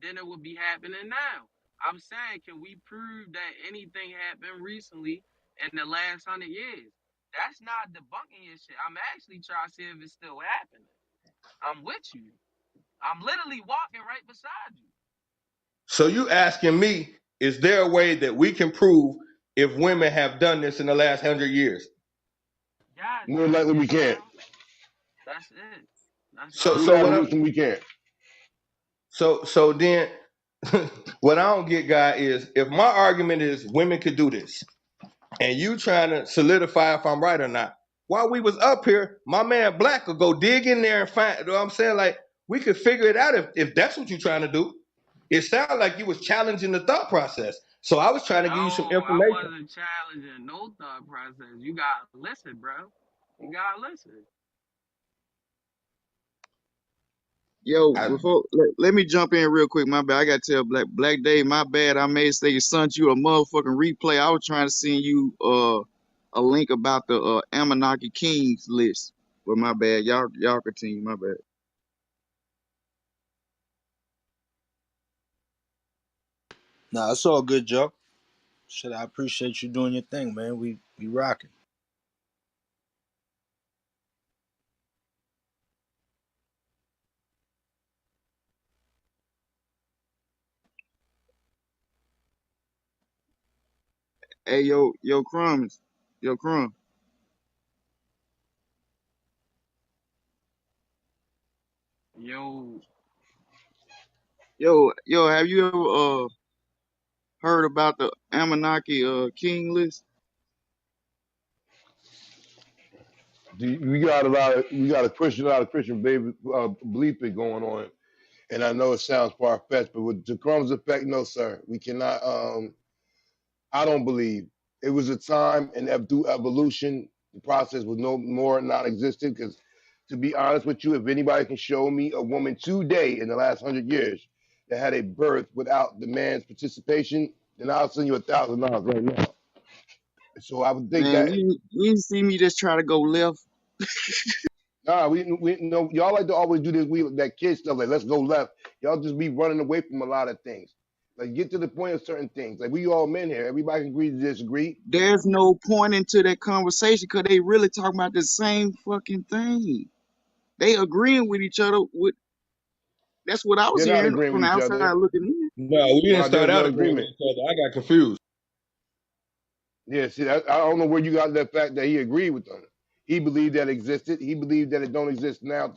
then it would be happening now. I'm saying, can we prove that anything happened recently in the last 100 years? That's not debunking your shit. I'm actually trying to see if it's still happening. I'm with you. I'm literally walking right beside you. So you asking me, is there a way that we can prove if women have done this in the last 100 years? Yes, More likely we can't. bro. That's it. That's So all We so I'm got what to I, do saying. something we can't. so then what I don't get, guy, is if my argument is women could do this, and you trying to solidify if I'm right or not. While we was up here, my man Black could go dig in there and find. You know what I'm saying? Like, we could figure it out if that's what you're trying to do. It sounded like you was challenging the thought process. So I was trying to No, give you some I information. wasn't challenging no thought process. You gotta listen, bro. You gotta listen. Yo, I, before let me jump in real quick. My bad. I gotta tell Black Dave, my bad. I made say sent you a motherfucking replay. I was trying to send you a link about the Anunnaki Kings list. But my bad. Y'all continue. My bad. Nah, it's all good, Joe. Shit, I appreciate you doing your thing, man. We rocking. Hey, yo, Crumbs. Yo, Crumb. Yo, Yo, have you ever heard about the Anunnaki King list? We got a lot of Christian baby belief thing going on, and I know it sounds far fetched, but with Jaquan's effect, no, sir, we cannot. I don't believe it was a time and through evolution, the process was no more non-existent. Because, to be honest with you, if anybody can show me a woman today in the last 100 years that had a birth without the man's participation, then I'll send you $1,000 right now. So I would think Man, that. you ain't see me just try to go left. Nah, we know y'all like to always do this that kid stuff. Like, let's go left. Y'all just be running away from a lot of things. Like, get to the point of certain things. Like, we all men here. Everybody can agree to disagree. There's no point into that conversation because they really talking about the same fucking thing. They agreeing with each other. That's what I was They're not hearing agreeing from with the each outside other. looking in. no, we didn't No, start there's out no agreeing with agreement. each other. I got confused. Yeah, see, I don't know where you got that fact that he agreed with them. He believed that existed. He believed that it don't exist now.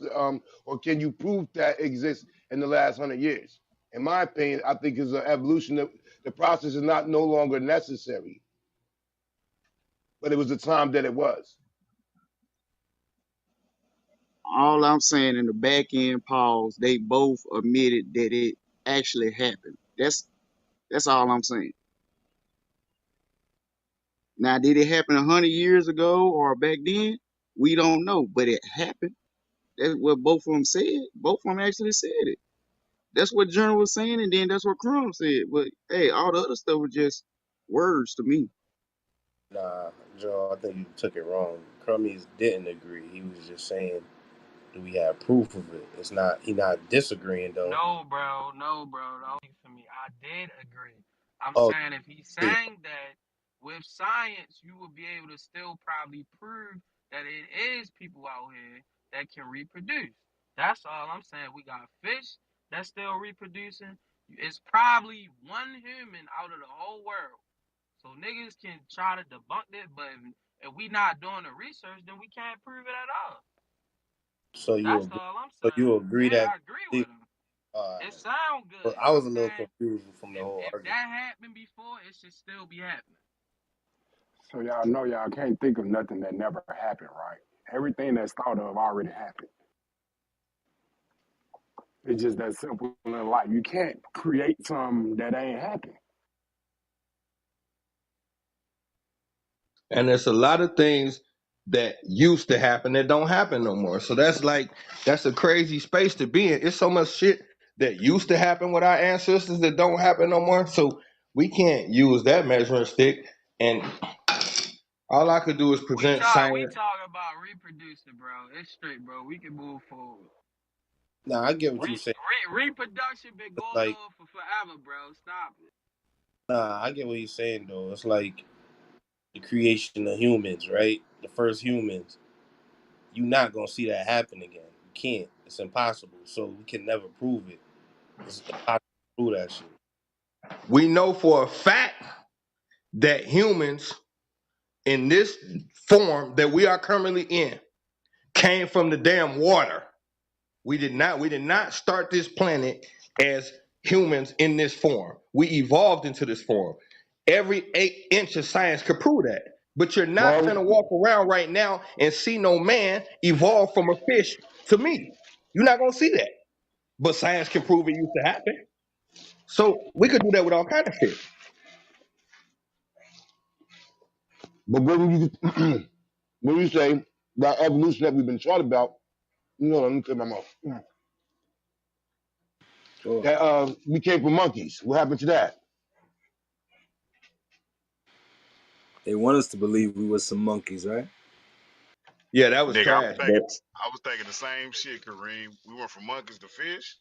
Or can you prove that exists in the last 100 years? In my opinion, I think it's an evolution. The process is not no longer necessary, but it was the time that it was. All I'm saying in the back end pause, they both admitted that it actually happened. That's all I'm saying. Now, did it happen 100 years ago or back then? We don't know, but it happened. That's what both of them said. Both of them actually said it. That's what Journal was saying, and then that's what Crumb said. But hey, all the other stuff was just words to me. Nah, Joe, I think you took it wrong. Crummies didn't agree. He was just saying, do we have proof of it? It's not. He not disagreeing though. no, bro. No, bro. Don't think for me. I did agree. I'm Oh, saying if he's yeah. saying that with science, you would be able to still probably prove that it is people out here that can reproduce. That's all I'm saying. We got fish that's still reproducing. It's probably one human out of the whole world. So niggas can try to debunk it, but if we not doing the research, then we can't prove it at all. So you That's agree? all I'm So you saying. agree Yeah, that? I agree with him. It sound But good. I was I'm a little saying confused from the whole if argument. that happened before, it should still be happening. So y'all know y'all can't think of nothing that never happened, right? Everything that's thought of already happened. It's just that simple in life. You can't create something that ain't happened. And there's a lot of things that used to happen that don't happen no more. So that's a crazy space to be in. It's so much shit that used to happen with our ancestors that don't happen no more. So we can't use that measuring stick. And all I could do is We present talk we science. talk about reproducing, bro. It's straight, bro. We can move forward. Nah, I get what you saying. Reproduction been It's going like, on for forever, bro. Stop it. nah, I get what you're saying though. It's like the creation of humans, right? The first humans. You're not gonna see that happen again. You can't. It's impossible. So we can never prove it. It's impossible to prove that shit. We know for a fact that humans in this form that we are currently in came from the damn water. We did not start this planet as humans in this form. We evolved into this form. Every 8 inch of science could prove that. But you're not Well, finna walk around right now and see no man evolve from a fish to me. You're not gonna see that. But science can prove it used to happen. So we could do that with all kind of shit. but when you when you say that evolution that we've been taught about, let me clear my mouth. Sure. That we came from monkeys. What happened to that? They want us to believe we were some monkeys, right? Yeah, that was Nigga, I was trash, thinking, but I was thinking the same shit, Kareem. We went from monkeys to fish.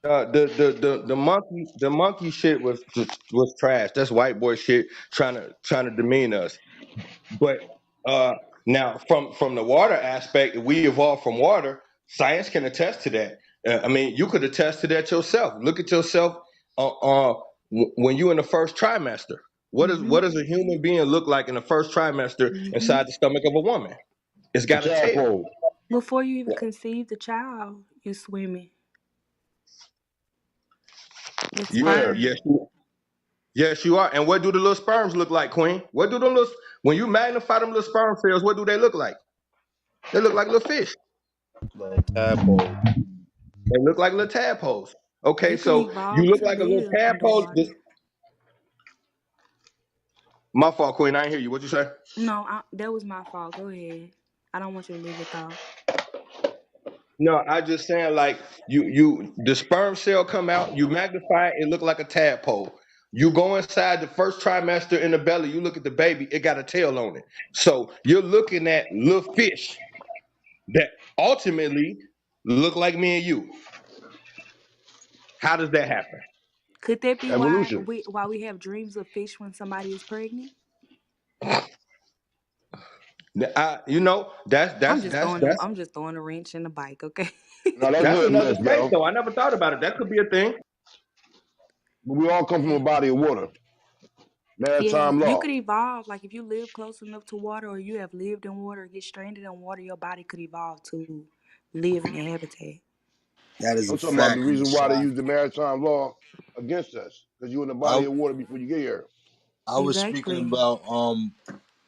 the monkey shit was trash. That's white boy shit trying to demean us. But uh, now, from the water aspect, if we evolved from water. Science can attest to that. I mean, you could attest to that yourself. Look at yourself when you in the first trimester. Mm-hmm. What does a human being look like in the first trimester Mm-hmm. inside the stomach of a woman? It's A got a tail. tadpole. Before you even conceive the child, you swimming with Where? Yes, sperm. yes, you are. And what do the little sperms look like, Queen? What do them little when you magnify them little sperm cells? What do they look like? They look like little fish. Like tadpole. They look like little tadpoles. Okay, You can so you evolve look to like a little live tadpole. underwater. My fault, Queen. I ain't hear you. What you say? No, that was my fault. Go ahead. I don't want you to lose your thought. No, I just saying like you the sperm cell come out, you magnify it, it look like a tadpole. You go inside the first trimester in the belly, you look at the baby, it got a tail on it. So you're looking at little fish that ultimately look like me and you. How does that happen? Could that be Evolution. why we have dreams of fish when somebody is pregnant? That's I'm that's just that's throwing them. that's I'm just throwing a wrench in the bike. Okay. Now that's that's hood another mess, space bro. though. I never thought about it. That could be a thing. But we all come from a body of water. Yeah, Maritime you law. could evolve. Like if you live close enough to water, or you have lived in water, get stranded in water, your body could evolve to live in a habitat. That is a I'm talking about the fact in the reason why they sky. use the maritime law against us. Because you're in the body I of water before you get here. I was speaking Exactly. about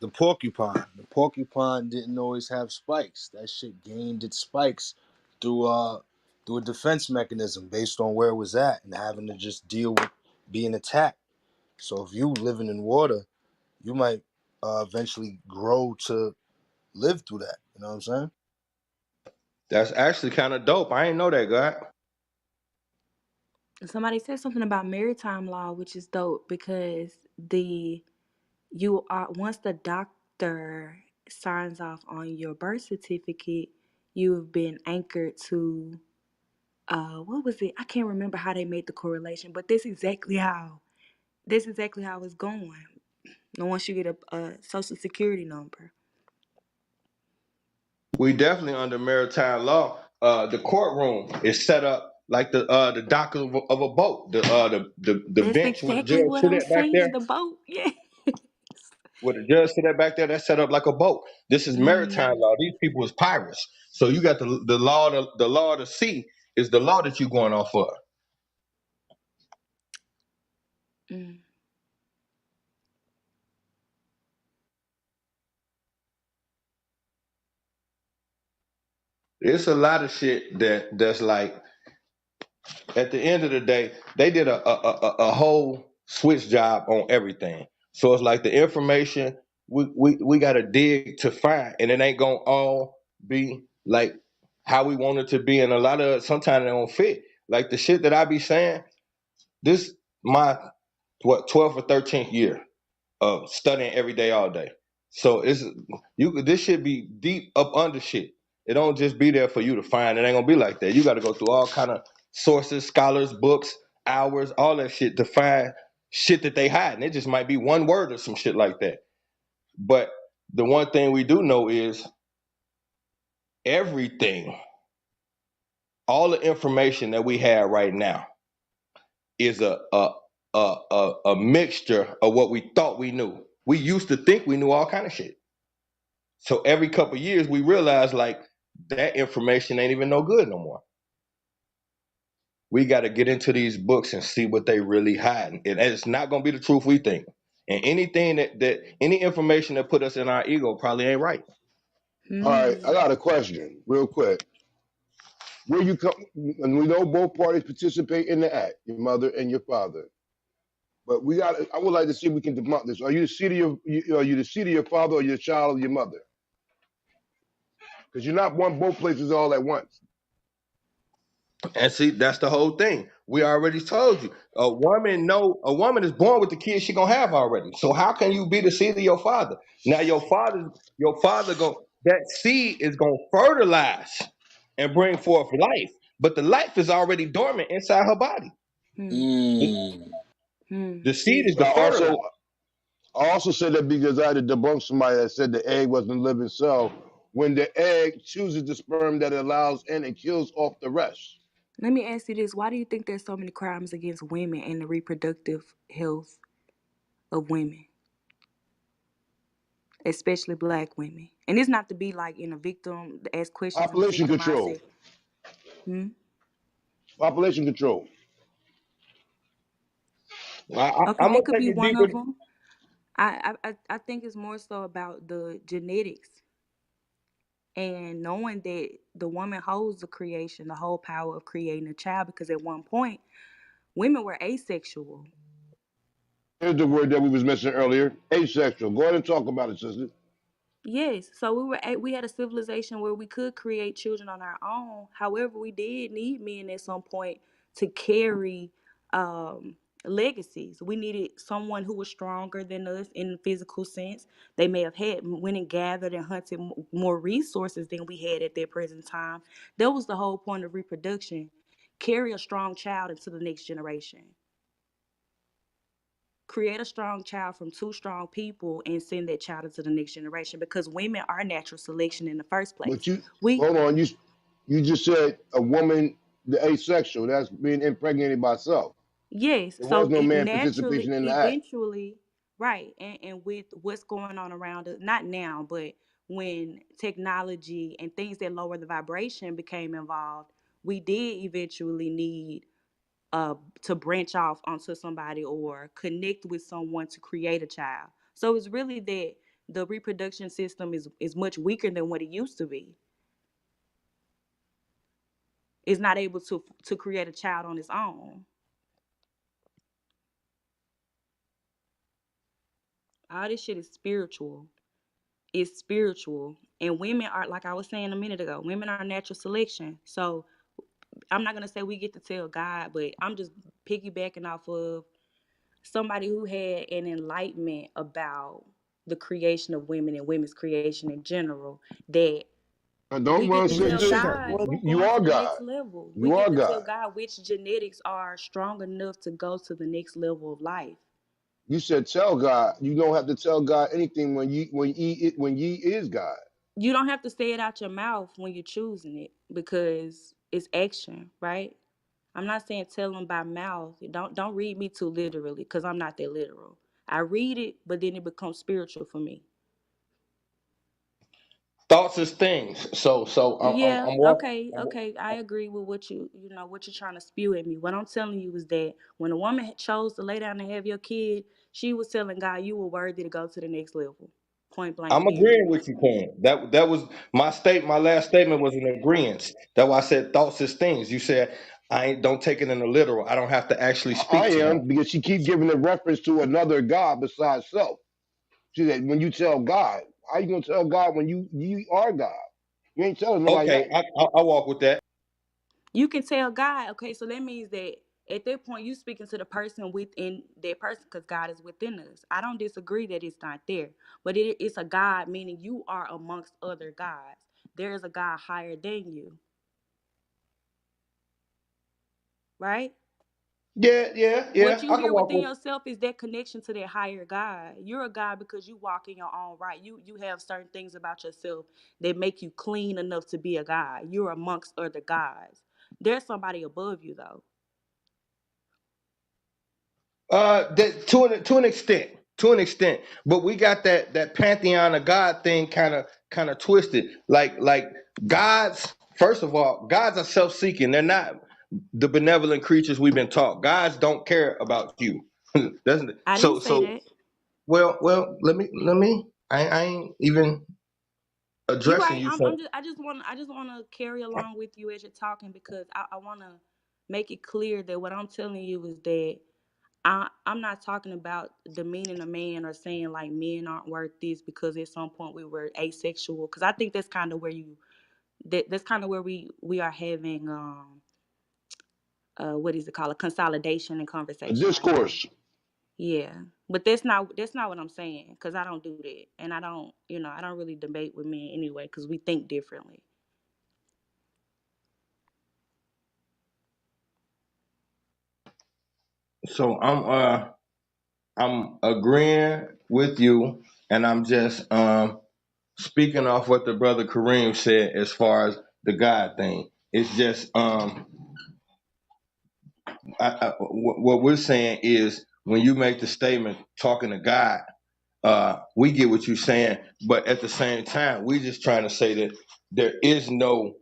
the porcupine. The porcupine didn't always have spikes. That shit gained its spikes through through a defense mechanism based on where it was at and having to just deal with being attacked. So if you living in water, you might eventually grow to live through that. You know what I'm saying? That's actually kind of dope. I ain't know that, God. Somebody said something about maritime law, which is dope because you are once the doctor signs off on your birth certificate, you've been anchored to what was it? I can't remember how they made the correlation, but this exactly how it's going. And once you get a social security number. We definitely under maritime law. The courtroom is set up like the dock of a boat. The That's bench where the exactly judge what sit I'm at back there, saying. The boat, yeah. where the judge sit at back there, that's set up like a boat. This is maritime Mm, law. These people is pirates. So you got the law of the sea is the law that you going off of. mm. It's a lot of shit that's like at the end of the day, they did a whole switch job on everything. So it's like the information we got to dig to find, and it ain't gonna all be like how we want it to be. And a lot of sometimes it don't fit. Like the shit that I be saying, this my 12th or 13th year of studying every day, all day. So it's this should be deep up under shit. It don't just be there for you to find. It ain't gonna be like that. You got to go through all kind of sources, scholars, books, hours, all that shit to find shit that they hide. And it just might be one word or some shit like that. But the one thing we do know is everything, all the information that we have right now is a mixture of what we thought we knew. We used to think we knew all kind of shit. So every couple of years we realize like that information ain't even no good no more. We got to get into these books and see what they really hiding. And it's not gonna be the truth we think. And anything that any information that put us in our ego probably ain't right. All right, I Hmm. got a question, real quick. Where you come, and we know both parties participate in the act, your mother and your father. But we got. I would like to see if we can debunk this. Are you the seed of are you the seed of your father or your child of your mother? Because you're not one both places all at once. And see, that's the whole thing. We already told you. A woman is born with the kids she gonna have already. So how can you be the seed of your father? Now your father go that seed is gonna fertilize and bring forth life. But the life is already dormant inside her body. Hmm. The, Mm. Hmm. the seed is I the fertilizer. also I also said that because I had to debunk somebody that said the egg wasn't a living cell. When the egg chooses the sperm that it allows in and kills off the rest. Let me ask you this: why do you think there's so many crimes against women and the reproductive health of women, especially Black women? And it's not to be like in a victim, ask questions in the Population victim control. mindset. Hmm. Population control. I'm Okay, gonna that could take be it one deeper. of them. I think it's more so about the genetics and knowing that the woman holds the creation, the whole power of creating a child. Because at one point, women were asexual. Here's the word that we was missing earlier. Asexual. Go ahead and talk about it, sister. Yes, so we had a civilization where we could create children on our own. However, we did need men at some point to carry um, legacies. We needed someone who was stronger than us in the physical sense. They may have had went and gathered and hunted more resources than we had at that present time. That was the whole point of reproduction. Carry a strong child into the next generation. Create a strong child from two strong people and send that child into the next generation, because women are natural selection in the first But place. you We hold on, you just said a woman the asexual, that's being impregnated by self. Yes, There was so no it man naturally participation in the act. eventually, right, and with what's going on around us, not now, but when technology and things that lower the vibration became involved, we did eventually need to branch off onto somebody or connect with someone to create a child. So it's really that the reproduction system is much weaker than what it used to be. It's not able to create a child on its own. All this shit is spiritual. It's spiritual. And women are, like I was saying a minute ago, women are natural selection. So I'm not gonna say we get to tell God, but I'm just piggybacking off of somebody who had an enlightenment about the creation of women and women's creation in general, that And we don't get run, to tell sister. God You, who you going are to the God. next level. We You are get to tell God. God which genetics are strong enough to go to the next level of life. You said tell God. You don't have to tell God anything when ye is God. You don't have to say it out your mouth when you're choosing it, because it's action, right? I'm not saying tell them by mouth. Don't read me too literally, because I'm not that literal. I read it, but then it becomes spiritual for me. Thoughts is things. So Yeah, I'm okay, walking. okay. I agree with what what you're trying to spew at me. What I'm telling you is that when a woman chose to lay down and have your kid, she was telling God you were worthy to go to the next level. Point blank, I'm period. agreeing with you, Queen. That was my state. My last statement was an agreement. That's why I said thoughts is things. You said I ain't don't take it in the literal. I don't have to actually I speak to them. am because she keep giving a reference to another God besides self. She said, when you tell God, how you gonna tell God when you are God? You ain't telling nobody Okay, nothing. I walk with that. You can tell God, okay, so that means that at that point you speaking to the person within that person, because God is within us. I don't disagree that it's not there, but it's a God, meaning you are amongst other gods. there is a God higher than you, right? Yeah. What you I can hear walk within with. yourself is that connection to that higher God. You're a God because you walk in your own right. You have certain things about yourself that make you clean enough to be a God. You're amongst other gods. There's somebody above you though. That to an extent, but we got that pantheon of God thing kind of twisted. Like gods, first of all, gods are self seeking. They're not the benevolent creatures we've been taught. Gods don't care about you. Doesn't it? I didn't say So that. well. Let me. I ain't even You addressing right. you I'm for. just I just want to carry along with you as you're talking because I want to make it clear that what I'm telling you is that I'm not talking about demeaning a man or saying like men aren't worth this because at some point we were asexual because I think that's kind of where that's kind of where we are having what is it called, a consolidation and A conversation right now. discourse. Yeah, but that's not what I'm saying because I don't do that and I don't I don't really debate with men anyway because we think differently. So I'm agreeing with you, and I'm just speaking off what the brother Kareem said as far as the God thing. It's just what we're saying is when you make the statement talking to God, we get what you're saying, but at the same time, we're just trying to say that there is no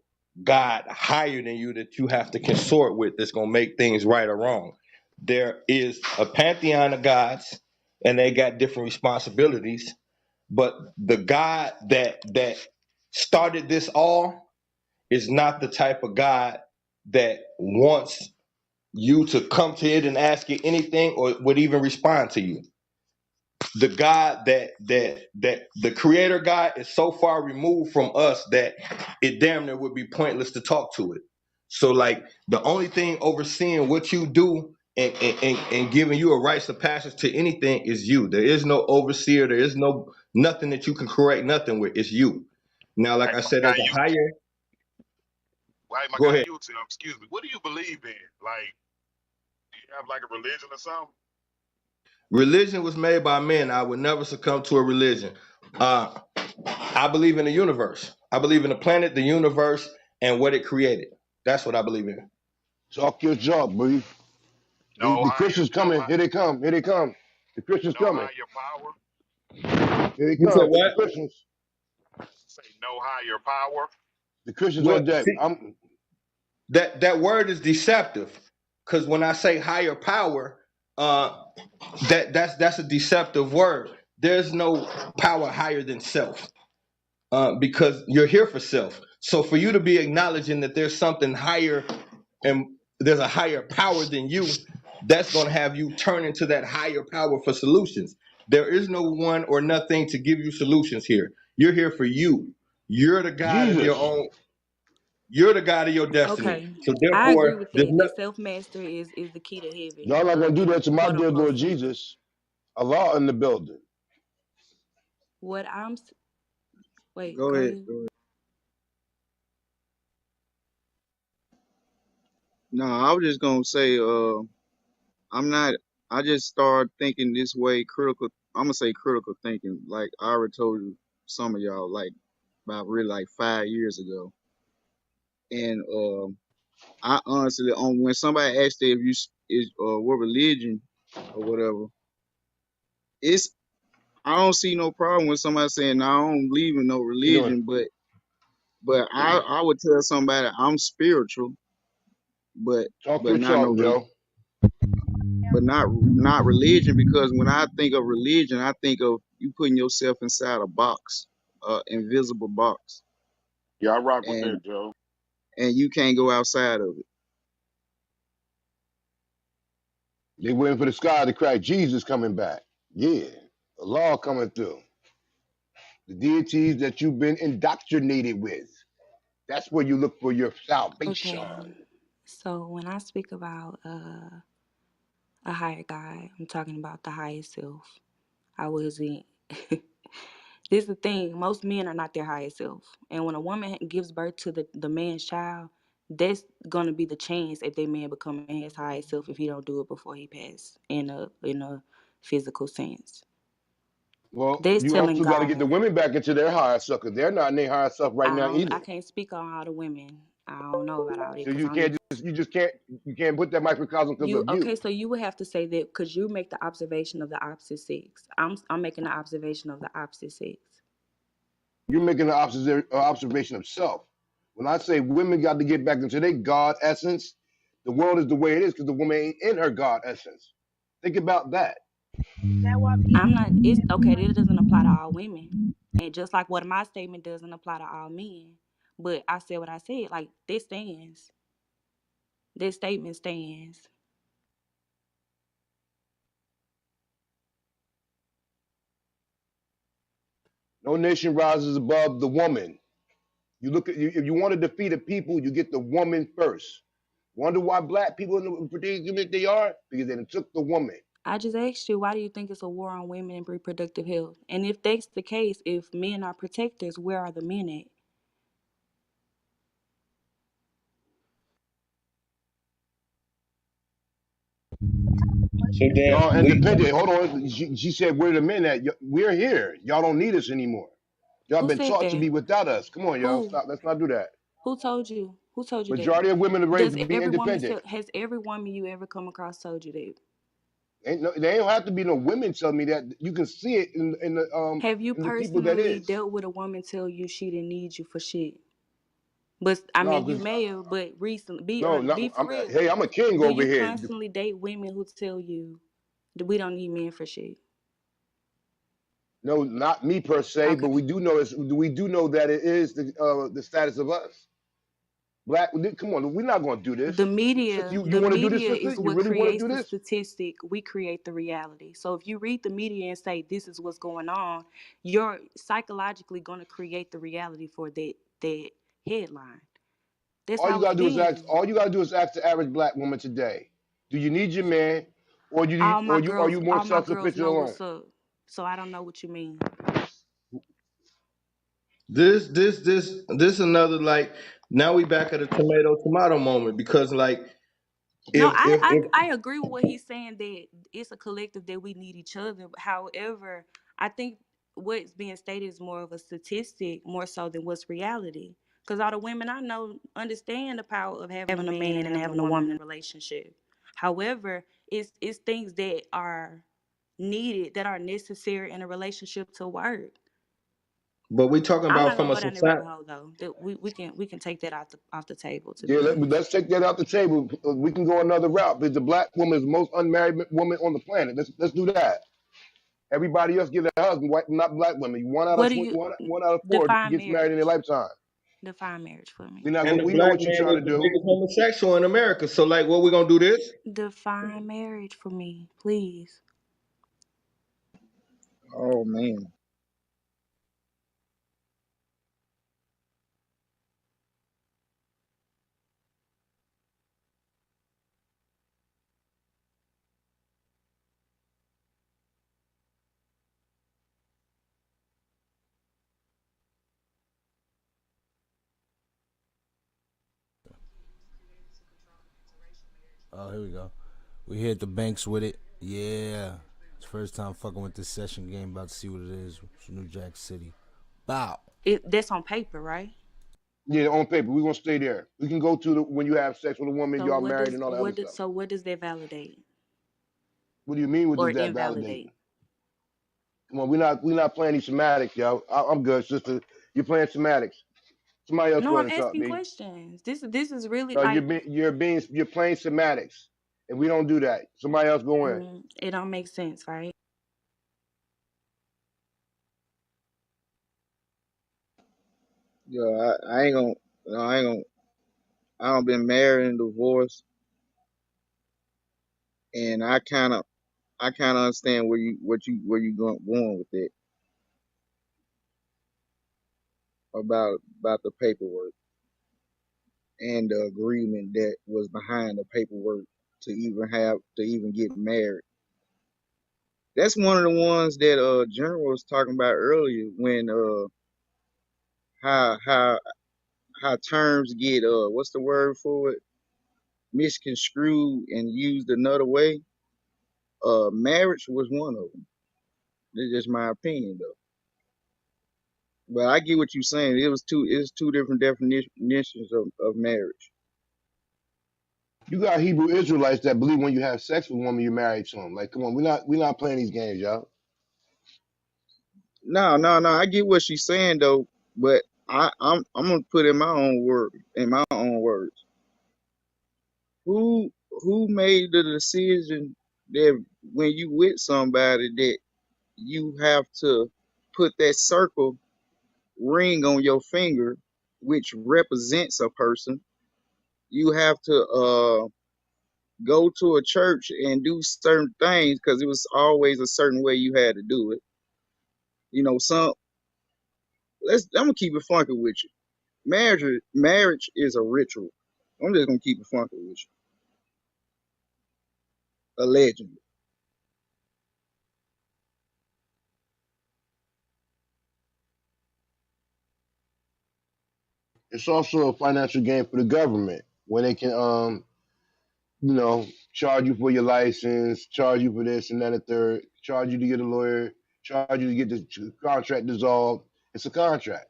God higher than you that you have to consort with that's gonna make things right or wrong. There is a pantheon of gods, and they got different responsibilities. But the God that started this all is not the type of God that wants you to come to it and ask it anything or would even respond to you. The God that the creator God is so far removed from us that it damn near would be pointless to talk to it. So like the only thing overseeing what you do and giving you a rights of passage to anything is you. There is no overseer, there is nothing that you can correct nothing with. It's you. Now, like Hey, I Mike, said, I there's a you. higher. Hey, Mike, Go I ahead. you too. Excuse me. What do you believe in? Like, do you have like a religion or something? Religion was made by men. I would never succumb to a religion. Uh, I believe in the universe. I believe in the planet, the universe, and what it created. That's what I believe in. Talk your talk, brief. No The higher, Christians coming. Here they come. Here they come. The Christians no coming. higher power. Here they You said come. The what? Christians. Say no higher power. The Christians Well, on deck. see, that word is deceptive because when I say higher power, uh, that's a deceptive word. There's no power higher than self. Because you're here for self. So for you to be acknowledging that there's something higher and there's a higher power than you, that's going to have you turn into that higher power for solutions. There is no one or nothing to give you solutions here. You're here for you. You're the God of your Jesus. own. You're the God of your destiny. Okay, So I agree therefore, with there's that. no That self mastery is the key to heaven, Y'all not gonna do that to my quote dear unquote Lord speaking. Jesus. Allah in the building. What I'm wait, Go go ahead. ahead. Go ahead. No, I was just gonna say, I'm not. I just started thinking this way, critical. I'm gonna say critical thinking. Like I already told you, some of y'all, like about really like 5 years ago. And I honestly, on when somebody asked if you is what religion or whatever, it's I don't see no problem with somebody saying no, I don't believe in no You doing? religion, but I would tell somebody I'm spiritual, but Talk but your not no talk, Joe. but not religion, because when I think of religion, I think of you putting yourself inside a box, invisible box, Yeah, I rock with and that, Joe. you can't go outside of it. They waiting for the sky to crack. Jesus coming back. Yeah. Allah coming through. The deities that you've been indoctrinated with. That's where you look for your Okay, salvation. so when I speak about a higher God, I'm talking about the highest self. I wasn't This is the thing. Most men are not their highest self. And when a woman gives birth to the man's child, that's gonna be the chance if that man becoming his highest self if he don't do it before he passed in a physical sense. Well, That's you telling also got to get the God. women back into their higher self because they're not in their higher self right now I either. can't speak on all the women. I don't know about all that So because you I'm can't just you just can't you can't put that microcosm because you of okay. you. So you would have to say that because you make the observation of the opposite sex. I'm making the observation of the opposite sex. You're making an observation of self. When I say women got to get back into their God essence, the world is the way it is because the woman ain't in her God essence. Think about that. I'm not. It's okay. That doesn't apply to all women, and just like what my statement doesn't apply to all men. But I said what I said. Like this stands. This statement stands. No nation rises above the woman. You look at if you want to defeat a people, you get the woman first. Wonder why black people in the predicament they are? Because they took the woman. I just asked you, why do you think it's a war on women and reproductive health? And if that's the case, if men are protectors, where are the men at? So then Y'all we independent. Hold on. She said, "Where the men at? We're here. Y'all don't need us anymore. Y'all Who been said taught to that? be without us. Come on, y'all. Who? Stop. Let's not do that. Who told you? Who told you that? Majority of women are raised Does to be every woman independent. has every woman you ever come across told you that? Ain't no, they don't have to be no women tell me that. You can see it Have you in the people that personally is. dealt with a woman tell you she didn't need you for shit? But I No, mean, you because may have, but recently, be no, honest, not, be for I'm, real. hey, I'm a king Do over you here. constantly date women who tell you that we don't need men for shit? No, not me per se, but Okay. we do know that it is the status of us. Black, come on, we're not going to do The this. Sister, media, you the want to do this, media sister? is You what really want to creates do the this? statistic. We create the reality. So if you read the media and say this is what's going on, you're psychologically gonna create the reality for that headline. That's All you how it's gotta do is ask. been. All you gotta do is ask the average black woman today: do you need your man, or do you, or you are you more All my self girls sufficient know alone? what's up. So I don't know what you mean. this another like now we back at a tomato moment because like No, if I agree with what he's saying that it's a collective that we need each other. However, I think what's being stated is more of a statistic more so than what's reality. Because all the women I know understand the power of having a having a man man and and having a having a woman in woman. a relationship. However, it's things that are needed that are necessary in a relationship to work. But we talking I'm not about gonna from a go down the rabbit society. hole though. That we can take that off the table. To Yeah, be honest, let's take that out the table. We can go another route. Because the black woman is the most unmarried woman on the planet. Let's do that. Everybody else get a husband, white, not black women. what do you One out of four define gets married in their marriage? lifetime. Define marriage for me. We not And go, the we know black what you're man trying is to the do. biggest homosexual in America. So like, what we gonna do this? Define marriage for me, please. Oh man. Oh, here we go. We hit the banks with it. Yeah. It's first time fucking with this session game. About to see what it is. It's New Jack City. Bow. That's on paper, right? Yeah, on paper, we're gonna stay there. We can go to the when you have sex with a woman, So y'all married and all that other stuff. what does that validate What do you mean? What or does that validate? invalidate? Come on, we're not playing these semantics, yo. I'm good, sister. You're playing semantics. Somebody else No, go I'm ahead and talk, asking B. questions. This is really No, like you're playing semantics, and we don't do that. Somebody else go in. it don't make sense, right? Yeah, I ain't gonna. No, I ain't gonna. I don't been married and divorced, and I kind of understand where you going with it about the paperwork and the agreement that was behind the paperwork to even get married. That's one of the ones that General was talking about earlier when how how how terms get what's the word for it, misconstrued and used another way. Marriage was one of them. That's just my opinion though. But I get what you're saying. It was two different definitions of marriage. You got Hebrew Israelites that believe when you have sex with a woman, you're married to them. Like, come on, we're not playing these games, y'all. No, no, no. I get what she's saying though, but I'm gonna put in my own words. Who made the decision that when you with somebody that you have to put that circle ring on your finger, which represents a person? You have to go to a church and do certain things because it was always a certain way you had to do it. You know, some I'm gonna keep it funky with you. Marriage is a ritual. I'm just gonna keep it funky with you. Allegedly. It's also a financial gain for the government when they can, you know, charge you for your license, charge you for this and that, and third, charge you to get a lawyer, charge you to get the contract dissolved. It's a contract.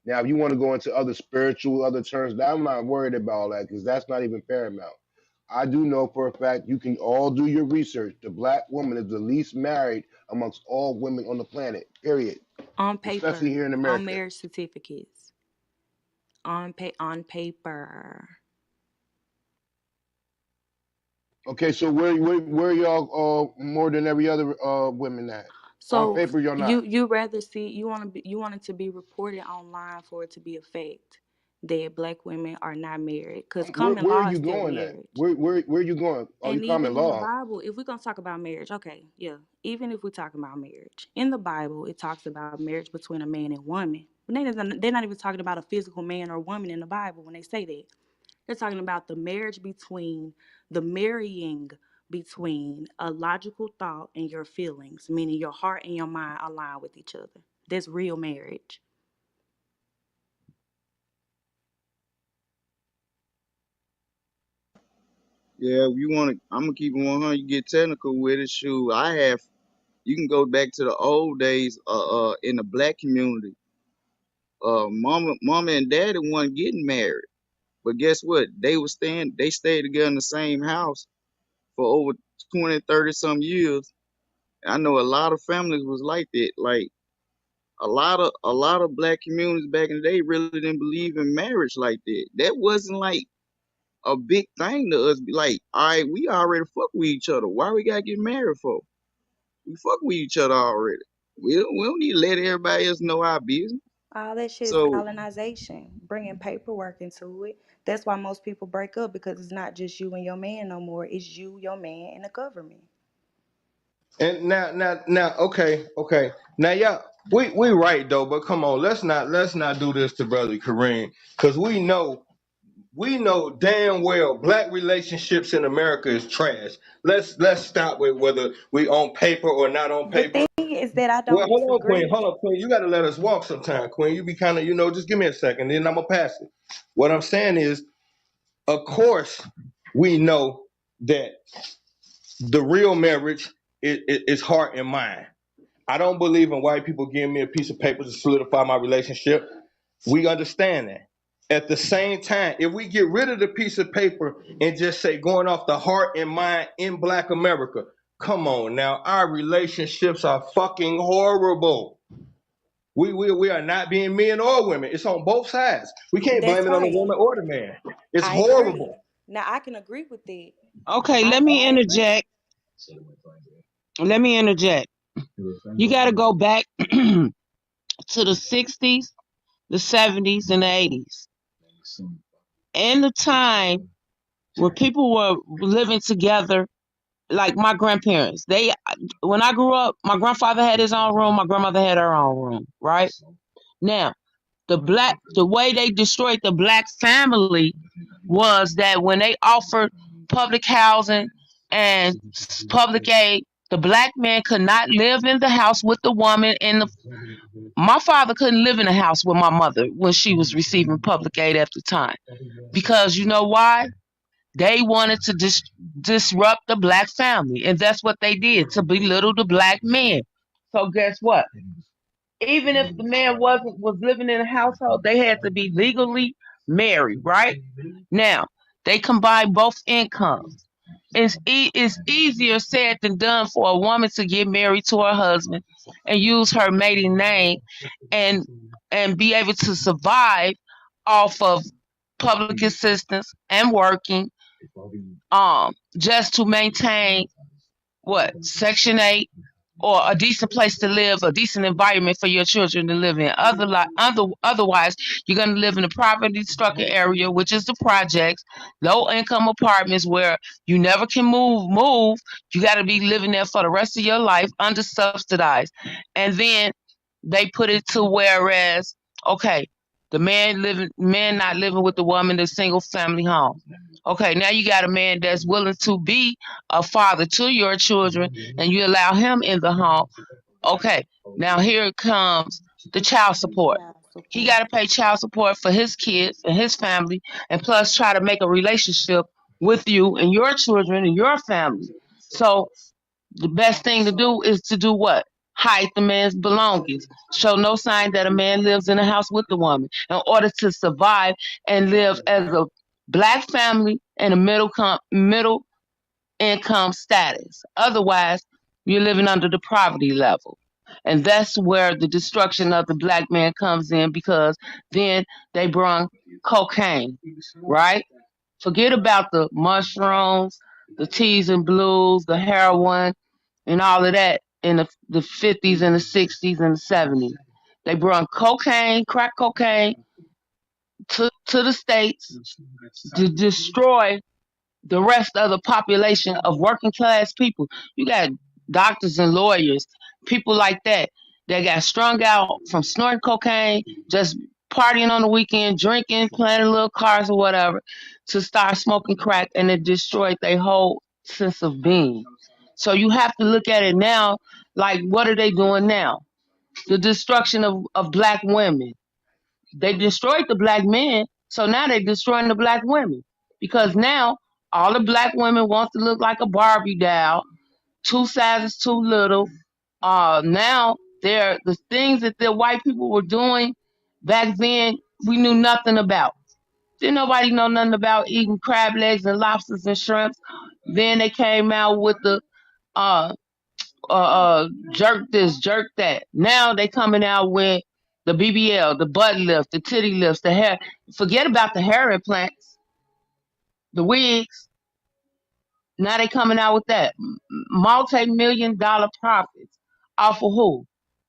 Now, if you want to go into other spiritual, other terms, I'm not worried about all that because that's not even paramount. I do know for a fact you can all do your research. The black woman is the least married amongst all women on the planet, period, On especially paper, here in on America. marriage certificates, on paper. Okay, so where y'all more than every other women at? On So paper, y'all not. you rather see you want it to be reported online for it to be a fact that black women are not married because common Where are law is you still going at? marriage. Where are you going? Oh, you And common even in the law. Bible, if we're gonna talk about marriage, okay, yeah, even if we're talking about marriage, in the Bible it talks about marriage between a man and woman. But they're not even talking about a physical man or woman in the Bible when they say that. They're talking about the marrying between a logical thought and your feelings, meaning your heart and your mind align with each other. That's real marriage. Yeah, if you want to, I'm gonna keep it 100. You get technical with it. Shoot, I have. You can go back to the old days. In the black community, mama and daddy weren't getting married, but guess what? They stayed together in the same house for over 20, 30 some years. I know a lot of families was like that. Like a lot of black communities back in the day really didn't believe in marriage like that. That wasn't like a big thing to us. Be like, all right, we already fuck with each other. Why we gotta get married for? We fuck with each other already. We don't need to let everybody else know our business. All that shit is So colonization, bringing paperwork into it. That's why most people break up because it's not just you and your man no more. It's you, your man, and the government. And now, okay. Now, yeah, we right though, but come on, let's not do this to brother Kareem, because we know damn well black relationships in America is trash. Let's stop with whether we on paper or not on The paper. thing is that I Well, don't hold on, Queen. disagree. Hold on, Queen. You got to let us walk sometime, Queen. You be kind of, just give me a second, then I'm gonna pass it. What I'm saying is, of course, we know that the real marriage is heart and mind. I don't believe in white people giving me a piece of paper to solidify my relationship. We understand that. At the same time, if we get rid of the piece of paper and just say going off the heart and mind in Black America, come on now, our relationships are fucking horrible. We are not being men or women. It's on both sides. We can't blame That's it on the right. woman or the man. It's I agree. horrible. Now I can agree with that. Okay, I let me I agree. interject. Let me interject. You got to go back to the 60s, the 70s, and the 80s. And the time where people were living together, like my grandparents. When I grew up, my grandfather had his own room, my grandmother had her own room, right? Now, the way they destroyed the black family was that when they offered public housing and public aid, The black man could not live in the house with the woman, and my father couldn't live in the house with my mother when she was receiving public aid at the time. Because you know why? They wanted to disrupt the black family, and that's what they did, to belittle the black men. So guess what? Even if the man was living in a household, they had to be legally married, right? Now, they combine both incomes. It's easier said than done for a woman to get married to her husband and use her maiden name and be able to survive off of public assistance and working just to maintain what Section 8 or a decent place to live, a decent environment for your children to live in. Otherwise, you're going to live in a poverty structured area, which is the projects, low income apartments where you never can move. You got to be living there for the rest of your life, under subsidized. And then they put it to whereas, okay, the man not living with the woman, the single family home. Okay, now you got a man that's willing to be a father to your children and you allow him in the home. Okay, now here comes the child support. Child He support. got to pay child support for his kids and his family, and plus try to make a relationship with you and your children and your family. So the best thing to do is to do what? Hide the man's belongings. Show no sign that a man lives in a house with the woman in order to survive and live as a black family in a middle income status. Otherwise, you're living under the poverty level. And that's where the destruction of the black man comes in, because then they bring cocaine, right? Forget about the mushrooms, the teas and blues, the heroin, and all of that in the 50s and the 60s and the 70s. They brought cocaine, crack cocaine to the States to destroy the rest of the population of working class people. You got doctors and lawyers, people like that, that got strung out from snorting cocaine, just partying on the weekend, drinking, playing little cars or whatever, to start smoking crack, and it destroyed their whole sense of being. So you have to look at it now, like what are they doing now? The destruction of black women. They destroyed the black men, so now they're destroying the black women. Because now all the black women want to look like a Barbie doll, two sizes too little. Now they're the things that the white people were doing back then, we knew nothing about. Didn't nobody know nothing about eating crab legs and lobsters and shrimps. Then they came out with the uh jerk this, jerk that. Now they coming out with the BBL, the butt lift, the titty lifts, the hair. Forget about the hair implants, the wigs. Now they coming out with that. Multi-million-dollar profits off of who?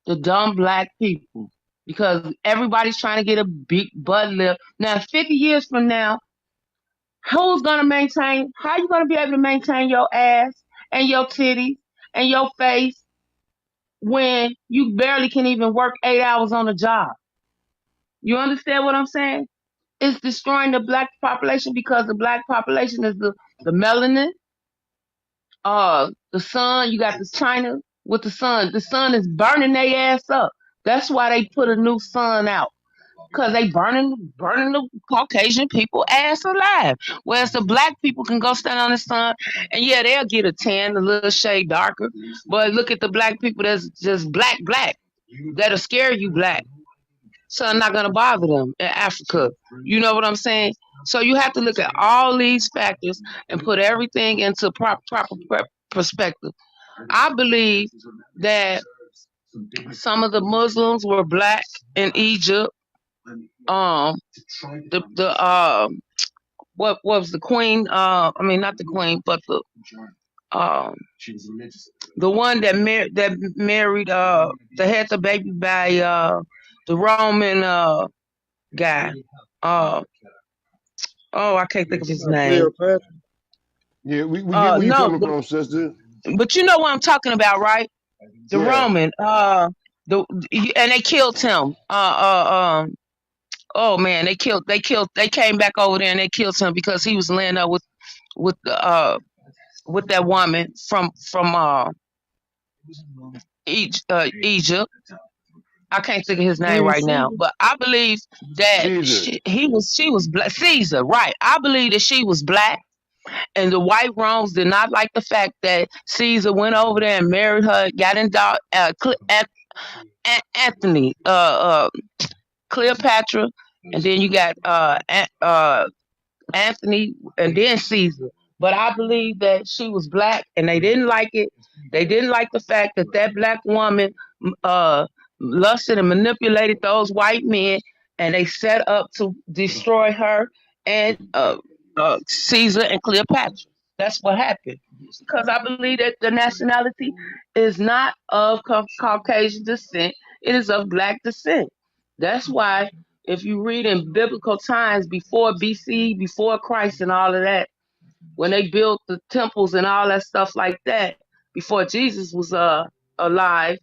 The dumb black people. Because everybody's trying to get a big butt lift. Now, 50 years from now, who's gonna maintain? How you gonna be able to maintain your ass and your titties and your face when you barely can even work 8 hours on a job? You understand what I'm saying? It's destroying the black population because the black population is the melanin, the sun. You got the China with the sun. The sun is burning their ass up. That's why they put a new sun out. Cause they burning the Caucasian people ass alive. Whereas the black people can go stand on the sun and yeah, they'll get a tan, a little shade darker. But look at the black people that's just black. That'll scare you black. So I'm not gonna bother them in Africa. You know what I'm saying? So you have to look at all these factors and put everything into proper perspective. I believe that some of the Muslims were black in Egypt. Um, the what was the queen? I mean not the queen, but um the one that married that had the baby by the Roman guy. Uh oh, I can't think of his name. Cleopatra. Yeah, we get where you No, coming from, sister. but you know what I'm talking about, right? The Yeah. Roman. The and they killed him. Oh man, they came back over there and they killed him because he was laying up with the with that woman from Egypt. I can't think of his name Julius right Caesar. now, but I believe that Caesar. she was black. Caesar, right? I believe that she was black, and the white Romans did not like the fact that Caesar went over there and married her, got in Anthony, Cleopatra, and then you got Anthony, and then Caesar. But I believe that she was black, and they didn't like it. They didn't like the fact that that black woman uh, lusted and manipulated those white men, and they set up to destroy her and Caesar and Cleopatra. That's what happened. Because I believe that the nationality is not of Caucasian descent; it is of black descent. That's why if you read in biblical times before BC, before Christ and all of that, when they built the temples and all that stuff like that, before Jesus was alive,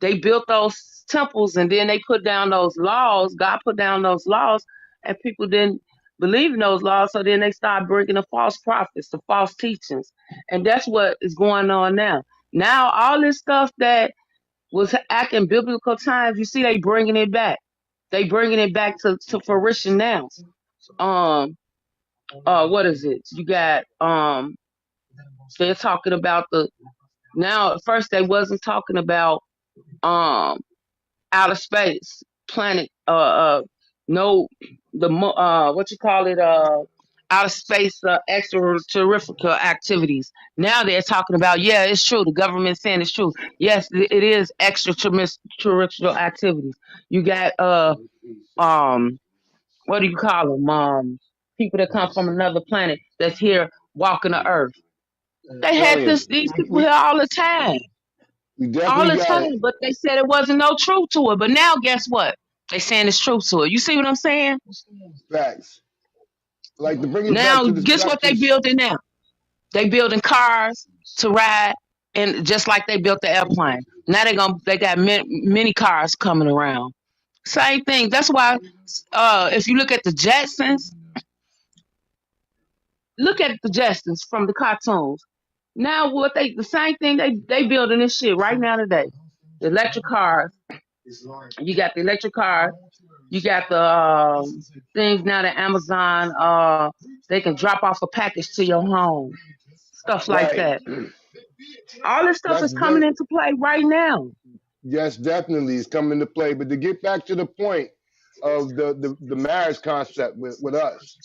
they built those temples and then they put down those laws. God put down those laws, and people didn't believe in those laws, so then they started bringing the false prophets, the false teachings, and that's what is going on now. Now all this stuff that was acting biblical times, you see, they bringing it back. They bringing it back to fruition now. Um, what is it? You got they're talking about the now. At first, they wasn't talking about um outer space, planet, no, what you call it, outer space, extraterrestrial activities. Now they're talking about, yeah, it's true. The government saying it's true. Yes, it is extraterrestrial activities. You got um what do you call them? People that come from another planet that's here walking the earth. They had Aliens. these people We here we all definitely the got it. time, but they said it wasn't no truth to it. But now, guess what? They saying it's truth to it. You see what I'm saying? Facts. Like to bring it Now, guess what back to they this building now? They building cars to ride, and just like they built the airplane. Now they got many cars coming around. Same thing. That's why, if you look at the Jetsons, look at the Jetsons from the cartoons. Now, what the same thing they building this shit right now today. The electric cars. You got the electric cars. You got the things now that Amazon. They can drop off a package to your home. Stuff like right. that. All this stuff That's is coming that into play right now. yes, definitely is coming to play. But to get back to the point of the marriage concept with us.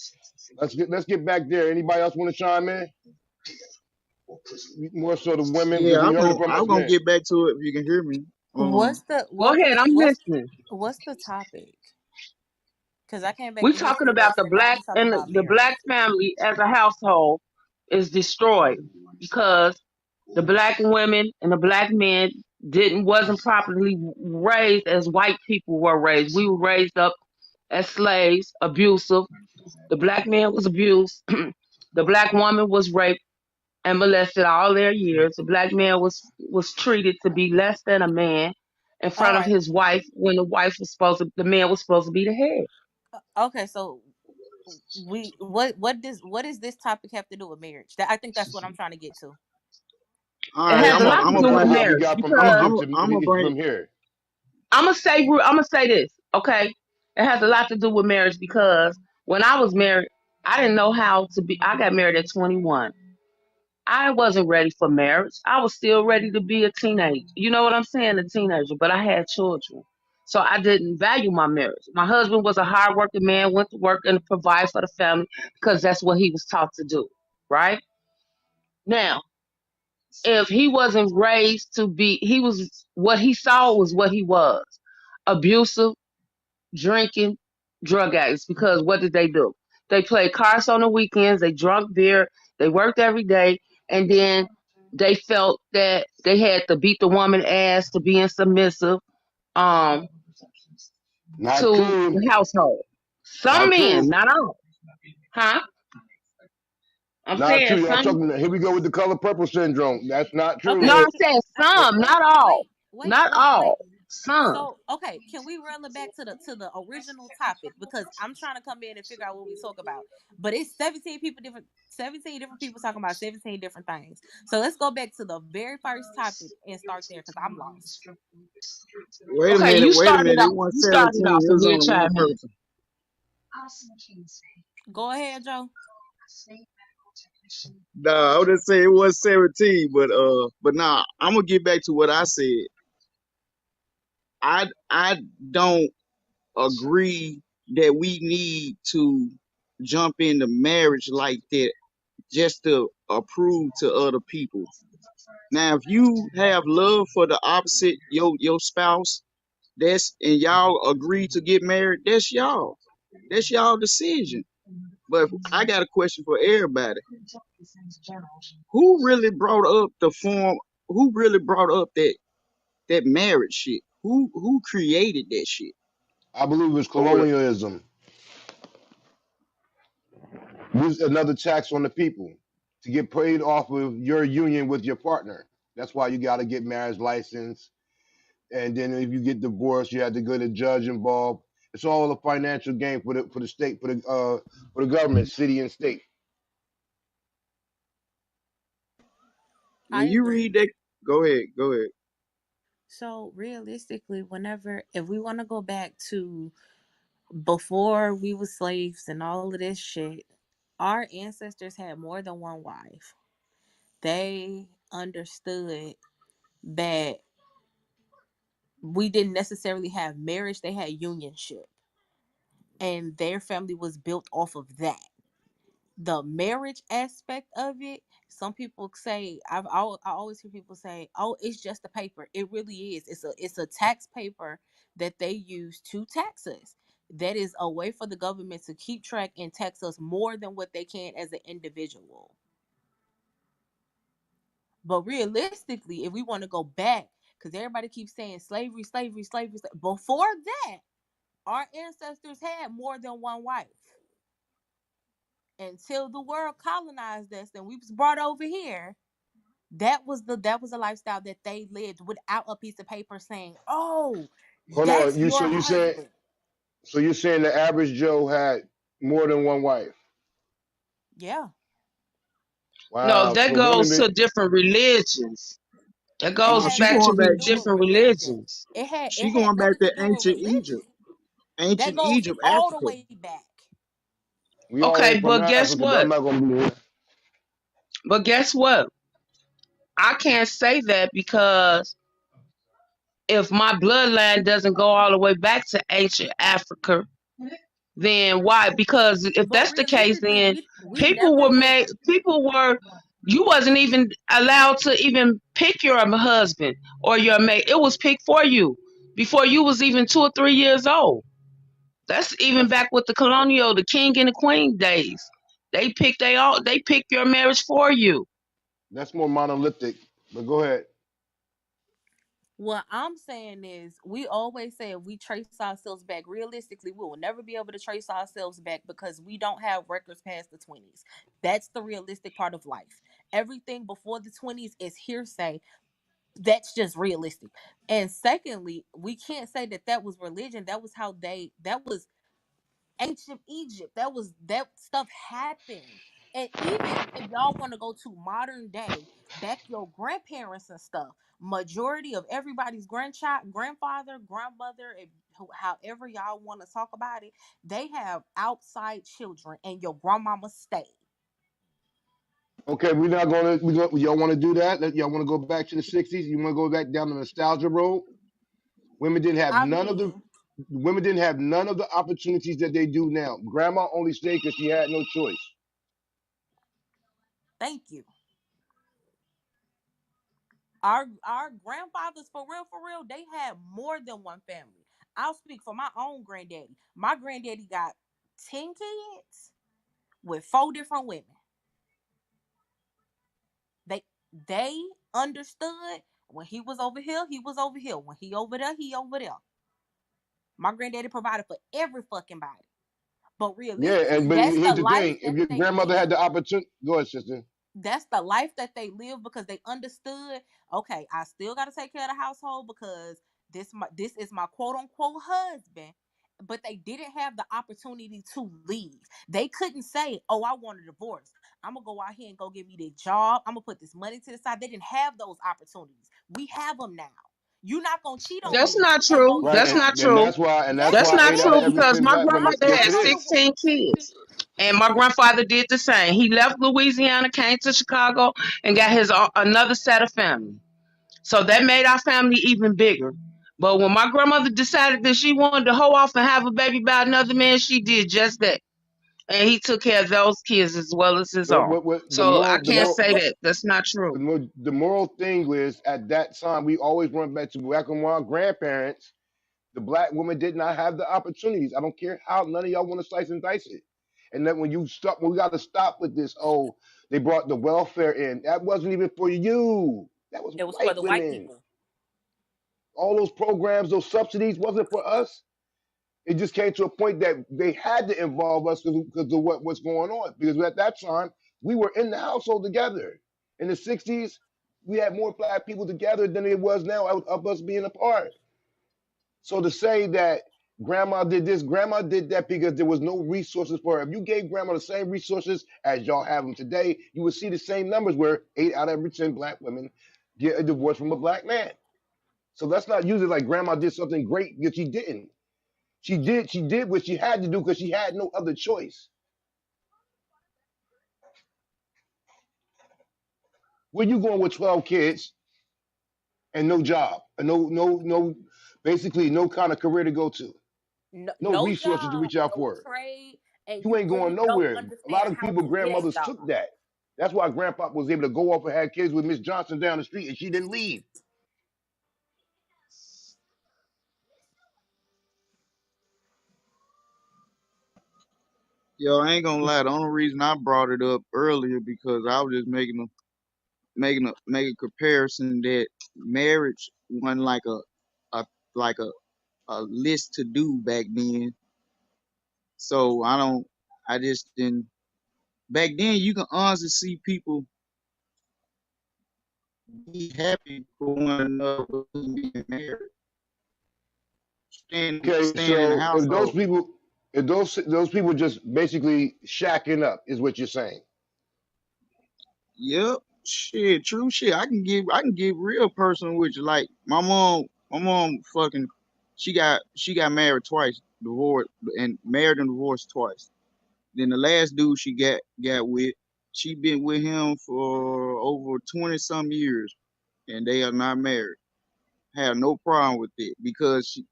Let's get back there. Anybody else want to chime in? More so the women, Yeah, because we heard it from I'm us gonna men. get back to it if you can hear me. What's the Go what ahead, was I'm listening. what's the topic? Because I came back We in talking about yesterday. the Everybody black talking and about the marriage. black family as a household is destroyed because the black women and the black men didn't wasn't properly raised as white people were raised. We were raised up as slaves, abusive. The black man was abused. The black woman was raped and molested all their years. The black man was treated to be less than a man in All front of right. his wife when the man was supposed to be the head. Okay. So what does this topic have to do with marriage? That I think that's what I'm trying to get to. All It right, has a lot Talking to do with about how we marriage got from because Egypt I'm gonna bring. from here. I'm gonna say this, okay? It has a lot to do with marriage because when I was married, I didn't know how to be. I got married at 21. I wasn't ready for marriage. I was still ready to be a teenager. You know what I'm saying? A teenager, but I had children. So I didn't value my marriage. My husband was a hardworking man, went to work and provide for the family because that's what he was taught to do. Right? Now, if he wasn't raised to be, he was what he saw was what he was abusive, drinking, drug addicts. Because what did they do? They played cards on the weekends, they drunk beer, they worked every day, and then they felt that they had to beat the woman ass to being submissive um, Not to true. the household. Some Not men, true. not all. Huh? I'm Not saying true. Y'all some. talking. Here we go with the color purple syndrome. That's not Okay. No, true. I said I, some, wait, not all. wait, wait, Not wait, wait. all. Huh. So okay, can we run it back to the original topic, because I'm trying to come in and figure out what we talk about. But it's 17 different people talking about 17 different things. So let's go back to the very first topic and start there because I'm lost. Wait a Okay, minute, you wait a started minute. It off. wasn't You started 17. off, It and was we'll only one chime in. person. Go ahead, Joe. Nah, I would just say it was 17, but nah, I'm gonna get back to what I said. I don't agree that we need to jump into marriage like that just to approve to other people. Now, if you have love for the opposite, your spouse, that's and y'all agree to get married, that's y'all. That's y'all decision. But I got a question for everybody. Who really brought up the form? Who really brought up that marriage shit? Who created that shit? I believe it was Or colonialism. This another tax on the people to get paid off of your union with your partner. That's why you got to get marriage license, and then if you get divorced, you have to get a judge involved. It's all a financial gain for the state for the government, city and state. I when you agree. read that, go ahead, go ahead. So realistically, whenever if we want to go back to before we were slaves and all of this shit, our ancestors had more than one wife. They understood that we didn't necessarily have marriage, they had unionship. And their family was built off of that. The marriage aspect of it, some people say, I always hear people say, "Oh, it's just a paper." It really is. It's a tax paper that they use to tax us. That is a way for the government to keep track and tax us more than what they can as an individual. But realistically, if we want to go back, because everybody keeps saying slavery, slavery, slavery, before that, our ancestors had more than one wife until the world colonized us and we was brought over here. That was a lifestyle that they lived without a piece of paper saying, "Oh, Hold on, that's you your husband." so you're saying the average Joe had more than one wife? Yeah, No, Wow. that So women goes been to different religions. That it goes had She back going to nothing back. to the do with different religion. religions. It She had going back nothing to to do with ancient Egypt, religion. That ancient goes Egypt, all the Africa. way back. we all Okay, ain't from but guess Africa, but I'm what? not gonna be here. But guess what? I can't say that because if my bloodline doesn't go all the way back to ancient Africa, then why? Because if But that's the case, realistically, then we people never were was. made. People were. You wasn't even allowed to even pick your husband or your mate. It was picked for you before you was even 2 or 3 years old. That's even That's back with the colonial, the king and the queen days. They picked they all. They picked your marriage for you. that's more monolithic. But go ahead. What I'm saying is, we always say if we trace ourselves back, realistically, we will never be able to trace ourselves back because we don't have records past the 20s. That's the realistic part of life. Everything before the 20s is hearsay. That's just realistic. And secondly, we can't say that that was religion. That was that was ancient Egypt. That stuff happened. And even if y'all want to go to modern day, back your grandparents and stuff, majority of everybody's grandfather, grandmother, however y'all want to talk about it, they have outside children, and your grandmama stayed. Okay, we're not gonna. Y'all want to do that? Y'all want to go back to the '60s? You want to go back down the nostalgia road? Women didn't have I none of the mean, women didn't have none of the opportunities that they do now. Grandma only stayed because she had no choice. thank you. Our grandfathers, for real, they had more than one family. I'll speak for my own granddaddy. My granddaddy got 10 kids with 4 different women. They understood when he was over here, he was over here. When he over there, he over there. My granddaddy provided for every fucking body. But Yeah, realistically, and but that's the here's the life thing: if that your they grandmother had lived. the opportunity, go ahead, sister. That's the life that they live because they understood, okay, I still got to take care of the household because This is my quote unquote husband, but they didn't have the opportunity to leave. They couldn't say, "Oh, I want a divorce. I'm gonna go out here and go get me the job. I'm gonna put this money to the side." They didn't have those opportunities. We have them now. You're not gonna cheat on That's me not and go true. get Right, That's money. not and true. that's That's Yes, why it not 8 out true of every is. because 10 my black women grandmother yes had it is. 16 kids. And my grandfather did the same. He left Louisiana, came to Chicago, and got his another set of family. So that made our family even bigger. But when my grandmother decided that she wanted to hoe off and have a baby by another man, she did just that. And he took care of those kids as well as his But own. what the So I moral the can't moral say that. That's not true. the moral thing was at that time we always run back to back when our grandparents. The black woman did not have the opportunities. I don't care how none of y'all want to slice and dice it. And then when we got to stop with this. Oh, they brought the welfare in. That wasn't even for you. That was It was for white the white women. people. All those programs, those subsidies, wasn't for us. It just came to a point that they had to involve us because of what's going on. Because at that time, we were in the household together. In the 60s, we had more black people together than it was now of us being apart. So to say that grandma did this, grandma did that because there was no resources for her. If you gave grandma the same resources as y'all have them today, you would see the same numbers where 8 out of every 10 black women get a divorce from a black man. So let's not use it like grandma did something great because she didn't. She did what she had to do because she had no other choice. Where you going with 12 kids and no job and no basically no kind of career to go to, No, no no resources to job, reach out no for? trade, and You you ain't going really don't nowhere. A lot understand of how people, to get a grandmothers job. took that. That's why grandpa was able to go off and have kids with Miss Johnson down the street and she didn't leave. Yo, I ain't gonna lie. The only reason I brought it up earlier because I was just making a comparison that marriage wasn't a like a list to do back then. So I just didn't. Back then, you can honestly see people be happy for one another without being married, Okay, staying in the so household. if those people just basically shacking up is what you're saying. Yep, shit, true shit. I can give real personal with you. Like my mom fucking, she got married twice, divorced and married and divorced twice. Then the last dude she got with, she been with him for over 20 some years, and they are not married. Have no problem with it because she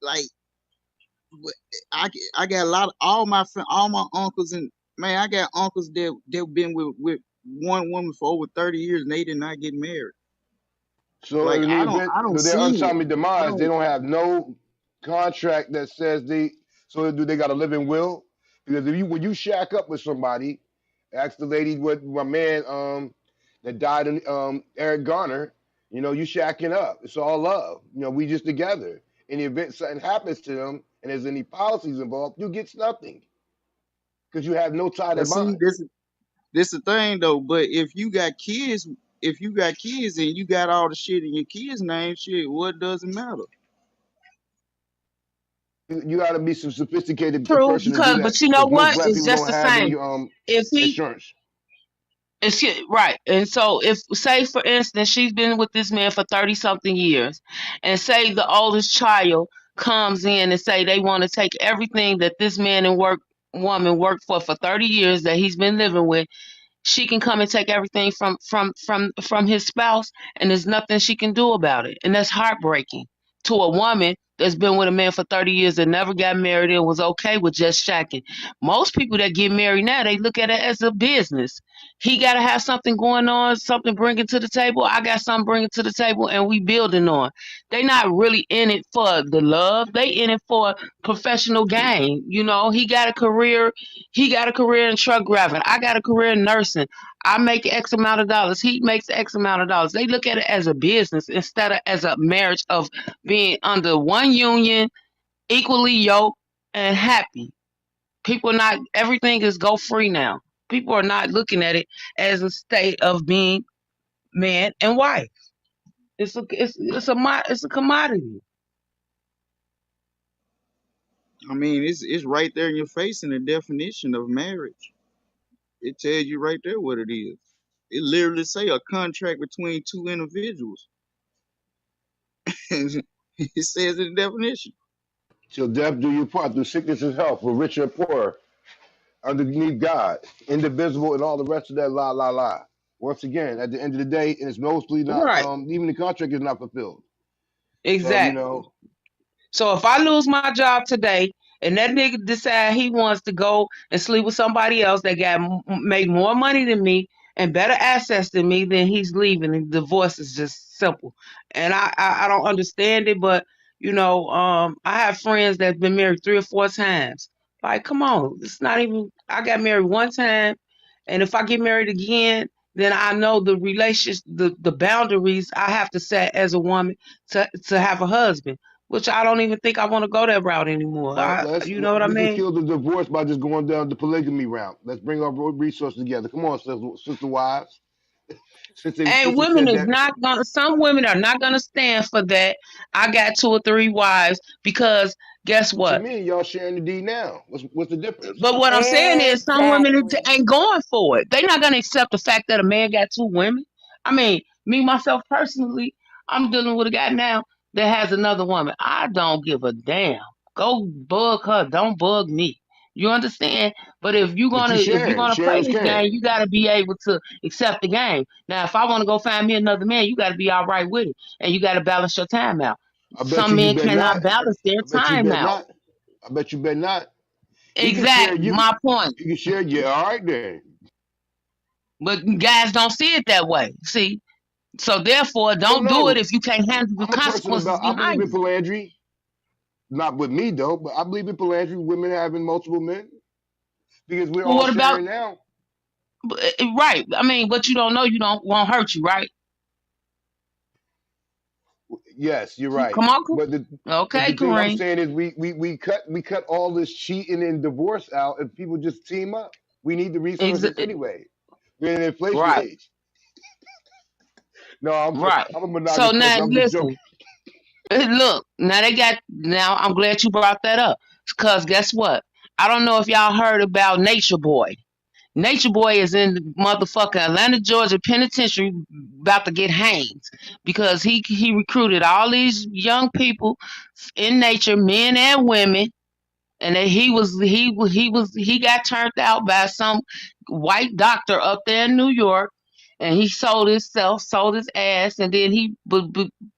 like I got a lot of all my uncles and man, I got uncles that been with one woman for over 30 years and they did not get married. So Like in the event I don't of their see it. untimely I demise, they don't don't have no contract that says they. So do they got a living will? Because if you when you shack up with somebody, ask the lady what my man that died in Eric Garner. You know, you shacking up. It's all love. You know, we just together. In the event something happens to them and there's any policies involved, you get nothing because you have no tie but that see binds. this the thing though, but if you got kids and you got all the shit in your kids' name, shit, what does it matter? You got to be some sophisticated True, person to do because that but you know because most what? black It's people just don't the have same. any If he insurance. right, and so if say for instance she's been with this man for 30 something years, and say the oldest child comes in and say they want to take everything that this man and woman worked for 30 years that he's been living with, she can come and take everything from his spouse, and there's nothing she can do about it, and that's heartbreaking to a woman that's been with a man for 30 years and never got married and was okay with just shacking. Most people that get married now, they look at it as a business. He got to have something going on, something bringing to the table, I got something bringing to the table, and we building on. They not really in it for the love, they in it for professional gain. He got a career in truck driving. I got a career in nursing. I make X amount of dollars. He makes X amount of dollars. They look at it as a business instead of as a marriage of being under one union, equally yoked and happy. People not everything is go free now. People are not looking at it as a state of being man and wife. It's a commodity. I mean, it's right there in your face in the definition of marriage. It tells you right there what it is. It literally say a contract between two individuals. It says in the definition. Till death do you part, through sickness and health, for richer and poorer, underneath God, indivisible, and all the rest of that la la la. Once again, at the end of the day, and it's mostly not Right. even the contract is not fulfilled. So, Exactly. So if I lose my job today and that nigga decide he wants to go and sleep with somebody else that got made more money than me and better access than me, then he's leaving. And divorce is just simple. And I don't understand it, but I have friends that's been married 3 or 4 times. Like, come on, it's not even. I got married one time, and if I get married again, then I know the relations, the boundaries I have to set as a woman to have a husband, which I don't even think I want to go that route anymore. well, You know what I we can mean? kill the divorce by just going down the polygamy route. Let's bring our resources together. Come on, sister wives. Since they And sister women said is that, not gonna. Some women are not gonna stand for that. I got 2 or 3 wives because guess what you what? mean? Y'all sharing the D now? What's the difference? But what I'm saying is, some women Exactly. ain't going for it. They're not gonna accept the fact that a man got 2 women. I mean, me myself personally, I'm dealing with a guy now that has another woman. I don't give a damn. Go bug her. Don't bug me. You understand? But But you if you're sharing. gonna play Sharers this can. game, you gotta be able to accept the game. Now, if I want to go find me another man, you gotta be all right with it, and you gotta balance your time out. I bet Some you men bet cannot not. balance their I bet you time bet out. not. I bet you bet not. He can share Exactly you. my point. You can share. Yeah, all right then. But guys don't see it that way. See, so therefore, I don't don't do it know. if you can't handle the I'm a person consequences about. I believe behind in it. philandry. Not with me though, but I believe in philandry. Women having multiple men because we're Well, all what about sharing now. right? I mean, what you don't know, you don't won't hurt you, right? Yes, you're right. Come on, But the but okay, the thing I'm Kareem. saying is we cut all this cheating and divorce out if people just team up. We need the resources Ex- anyway. We're in an inflation right, age. No, right. I'm a So monogamous now person. I'm just joking. listen. Look, now they got. Now I'm glad you brought that up, because guess what? I don't know if y'all heard about Nature Boy. Nature Boy is in the motherfucking Atlanta, Georgia penitentiary about to get hanged because he recruited all these young people in nature, men and women, and that he got turned out by some white doctor up there in New York, and he sold himself, sold his ass, and then he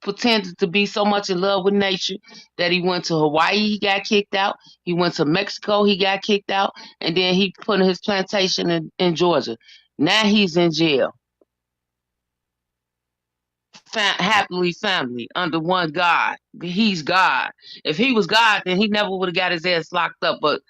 pretended to be so much in love with nature that he went to Hawaii, he got kicked out. He went to Mexico, he got kicked out, and then he put in his plantation in Georgia. Now he's in jail, happily family under one God. He's God. If he was God, then he never would have got his ass locked up. But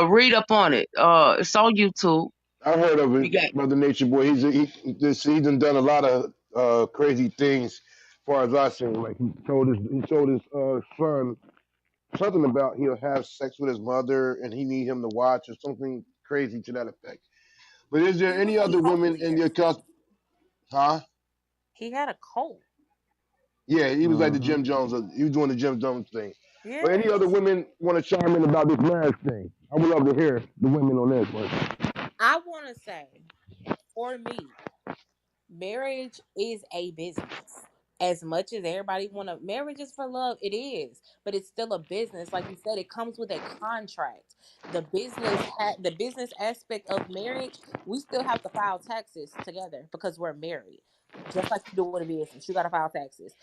read up on it. It's on YouTube. I heard of You got it, Brother Nature Boy. He's done a lot of crazy things, as far as I seen. Like he told his son something about he'll have sex with his mother and he need him to watch or something crazy to that effect. But is there He was any a other cult women in leader. your cus? Huh? He had a cult. Yeah, he was like the hmm Jim Jones. He was doing the Jim Jones thing. But any other Yes. women want to chime in about this marriage thing? I would love to hear the women on this one. I want to say, for me, marriage is a business. As much as everybody want to, marriage is for love. It is, but it's still a business. Like you said, it comes with a contract. The business aspect of marriage, we still have to file taxes together because we're married. Just like you do with a business, you got to file taxes.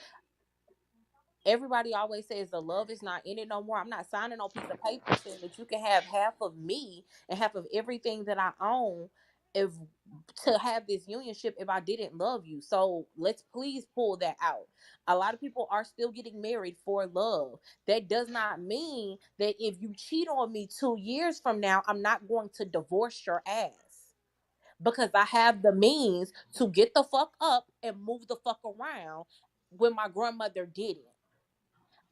Everybody always says the love is not in it no more. I'm not signing no piece of paper saying that you can have half of me and half of everything that I own if to have this unionship if I didn't love you. So let's please pull that out. A lot of people are still getting married for love. That does not mean that if you cheat on me 2 years from now, I'm not going to divorce your ass. Because I have the means to get the fuck up and move the fuck around when my grandmother didn't.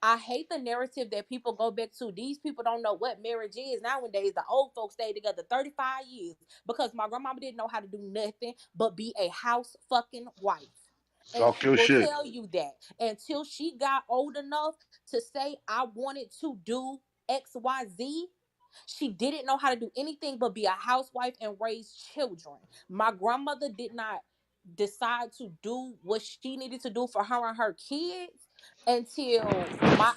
I hate the narrative that people go back to. These people don't know what marriage is nowadays. The old folks stayed together 35 years because my grandmama didn't know how to do nothing but be a house fucking wife. And Talk she your will shit. tell you that until she got old enough to say, I wanted to do XYZ, she didn't know how to do anything but be a housewife and raise children. My grandmother did not decide to do what she needed to do for her and her kids until my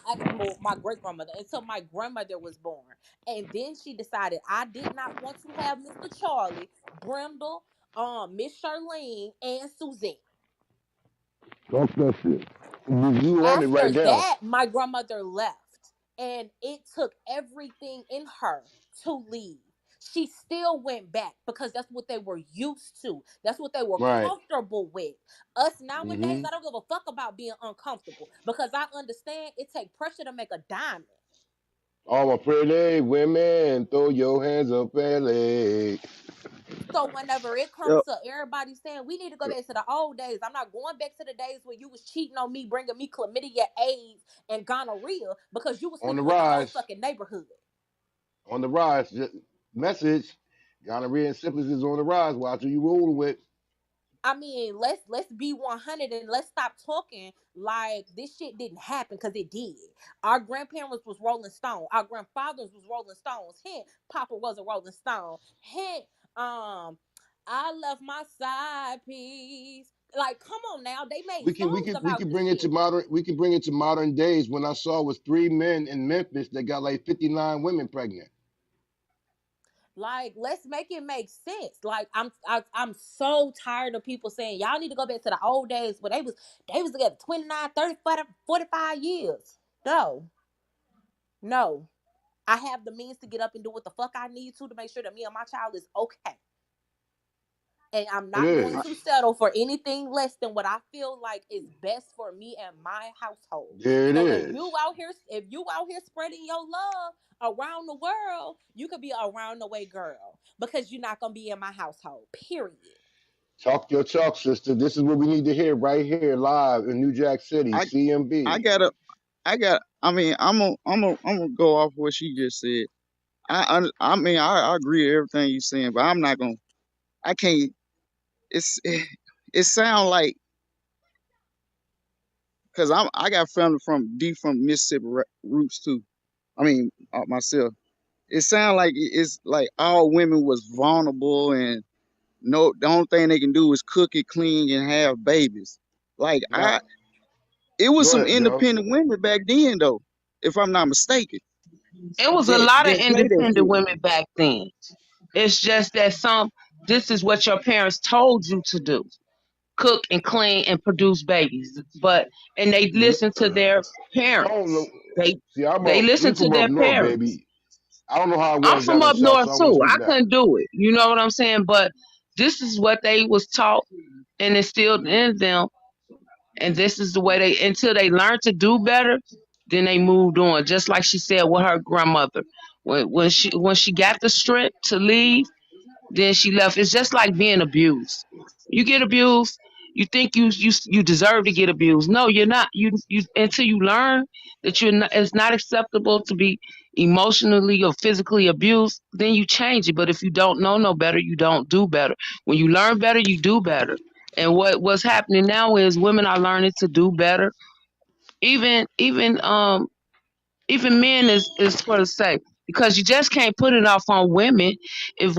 great grandmother, until my grandmother was born. And then she decided I did not want to have Mr. Charlie, Brindle, Miss Charlene, and Suzette. Talk that shit. You on it After right now. that, my grandmother left, and it took everything in her to leave. She still went back because that's what they were used to. That's what they were Right. comfortable with. Us nowadays, Mm-hmm. I don't give a fuck about being uncomfortable because I understand it takes pressure to make a diamond. All my pretty women, throw your hands up, LA. So whenever it comes Yep. to everybody saying we need to go back to the old days, I'm not going back to the days where you was cheating on me, bringing me chlamydia, AIDS, and gonorrhea because you was On the sleeping with the whole rise. fucking neighborhood. On the rise. Just message. Gonorrhea and syphilis is on the rise. Watch who you rolling with. I mean, let's be 100 and let's stop talking like this shit didn't happen because it did. Our grandparents was Rolling Stone. Our grandfathers was Rolling Stones. Hint, Papa was a Rolling Stone. Hint, I love my side piece. Like, come on now, they made We can we songs can we about can this bring it to shit. modern we can bring it to modern days. When I saw was 3 men in Memphis that got like 59 women pregnant. Like, let's make it make sense. Like, I'm so tired of people saying y'all need to go back to the old days where they was together 29, 30, 40, 45 years. No, no. I have the means to get up and do what the fuck I need to make sure that me and my child is okay. And I'm It not going I, to is. settle for anything less than what I feel like is best for me and my household. There it So is. if you out here spreading your love around the world, you could be around the way girl because you're not gonna be in my household. Period. Talk your talk, sister. This is what we need to hear right here live in New Jack City, I, I CMB. gotta, I mean, I'm gonna go off what she just said. I mean, I agree with everything you're saying, but I'm not gonna. I can't. It's, it sound like because I got family from Mississippi roots too. I mean, myself. It sounds like it's like all women was vulnerable and no, the only thing they can do is cook it, clean, and have babies. Like Now, it was go some ahead, Joe. independent women back then though, if I'm not mistaken. It was a That lot of that say that independent shit. women back then. It's just that this is what your parents told you to do: cook and clean and produce babies. And they listen to their I don't parents. know. They See, they we listen to from up their north, parents. baby. I don't know how it I'm was from down in the up south, north so I want to too. speak I now. couldn't do it. You know what I'm saying? But this is what they was taught and instilled in them, and this is the way they until they learned to do better. Then they moved on, just like she said with her grandmother. When she got the strength to leave, then she left. It's just like being abused. You get abused, you think you deserve to get abused. No, you're not. You until you learn that you're not, it's not acceptable to be emotionally or physically abused, then you change it. But if you don't know no better, you don't do better. When you learn better, you do better. And what's happening now is women are learning to do better. Even men is for the sake, because you just can't put it off on women. If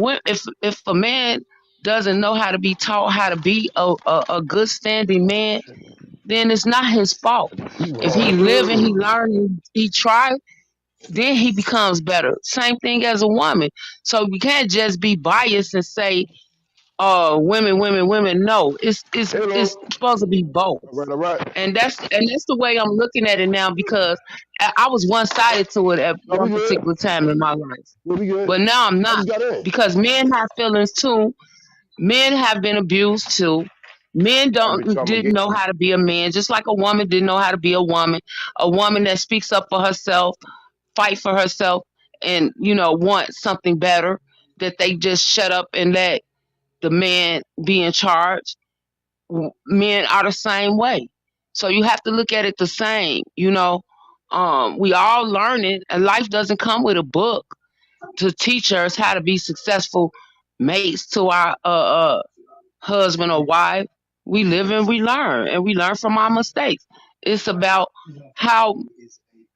a man doesn't know how to be taught how to be a good standing man, then it's not his fault. If he live and he learn and he try, then he becomes better. Same thing as a woman. So we can't just be biased and say, "Oh, women, women, women." No, it's Hello. supposed to be both. All right, all right. And that's the way I'm looking at it now, because I was one sided to it at No, we one good. particular time in my life, No, we good. but now I'm I not, just got in. because men have feelings too. Men have been abused too. Men That bitch don't on my didn't game. know how to be a man, just like a woman didn't know how to be a woman. A woman that speaks up for herself, fight for herself, and want something better. That they just shut up and let the man be in charge. Men are the same way. So you have to look at it the same. We all learn it, and life doesn't come with a book to teach us how to be successful mates to our husband or wife. We live and we learn, and we learn from our mistakes. It's about how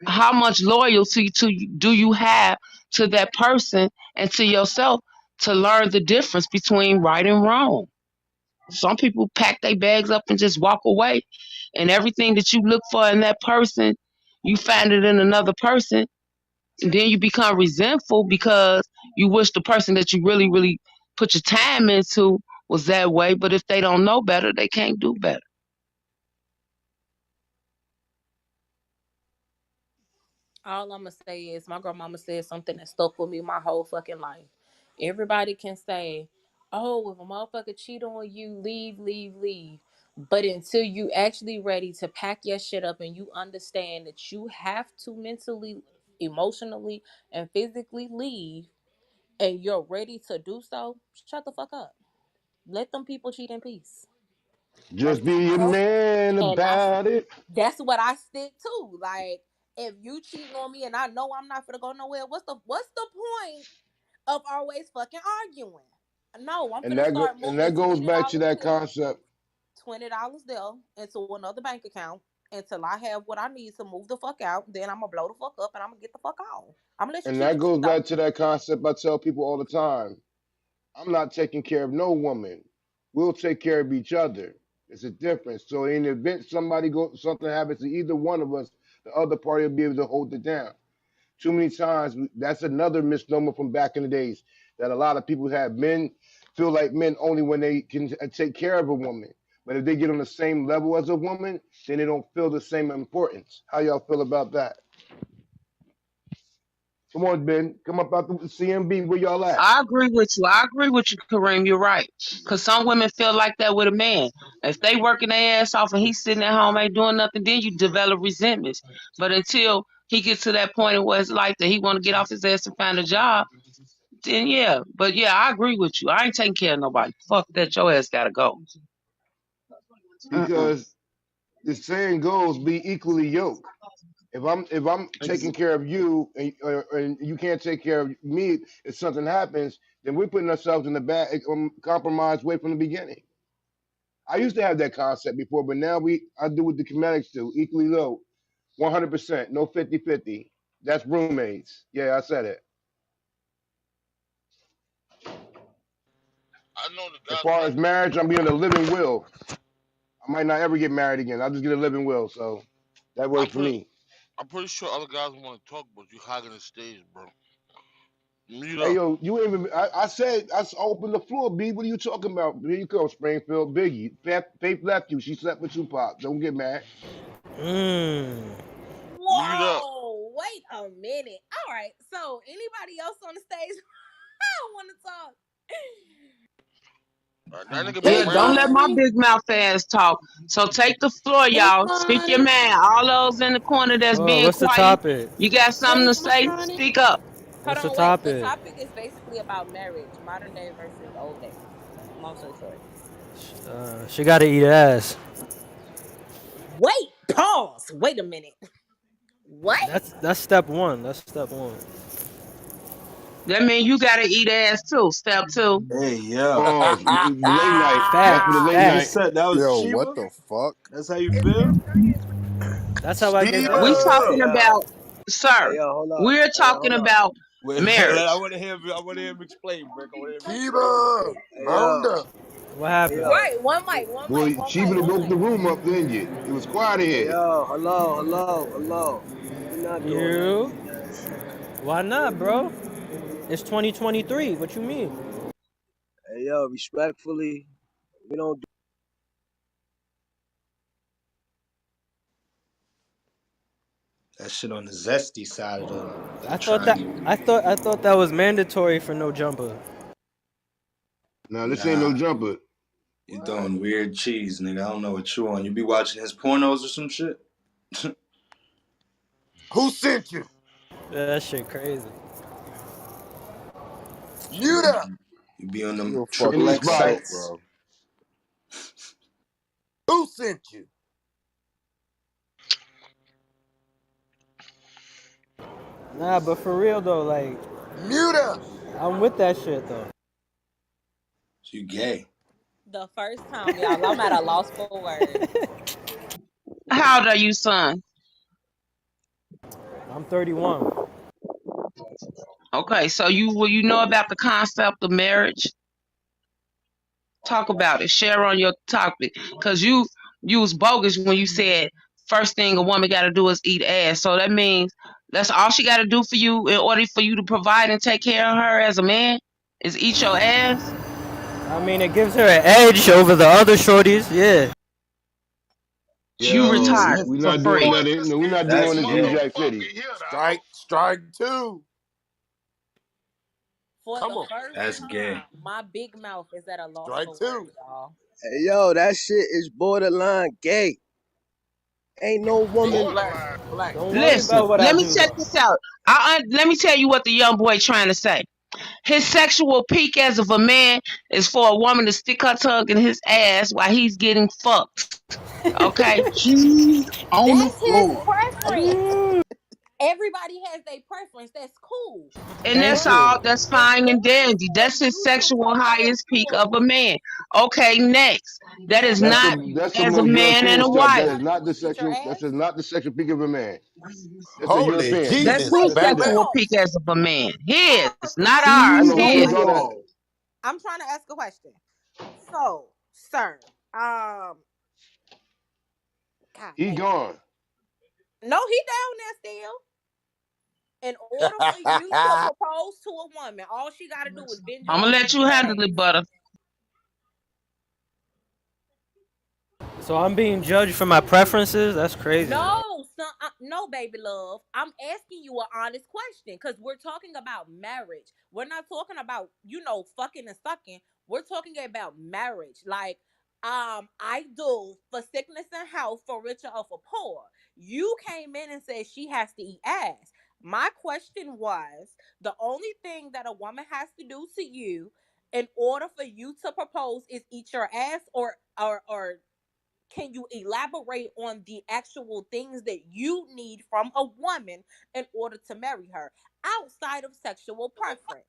how much loyalty do you have to that person and to yourself to learn the difference between right and wrong. Some people pack their bags up and just walk away, and everything that you look for in that person, you find it in another person, and then you become resentful because you wish the person that you really, really put your time into was that way. But if they don't know better, they can't do better. All I'm gonna say is my grandmama said something that stuck with me my whole fucking life. Everybody can say, "Oh, if a motherfucker cheat on you, leave, leave, leave." But until you actually ready to pack your shit up and you understand that you have to mentally, emotionally, and physically leave, and you're ready to do so, shut the fuck up. Let them people cheat in peace. That's Just be a all. man And about it. that's what I stick to. Like, if you cheating on me and I know I'm not gonna go nowhere, what's the point of always fucking arguing? No, I'm gonna start And moving that goes twenty back to dollars that here, concept. $20 there into another bank account until I have what I need to move the fuck out. Then I'm gonna blow the fuck up and I'm gonna get the fuck out. I'm gonna let you And cheat that in peace goes though. back to that concept I tell people all the time. I'm not taking care of no woman. We'll take care of each other. It's a difference. So in the event something happens to either one of us, the other party will be able to hold it down. Too many times, that's another misnomer from back in the days that a lot of people have. Men feel like men only when they can take care of a woman. But if they get on the same level as a woman, then they don't feel the same importance. How y'all feel about that? Come on, Ben. Come up out the CMB. Where y'all at? I agree with you. I agree with you, Kareem. You're right. Because some women feel like that with a man. If they working their ass off and he's sitting at home ain't doing nothing, then you develop resentments. But until he gets to that point in his life that he want to get off his ass and find a job, then yeah. But yeah, I agree with you. I ain't taking care of nobody. Fuck that. Your ass gotta go. Mm-mm. Because the saying goes, be equally yoked. If I'm taking Ex- care of you and you can't take care of me, if something happens, then we're putting ourselves in the bad compromised way from the beginning. I used to have that concept before, but now I do what the Comedics do, equally low, 100%, no 50-50. That's roommates. Yeah, I said it. I know the As guys far want as marriage, I'm being a living will. I might not ever get married again. I'll just get a living will, so that I'm works for pretty me. I'm pretty sure other guys want to talk, but you hogging the stage, bro. Mute Hey up. yo, you ain't even. I said opened the floor. B, what are you talking about? Here you go, Springfield. Biggie, Faith left you. She slept with Tupac. Don't get mad. Mmm. Mute up. Whoa, wait a minute. All right. So anybody else on the stage want to talk? That nigga been Yeah, Hey, waiting. don't let my Shawnee. big mouth ass talk. So take the floor, Hey, y'all. Speak your Shawnee. man. All those in the corner that's Oh, being what's the quiet. topic? You got something Hey, to say? Shawnee. Speak up. Hold What's the on, wait. The topic? topic is basically about marriage, modern day versus old day. Long story short. She gotta eat ass. Wait, pause. Wait a minute. What? That's step one. That's step one. That means you gotta eat ass too. Step two. Hey, yo. Pause. Late night. That's for the Facts, late You night. facts. said that was Yo, what Chiba? the fuck? That's how you feel? That's how I get We down. Hey, Sheba! talking yo. about, Hey, sir. yo, hold up. We're Hey, yo, talking hold up. about Wait, I marriage. want to hear. I want to hear him explain, Brick. I want to hear him explain. Sheba! Hey, Mount yo. up! What Hey, happened? yo. Right. One mic. One mic. Boy, One she mic. would have One woke the mic. room up, didn't you? It was quiet Hey, here. yo. Hello, hello, hello. We're not doing that You? late night shit. Why not, bro? It's 2023. What you mean? Hey, yo, respectfully, we don't do. That shit on the zesty side of the I thought that triangle. I thought that was mandatory for no jumper. Now this ain't no Nah, jumper. you throwing weird cheese, nigga. I don't know what you on. You be watching his pornos or some shit? Who sent you? Yeah, that shit crazy. You Mute up! be, you be on them You're triple Indian fucking X spider. wild, sites. bro. Who sent you? Nah, but for real though, like Mute up! I'm with that shit though. So you gay. The first time, y'all, I'm at a loss for words. How old are you, son? I'm 31. Okay, so you know about the concept of marriage? Talk about it. Share on your topic, cause you was bogus when you said first thing a woman got to do is eat ass. So that means that's all she got to do for you in order for you to provide and take care of her as a man is eat your ass. I mean, it gives her an edge over the other shorties. Yeah. You Yo, retired Listen, we're for not doing free. Boy, that. this No, we're not is a That's doing this New gay. Jack City. motherfucker here, dog. Strike two. For Come the on. first That's gay. time, my big mouth is at a loss Strike for words, two. y'all. Hey, yo, that shit is borderline gay. Ain't no Hey, woman. black, Borderline. black. Don't worry Listen, about what I let me do check though. this out. Let me tell you what the young boy trying to say. His sexual peak as of a man is for a woman to stick her tongue in his ass while he's getting fucked. Okay, he's on the That's his floor, preference. Everybody has their preference. That's cool. and that's Thank But all. you. That's in fine and order dandy. for That's his you to sexual propose highest to peak a of a woman man. Okay, next. That is and That's not marry some you, that's some as a more man and European a all stuff. she That wife. is gotta not do the is eat your sexual. That's ass. just not the sexual peak of a man. That's a Holy European. That's Jesus. his Wait, That's Back, that. sexual back. peak as of a man. His, not perfect. I don't ours. know who So told His. y'all wait, that. Whoa. I'm trying to ask a question. So, sir, god He damn. gone. No, he down there still. In order for you to propose to a woman, all she gotta do is bend you I'm gonna over and let eat you your handle it, ass. butter. So I'm being judged for my preferences. That's crazy. No, son, no, baby love. I'm asking you an honest question because we're talking about marriage. We're not talking about fucking and sucking. We're talking about marriage. Like, I do for sickness and health, for richer or for poor. You came in and said she has to eat ass. My question was the only thing that a woman has to do to you in order for you to propose is eat your ass, or can you elaborate on the actual things that you need from a woman in order to marry her outside of sexual preference?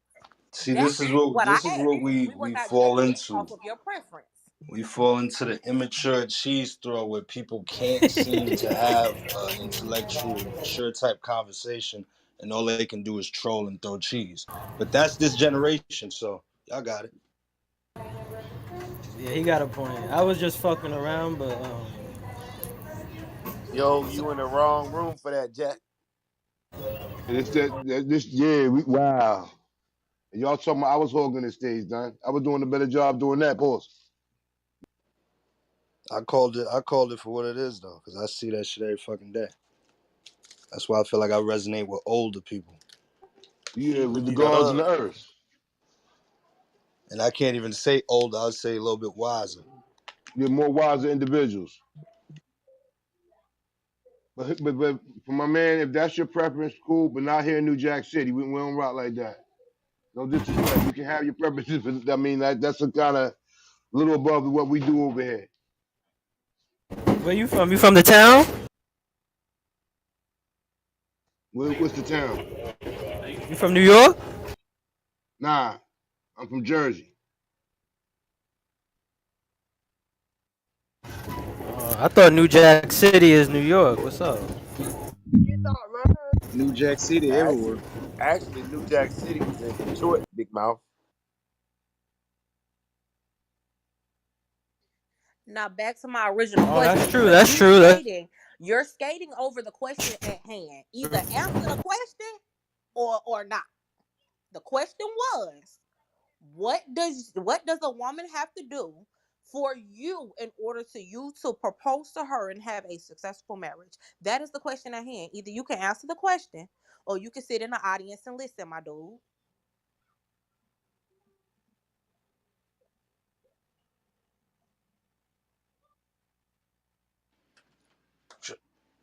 See, That's what I this is what asked. We were we not fall judging based into. off of your preference. We fall into the immature cheese throw where people can't seem to have intellectual, mature type conversation, and all they can do is troll and throw cheese. But that's this generation, so y'all got it. Yeah, he got a point. I was just fucking around, but Yo, So, you in the wrong room for that, Jack. It's this. Yeah. Wow. And y'all talking about I was hogging the stage, done. I was doing a better job doing that, boss. I called it for what it is though, because I see that shit every fucking day. That's why I feel like I resonate with older people, Yeah, with Keeping the you the gods and the hood. earth. and I can't even say older. I'd say a little bit wiser. You're more wiser individuals. But for my man, if that's your preference, cool. But not here in New Jack City. We don't rock like that. No disrespect. You can have your preferences, but I mean that's a kind of little above what we do over here. where you from? You from the town? What's the town? You from New York? Nah, I'm from Jersey. I thought New Jack City is New York. What's up? New Jack City everywhere. Actually, New Jack City was in Detroit, Big Mouth. Now back to my original Oh, that's question true. because That's true. That's you're skating over the question at hand. Either answer the question or not. The question was, what does a woman have to do for you in order to you to propose to her and have a successful marriage? That is the question at hand. Either you can answer the question or you can sit in the audience and listen, my dude.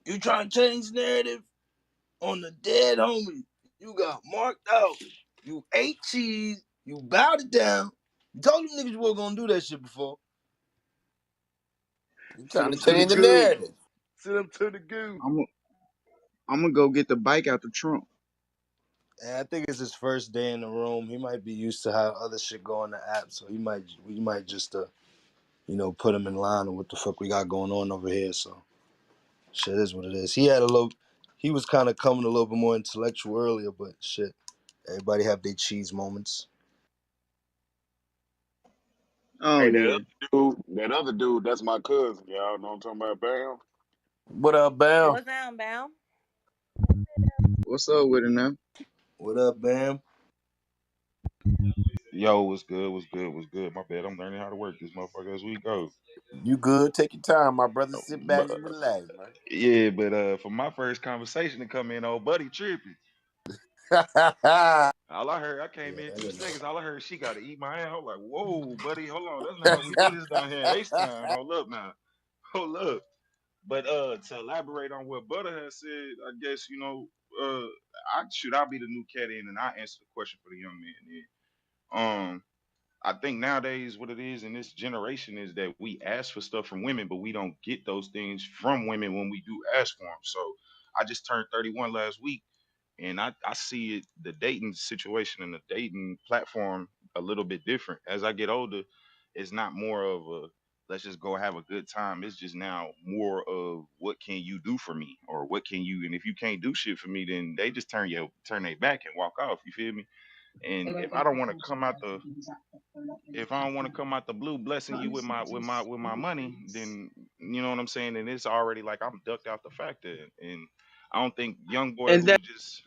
You trying to change the narrative on the dead homie? You got marked out. You ate cheese. You bowed it down. You told them niggas you weren't gonna do that shit before. You Send trying to them to the change the goo. narrative. Send them to the goo. I'm gonna go get the bike out the trunk. And I think it's his first day in the room. He might be used to how other shit go on the app, so we might just put him in line with what the fuck we got going on over here. So shit is what it is. He was kind of coming a little bit more intellectual earlier, but shit, everybody have their cheese moments. Oh Hey, yeah. that other dude, that's my cousin. Y'all know what I'm talking about, Bam? What up, Bam? What's down, Bound? What's up with it now? What up, Bam? Yo, what's good? What's good? What's good? My bad. I'm learning how to work this motherfucker as we go. You good? Take your time, my brother. Sit back But and relax, man. yeah, but for my first conversation to come in, old buddy tripping. All I heard, I came Yeah, in that 2 seconds. nigga. All I heard, she got to eat my ass. I was like, whoa, buddy, hold on. That's not how we do this down here in H-Town. Hold up now. Hold up. But to elaborate on what Butter has said, I guess, I'll be the new cat in and I answer the question for the young man then. I think nowadays what it is in this generation is that we ask for stuff from women, but we don't get those things from women when we do ask for them. So I just turned 31 last week, and I see it, the dating situation and the dating platform a little bit different. As I get older, it's not more of a let's just go have a good time. It's just now more of what can you do for me, or what can you, and if you can't do shit for me, then they just turn their back and walk off. You feel me? And if I don't want to come out the blue blessing you with my money, then you know what I'm saying. And it's already like I'm ducked out the factor, and I don't think young boy And who just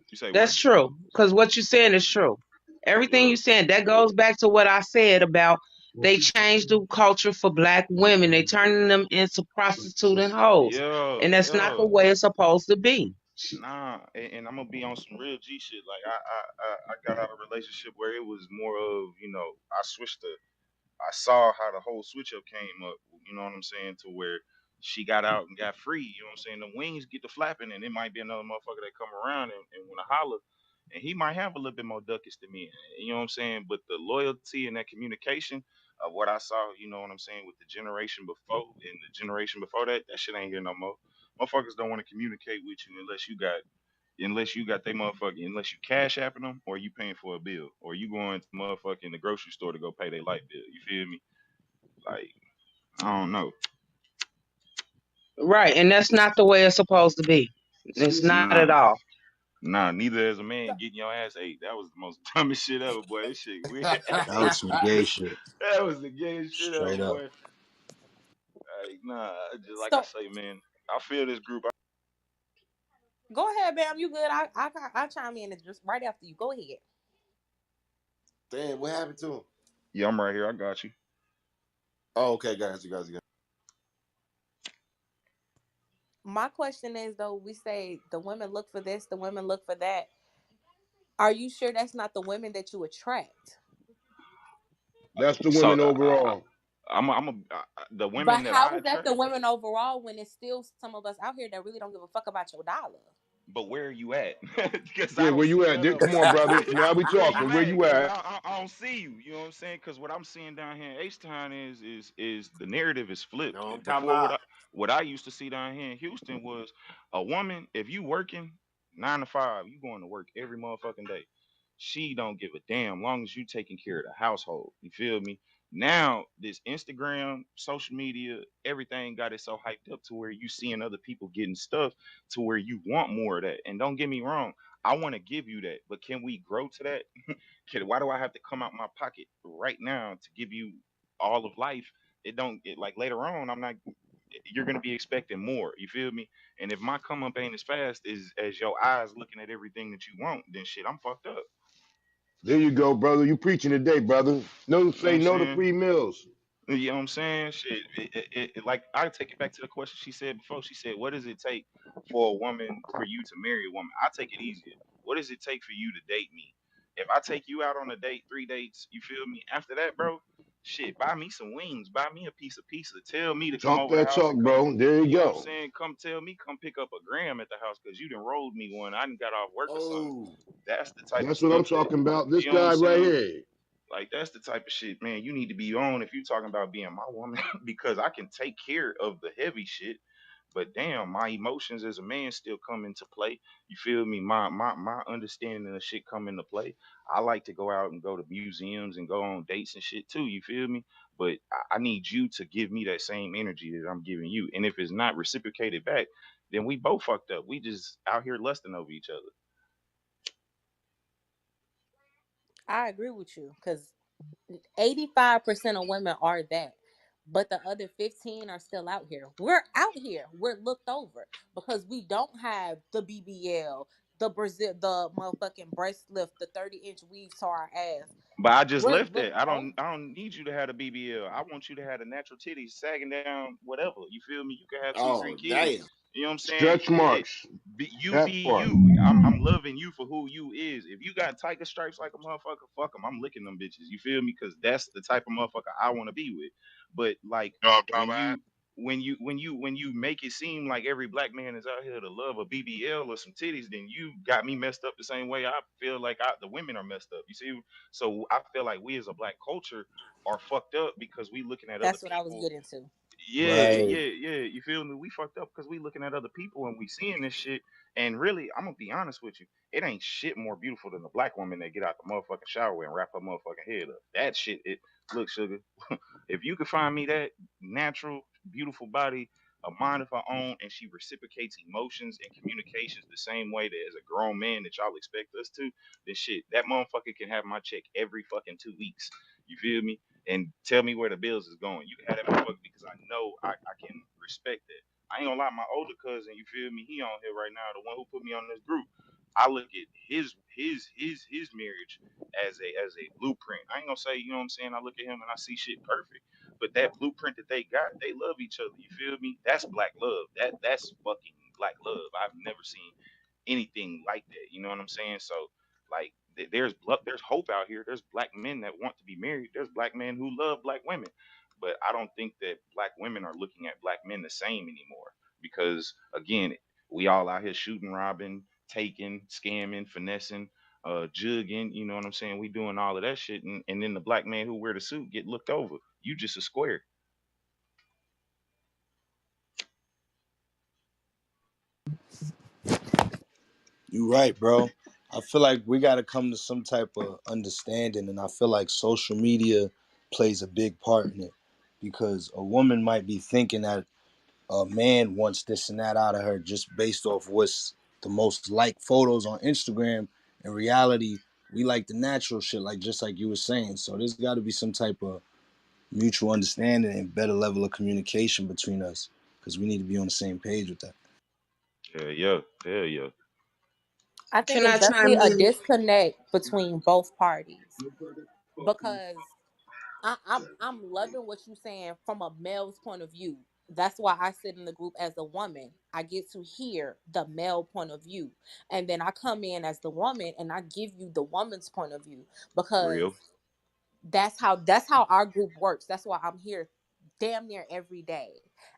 you say what? that's true. Because what you're saying is true. Everything Yeah, you're saying, that goes back to what I said about they changed the culture for black women. They turning them into prostitute and hoes. yeah, And that's not yeah. the way it's supposed to be. Nah, and I'm gonna be on some real G shit. Like I got out of a relationship where it was more of I switched the I saw how the whole switch up came up, you know what I'm saying, to where she got out and got free, you know what I'm saying? The wings get to flapping and it might be another motherfucker that come around and wanna holler. And he might have a little bit more ducats than me, you know what I'm saying? But the loyalty and that communication of what I saw, you know what I'm saying, with the generation before and the generation before that, that shit ain't here no more. Motherfuckers don't want to communicate with you unless you got they motherfucking unless you cash apping them or you paying for a bill or you going to motherfucking the grocery store to go pay their light bill. You feel me? Like I don't know. Right. And that's not the way it's supposed to be. It's not at Nah, all. nah. Neither as a So, man getting your ass ate. That was the most dumbest shit ever, boy. That shit weird. That was some gay shit. That was the gayest shit ever, Straight up. boy. Like nah, just like I so say, man. I feel this group. go ahead, Bam. You good? I chime in just right after you. Go ahead. Damn, what happened to him? Yeah, I'm right here. I got you. Oh, okay, guys. My question is though, we say the women look for this, the women look for that. Are you sure that's not the women that you attract? That's the So women overall. the But women that how I is that attract. the women overall when it's still some of us out here that really don't give a fuck about your dollar? But where are you at? Because Yeah, I don't where you see at? none of them. Come on, brother. Now we Where talking. you Where at? you Because at? I don't see you. You know what I'm saying? Because what I'm seeing down here in H Town is the narrative is You know flipped. what I'm talking Before about? what I used to see down here in Houston was a woman, if you working 9 to 5, you going to work every motherfucking day. She don't give a damn long as you taking care of the household. You feel me? Now this Instagram, social media, everything got it so hyped up to where you seeing other people getting stuff to where you want more of that. And don't get me wrong, I want to give you that, but can we grow to that? Why do I have to come out my pocket right now to give you all of life? It don't it, like later on. I'm not. You're gonna be expecting more. You feel me? And if my come up ain't as fast as your eyes looking at everything that you want, then shit, I'm fucked up. There you go, brother. You preaching today, brother. No, You know what say I'm no to saying? free meals. You know what I'm saying? Shit, like I take it back to the question she said before. She said, "What does it take for a woman for you to marry a woman?" I take it easier. What does it take for you to date me? If I take you out on a date, 3 dates, you feel me? After that, bro, shit, buy me some wings, buy me a piece of pizza. Tell me to come Talk over the that house talk, and come. bro. There you You know what I'm go. saying? Come tell me, come pick up a gram at the house because you done rolled me one. I done got off work or something. Oh, That's the type of That's what I'm stuff that talking about. This you know what I'm guy right saying. here. Like that's the type of shit, man. You need to be on if you talking about being my woman because I can take care of the heavy shit. But damn, my emotions as a man still come into play. You feel me? My understanding of shit come into play. I like to go out and go to museums and go on dates and shit too. You feel me? But I need you to give me that same energy that I'm giving you. And if it's not reciprocated back, then we both fucked up. We just out here lusting over each other. I agree with you because 85% of women are that. But the other 15 are still out here. We're out here. We're looked over because we don't have the BBL, the Brazil, the motherfucking breast lift, the 30-inch weave to our ass. But I just We're left that. looked over. I don't need you to have a BBL. I want you to have the natural titties sagging down, whatever. You feel me? You can have two, three Oh kids. damn. You know what I'm saying? Stretch It, marks. you be That part. you. I'm loving you for who you is. If you got tiger stripes like a motherfucker, fuck them. I'm licking them bitches. You feel me? Because that's the type of motherfucker I want to be with. But like You know what I'm talking when about? you when you make it seem like every black man is out here to love a BBL or some titties, then you got me messed up the same way I feel like the women are messed up. You see? So I feel like we as a black culture are fucked up because we looking at other That's what I was people. getting to. Yeah, Right. yeah. You feel me? We fucked up because we looking at other people and we seeing this shit. And really, I'm gonna be honest with you. It ain't shit more beautiful than a black woman that get out the motherfucking shower and wrap her motherfucking head up. That shit. It look, sugar. If you could find me that natural, beautiful body, a mind of her own, and she reciprocates emotions and communications the same way that as a grown man that y'all expect us to, then shit, that motherfucker can have my check every fucking 2 weeks. You feel me? And tell me where the bills is going. You can have that motherfucker because I know I can respect that. I ain't gonna lie, my older cousin, you feel me? He on here right now, the one who put me on this group. I look at his marriage as a blueprint. I ain't gonna say, you know what I'm saying? I look at him and I see shit perfect. But that blueprint that they got, they love each other. You feel me? That's black love. That's fucking black love. I've never seen anything like that. You know what I'm saying? So like there's hope out here. There's black men that want to be married. There's black men who love black women. But I don't think that black women are looking at black men the same anymore because again, we all out here shooting, robbing, taking, scamming, finessing, jugging. You know what I'm saying? We doing all of that shit, and then the black man who wear the suit get looked over. You just a square. You right, bro. I feel like we got to come to some type of understanding, and I feel like social media plays a big part in it because a woman might be thinking that a man wants this and that out of her just based off what's the most liked photos on Instagram. In reality, we like the natural shit, like just like you were saying. So there's got to be some type of mutual understanding and better level of communication between us because we need to be on the same page with that. Yeah, hell yeah. I think Can it's I chime definitely a in? disconnect between both parties because I'm loving what you're saying from a male's point of view. That's why I sit in the group as a woman. I get to hear the male point of view. And then I come in as the woman and I give you the woman's point of view because Real. that's how our group works. That's why I'm here damn near every day.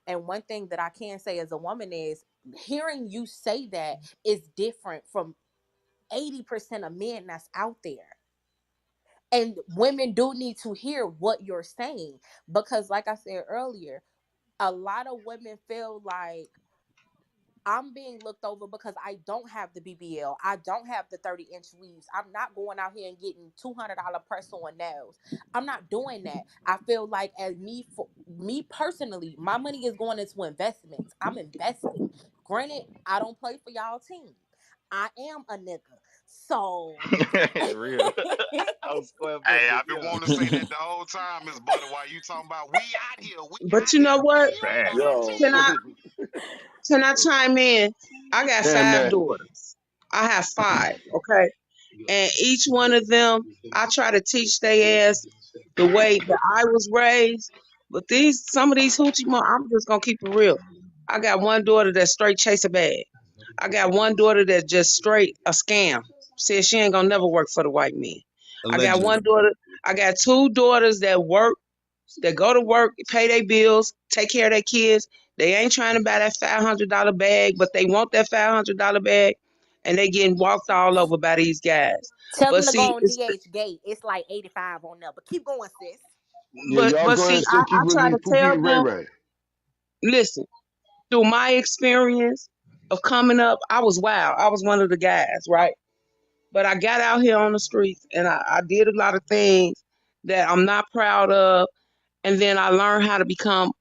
And one thing that I can say as a woman is hearing you say that is different from 80% of men that's out there. And women do need to hear what you're saying because like I said earlier, a lot of women feel like I'm being looked over because I don't have the BBL. I don't have the 30-inch weaves. I'm not going out here and getting $200 press on nails. I'm not doing that. I feel like as for me personally, my money is going into investments. I'm investing. Granted, I don't play for y'all team. I am a nigga. So Real. I'm square Hey, bucket, I've been yeah. wanting to say that the whole time, Miss Butter. While you talking about we out here, we But out you here. know Why what? you ain't got no Yo. Can I team? chime in? I got Damn five that. daughters. I have five, okay? And each one of them, I try to teach they ass the way that I was raised. But some of these hoochie mom, I'm just gonna keep it real. I got one daughter that's straight chase a bag. I got one daughter that's just straight a scam. Says she ain't gonna never work for the white man. I got Allegedly. one daughter. I got two daughters that work, that go to work, pay their bills, take care of their kids. They ain't trying to buy that $500 bag, but they want that $500 bag, and they getting walked all over by these guys. tell But them to see, go on it's DH gate. It's like 85 on there. But keep going, sis. Yeah, y'all but go ahead see, and I, still keep I it try leave to Pookie tell and Ray them, Ray. listen. through my experience of coming up, I was wild. I was one of the guys, right? But I got out here on the streets and I did a lot of things that I'm not proud of. And then I learned how to become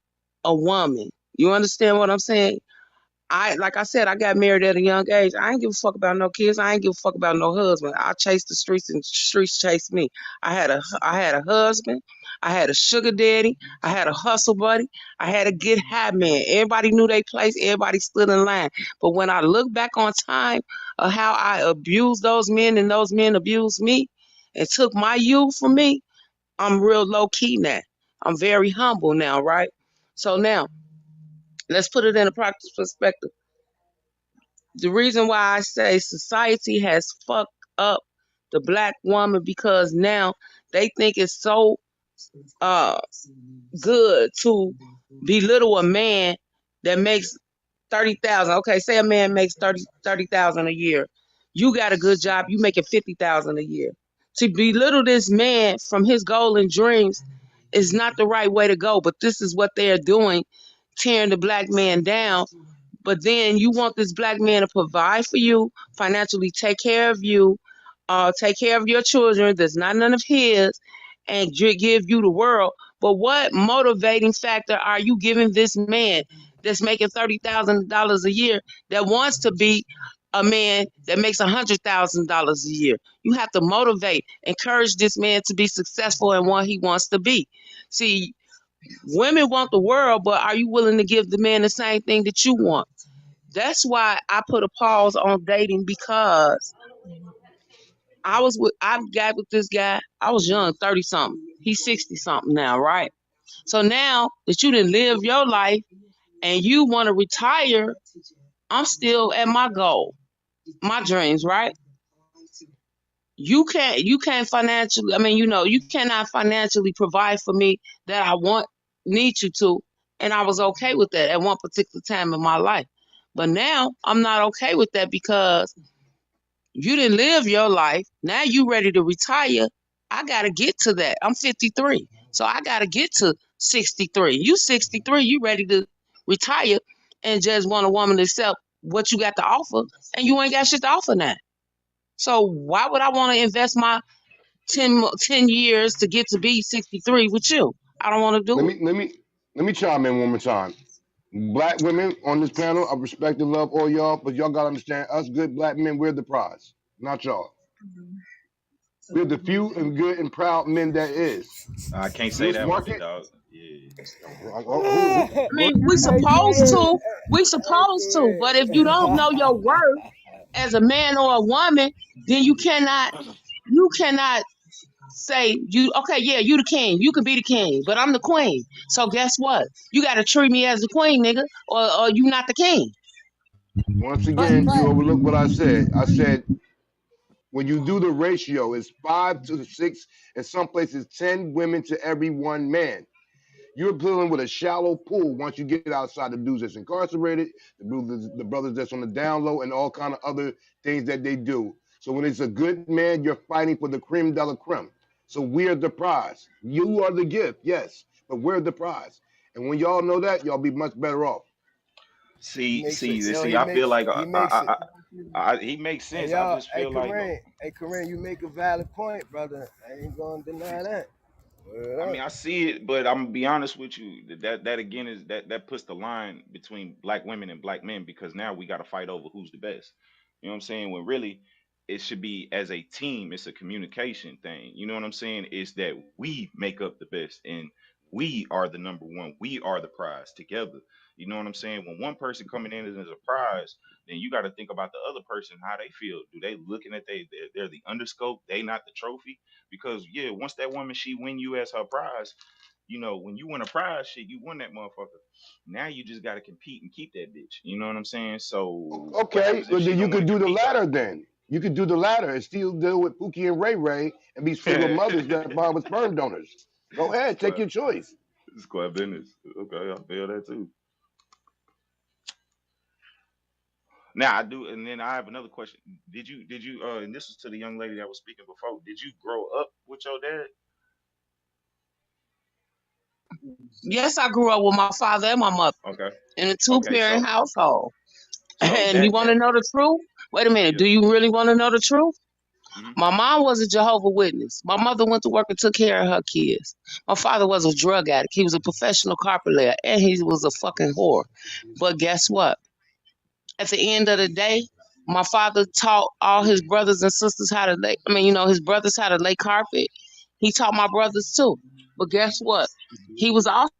a woman. You understand what I'm saying? Like I said, I got married at a young age. I ain't give a fuck about no kids. I ain't give a fuck about no husband. I chased the streets and the streets chased me. I had a husband. I had a sugar daddy. I had a hustle buddy. I had a get high man. Everybody knew their place. Everybody stood in line. But when I look back on time of how I abused those men and those men abused me and took my youth from me, I'm real low key now. I'm very humble now, right? So now let's put it in a practice perspective. The reason why I say society has fucked up the black woman because now they think it's so uh good to belittle a man that makes 30,000. Okay, say a man makes 30,000 a year. You got a good job, you making 50,000 a year. To belittle this man from his goal and dreams is not the right way to go, but this is what they're doing, tearing the black man down. But then you want this black man to provide for you, financially take care of you, take care of your children that's not none of his, and give you the world. But what motivating factor are you giving this man that's making $30,000 a year that wants to be a man that makes $100,000 a year? You have to motivate, encourage this man to be successful in what he wants to be. See, women want the world, but are you willing to give the man the same thing that you want? That's why I put a pause on dating because I got with this guy. I was young, 30 something. He's 60 something now, right? So now that you didn't live your life and you want to retire, I'm still at my goal, my dreams, right? You can't financially, I mean, you cannot financially provide for me that I need you to. And I was okay with that at one particular time in my life. But now I'm not okay with that because you didn't live your life. Now you ready to retire. I gotta get to that. I'm 53. So I gotta get to 63. You 63, you ready to retire and just want a woman to accept what you got to offer and you ain't got shit to offer now. So why would I want to invest my 10 years to get to be 63 with you? I don't want to Let do it. me let me let me chime in one more time. Black women on this panel, I respect and love all y'all, but y'all gotta understand, us good black men, we're the prize, not y'all. We're the few and good and proud men that is. I can't say This that one, big market, dog. Yeah. who I go mean, we Hey supposed Corinne, to. We supposed to. But if you don't know your hey worth as a man or a woman, then you cannot say you okay, yeah, you the king. You can be the king, but I'm the queen. So guess what? You gotta treat me as the queen, nigga, or you not the king. once But again, you but overlook what I said. I said when you do the ratio, it's 5 to 6, in some places 10 women to every one man. You're dealing with a shallow pool once you get outside the dudes that's incarcerated, the brothers that's on the down low, and all kind of other things that they do. So when it's a good man, you're fighting for the creme de la creme. So we're the prize. You are the gift, yes, but we're the prize. And when y'all know that, y'all be much better off. he See, makes it. see, Yo, see. I feel like he makes it. he makes Hey sense. I y'all, just feel like Hey Corinne, you make a valid point, brother. I ain't gonna deny that. Word I up. mean, I see it, but I'm gonna be honest with you. That again is that puts the line between black women and black men because now we got to fight over who's the best. You know what I'm saying? When really it should be as a team. It's a communication thing. You know what I'm saying? It's that we make up the best and we are the number one. We are the prize together. You know what I'm saying? When one person coming in as a prize, then you got to think about the other person how they feel. Do they looking at they're the underscope? They not the trophy? Because yeah, once that woman she win you as her prize, when you win a prize, shit, you won that motherfucker. Now you just gotta compete and keep that bitch. You know what I'm saying? So what Okay, happens if well she then you don't want could to do the compete latter then. You could do the latter and still deal with Pookie and Ray Ray and be single though? mothers that bond with sperm donors. Go it's ahead, take quite your choice. it's quite business. Okay, I feel that too. Now I do, and then I have another question. Did you and this was to the young lady that was speaking before, did you grow up with your dad? Yes, I grew up with my father and my mother Okay. in a Okay. two-parent household. So And you that want to that know the truth? Wait a minute. yeah. Do you really want to know the truth? Hmm. My mom was a Jehovah Witness. My mother went to work and took care of her kids. My father was a drug addict. He was a professional carpet layer, and he was a fucking whore. But guess what? At the end of the day, my father taught all his brothers and sisters how to lay. I mean, his brothers how to lay carpet. He taught my brothers too. But guess what? He was also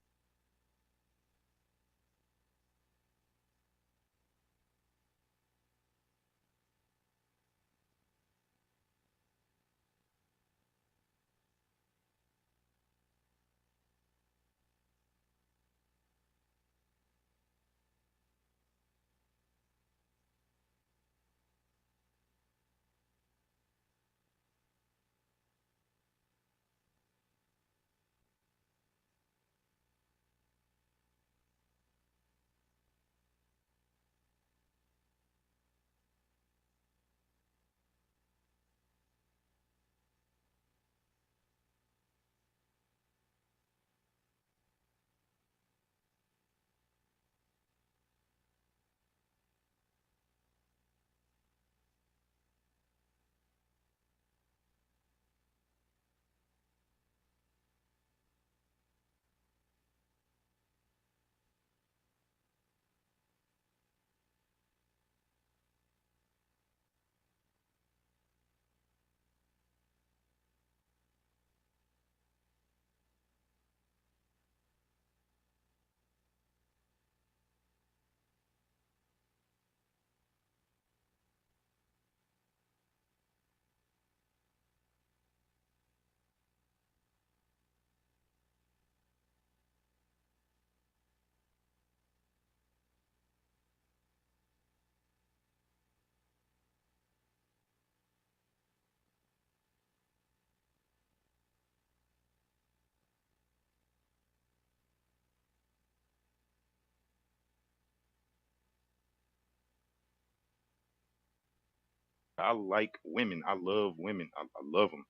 I like women. I love women. I love them.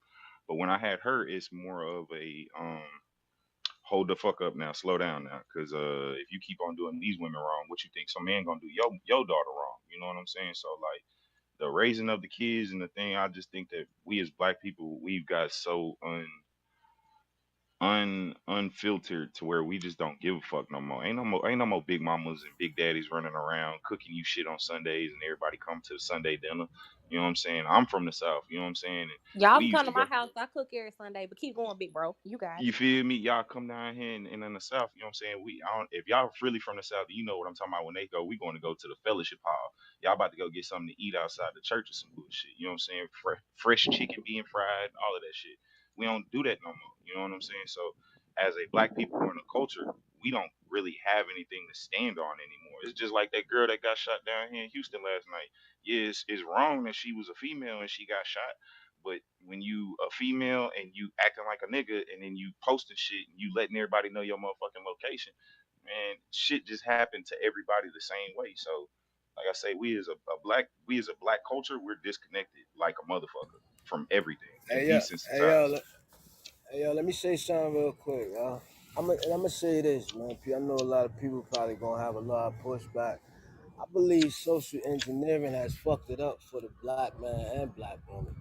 But when I had her, it's more of a hold the fuck up now, slow down now, because if you keep on doing these women wrong, what you think some man gonna do your daughter wrong? You know what I'm saying? So like the raising of the kids and the thing, I just think that we as black people, we've got so unfiltered to where we just don't give a fuck no more. Ain't no more big mamas and big daddies running around cooking you shit on Sundays and everybody come to the Sunday dinner. You know what I'm saying? I'm from the South, you know what I'm saying? And Y'all we can used come to to my go. house. I cook every Sunday, but keep going, big bro. You got You it. feel me? Y'all come down here and in the South, you know what I'm saying? I don't, if y'all really from the South, you know what I'm talking about when they go, we going to go to the fellowship hall. Y'all about to go get something to eat outside the church or some bullshit. You know what I'm saying? Fresh chicken being fried, all of that shit. We don't do that no more. You know what I'm saying? So as a black people in the culture, we don't really have anything to stand on anymore. It's just like that girl that got shot down here in Houston last night. Yeah, it's wrong that she was a female and she got shot, but when you a female and you acting like a nigga and then you posting shit and you letting everybody know your motherfucking location, man, shit just happened to everybody the same way. So, like I say, we as a black culture, we're disconnected like a motherfucker from everything and Hey yo, hey yo, desensitized. hey yo, let me say something real quick, y'all. I'm gonna say this, man. I know a lot of people probably gonna have a lot of pushback. I believe social engineering has fucked it up for the black man and black woman.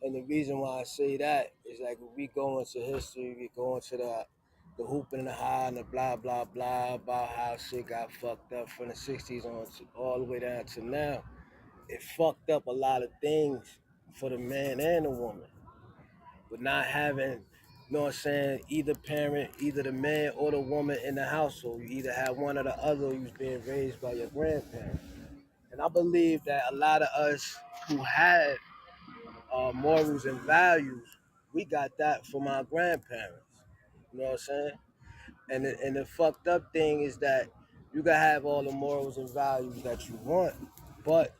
And the reason why I say that is like when we go into history, we go into the hooping and the high and the blah blah blah about how shit got fucked up from the '60s on to, all the way down to now. It fucked up a lot of things for the man and the woman, with not having, you know what I'm saying, either parent, either the man or the woman in the household. You either had one or the other, or you was being raised by your grandparents. And I believe that a lot of us who had morals and values, we got that from our grandparents. You know what I'm saying? And the fucked up thing is that you can have all the morals and values that you want, but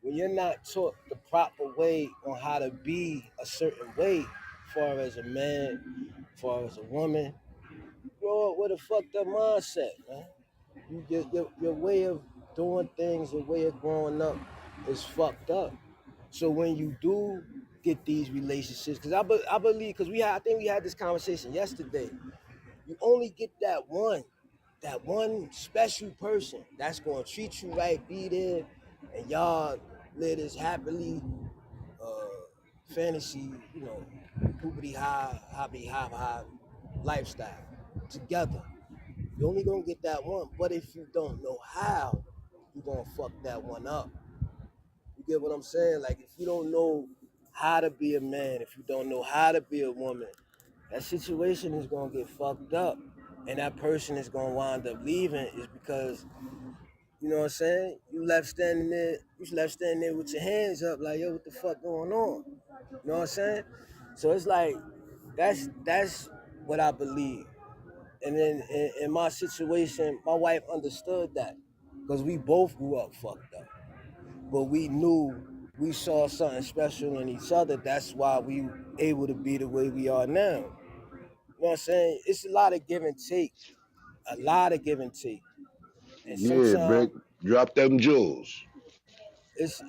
when you're not taught the proper way on how to be a certain way, far as a man, far as a woman, you grow up with a fucked up mindset, man. Your way of doing things, your way of growing up is fucked up. So when you do get these relationships, because I believe, because I think we had this conversation yesterday. You only get that one special person that's gonna treat you right, be there, and y'all live this happily fantasy, hoopity high lifestyle together. You only gonna get that one. But if you don't know how, you're gonna fuck that one up. You get what I'm saying? Like if you don't know how to be a man, if you don't know how to be a woman, that situation is gonna get fucked up. And that person is gonna wind up leaving is because, you know what I'm saying? You left standing there with your hands up, like, yo, what the fuck going on? You know what I'm saying? So it's like that's what I believe. And then in my situation, my wife understood that because we both grew up fucked up, but we knew we saw something special in each other. That's why we able to be the way we are now. You know what I'm saying? It's a lot of give and take, a lot of give and take, and Yeah, sometimes Brick. Drop them jewels. it's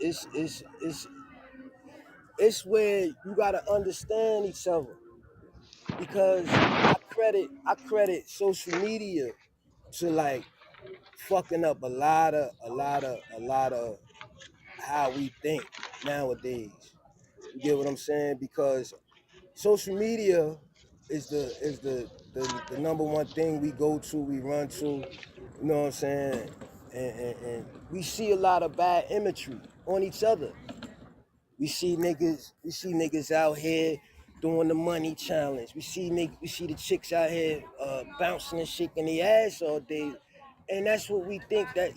it's where you gotta understand each other because I credit social media to like fucking up a lot of how we think nowadays. You get what I'm saying? Because social media is the number one thing we go to, we run to. You know what I'm saying? And we see a lot of bad imagery on each other. We see niggas out here doing the money challenge. We see the chicks out here bouncing and shaking their ass all day. And that's what we think that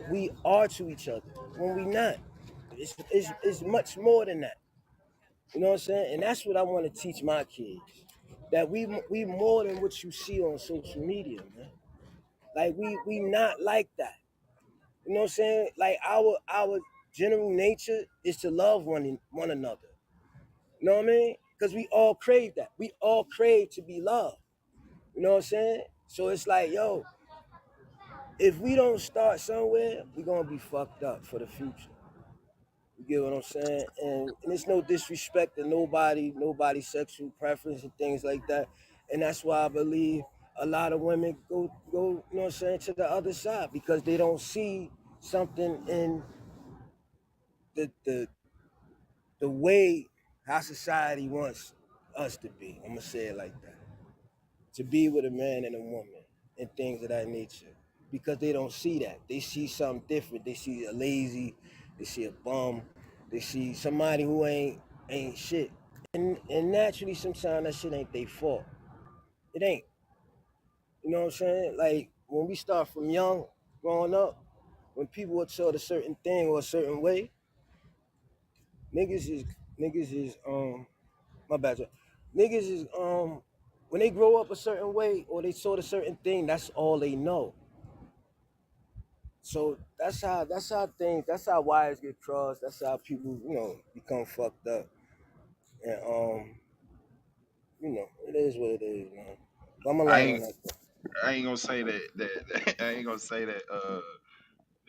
we are to each other when we not. It's much more than that. You know what I'm saying? And that's what I want to teach my kids. That we more than what you see on social media, man. Like we not like that. You know what I'm saying? Like our general nature is to love one another. You know what I mean? Because we all crave that. We all crave to be loved. You know what I'm saying? So it's like, yo, if we don't start somewhere, we're gonna be fucked up for the future. You get what I'm saying? And it's no disrespect to nobody's sexual preference and things like that. And that's why I believe a lot of women go, you know what I'm saying, to the other side because they don't see something in the the way how society wants us to be. I'm gonna say it like that. To be with a man and a woman and things of that nature. Because they don't see that. They see something different. They see a lazy, they see a bum, they see somebody who ain't shit. And naturally sometimes that shit ain't their fault. It ain't. You know what I'm saying? Like when we start from young, growing up, when people are taught a certain thing or a certain way, niggas is niggas is my bad. Niggas is when they grow up a certain way or they taught a certain thing, that's all they know. So that's how wires get crossed. That's how people, become fucked up. And it is what it is, man. But I'm gonna I land on ain't that. I ain't gonna say that I ain't gonna say that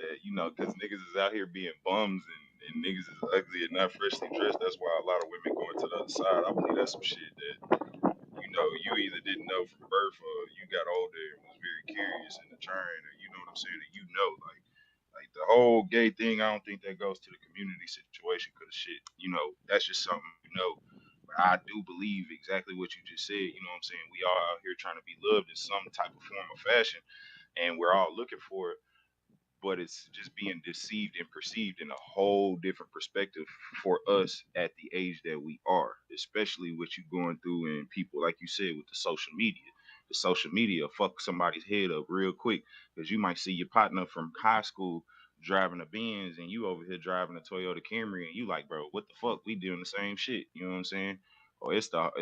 because niggas is out here being bums and niggas is ugly and not freshly dressed. That's why a lot of women going to the other side. I believe that's some shit that you either didn't know from birth or you got older and was very curious and determined, or you know what I'm saying, and like the whole gay thing. I don't think that goes to the community situation because shit, that's just something. But I do believe exactly what you just said. You know what I'm saying? We all out here trying to be loved in some type of form or fashion, and we're all looking for it, but it's just being deceived and perceived in a whole different perspective for us at the age that we are, especially what you're going through and people, like you said, with the social media. The social media fuck somebody's head up real quick because you might see your partner from high school driving a Benz and you over here driving a Toyota Camry and you like, bro, what the fuck? We doing the same shit. You know what I'm saying? Or it's the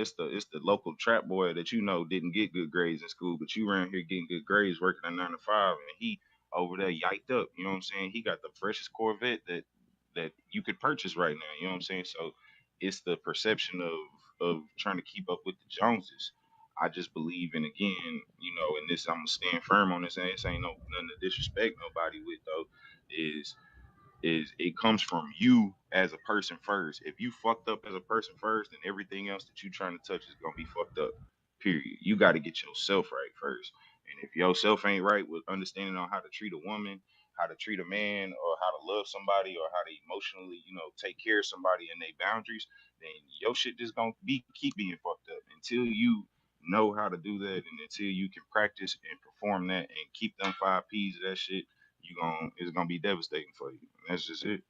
local trap boy that didn't get good grades in school, but you around here getting good grades working a 9 to 5, and he over there yiked up. You know what I'm saying? He got the freshest Corvette that you could purchase right now. You know what I'm saying? So it's the perception of trying to keep up with the Joneses. I just believe, and again, in this, I'm gonna stand firm on this. And this ain't nothing to disrespect nobody with though. Is it comes from you as a person first. If you fucked up as a person first, then everything else that you trying to touch is gonna be fucked up. Period. You got to get yourself right first. And if yourself ain't right with understanding on how to treat a woman, how to treat a man, or how to love somebody, or how to emotionally, take care of somebody and their boundaries, then your shit just gonna keep being fucked up until you know how to do that, and until you can practice and perform that and keep them 5 P's of that shit. It's gonna be devastating for you. And that's just it.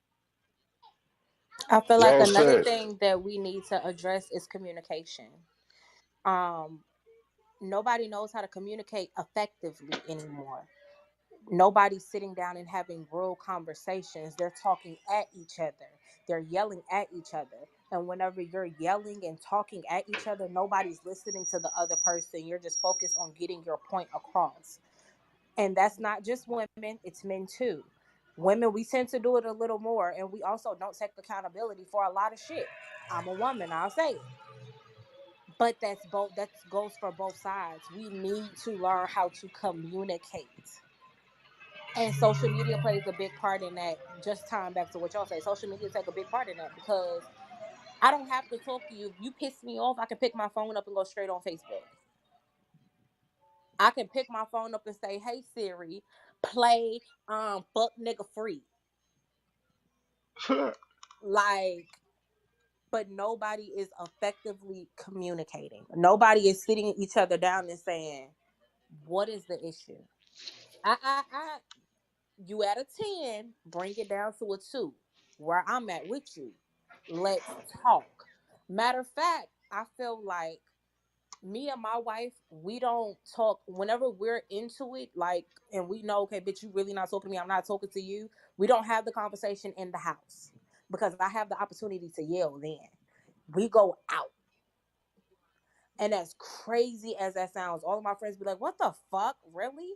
I feel like Well another said. thing that we need to address is communication. Um, Nobody knows how to communicate effectively anymore. Nobody's sitting down and having real conversations. They're talking at each other. They're yelling at each other. And whenever you're yelling and talking at each other, nobody's listening to the other person. You're just focused on getting your point across. And that's not just women, it's men too. Women, we tend to do it a little more, and we also don't take accountability for a lot of shit. I'm a woman, I'll say it. But that's both, that goes for both sides. We need to learn how to communicate. And social media plays a big part in that. Just tying back to what y'all say, social media take a big part in that, because I don't have to talk to you. If you piss me off, I can pick my phone up and go straight on Facebook. I can pick my phone up and say, "Hey Siri, play fuck nigga free." Like, but nobody is effectively communicating. Nobody is sitting each other down and saying, "What is the issue?" I you at a 10, bring it down to a 2. Where I'm at with you. Let's talk. Matter of fact, I feel like me and my wife, we don't talk whenever we're into it, like, and we know, okay, bitch, you really not talking to me, I'm not talking to you. We don't have the conversation in the house because I have the opportunity to yell then. We go out. And as crazy as that sounds, all of my friends be like, what the fuck? Really?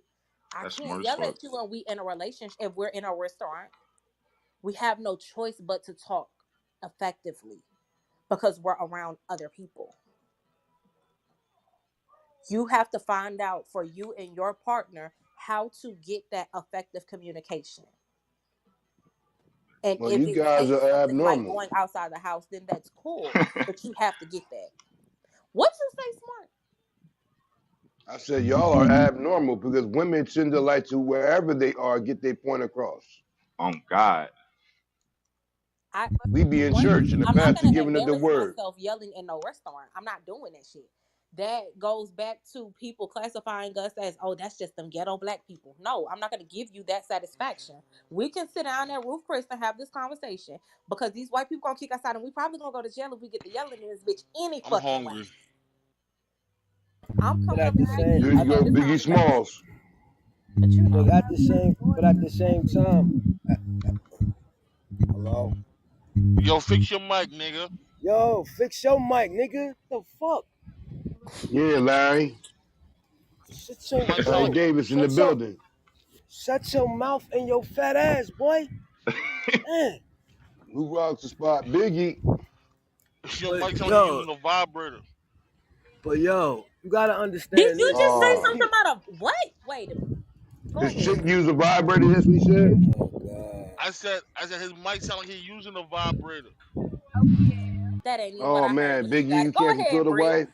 I That's can't smart as yell fuck. at you when we in a relationship. If we're in a restaurant, we have no choice but to talk effectively because we're around other people. You have to find out for you and your partner how to get that effective communication. And Well, if you it guys takes are something like abnormal. going outside the house, then that's cool. But you have to get that. What you say, smart? I said y'all are abnormal because women tend to like to wherever they are get their point across. On God. I We be in one, church and the I'm not pastor gonna giving us the embarrass word. myself yelling in no restaurant. I'm not doing that shit. That goes back to people classifying us as, oh, that's just them ghetto black people. No, I'm not gonna give you that satisfaction. We can sit down at Roof Chris and have this conversation because these white people gonna kick us out, and we probably gonna go to jail if we get to yelling in this bitch any I'm fucking way. hungry. I'm But coming at up the and same, Here asking you you to at have go, this Biggie conversation, Smalls. but you but know, at the same time, hello, Yo, fix your mic, nigga. yo, fix your mic, nigga. The fuck? Yeah, Larry. Shut Your your mic Larry yo, sound. Davis in the shut your building. shut your mouth and your fat ass, boy. Man. Who rocks the spot? Biggie. Your But mic sound like you yo, using a vibrator. you gotta did understand you this. just say Oh. something about a what? Wait a minute. Go This ahead. chick used a vibrator, that's what he said? Oh god. I said his mic sound like he using a vibrator. That ain't even what Oh I heard, man, but you Biggie, got you it. Go can't fulfill ahead, the Bree. wife.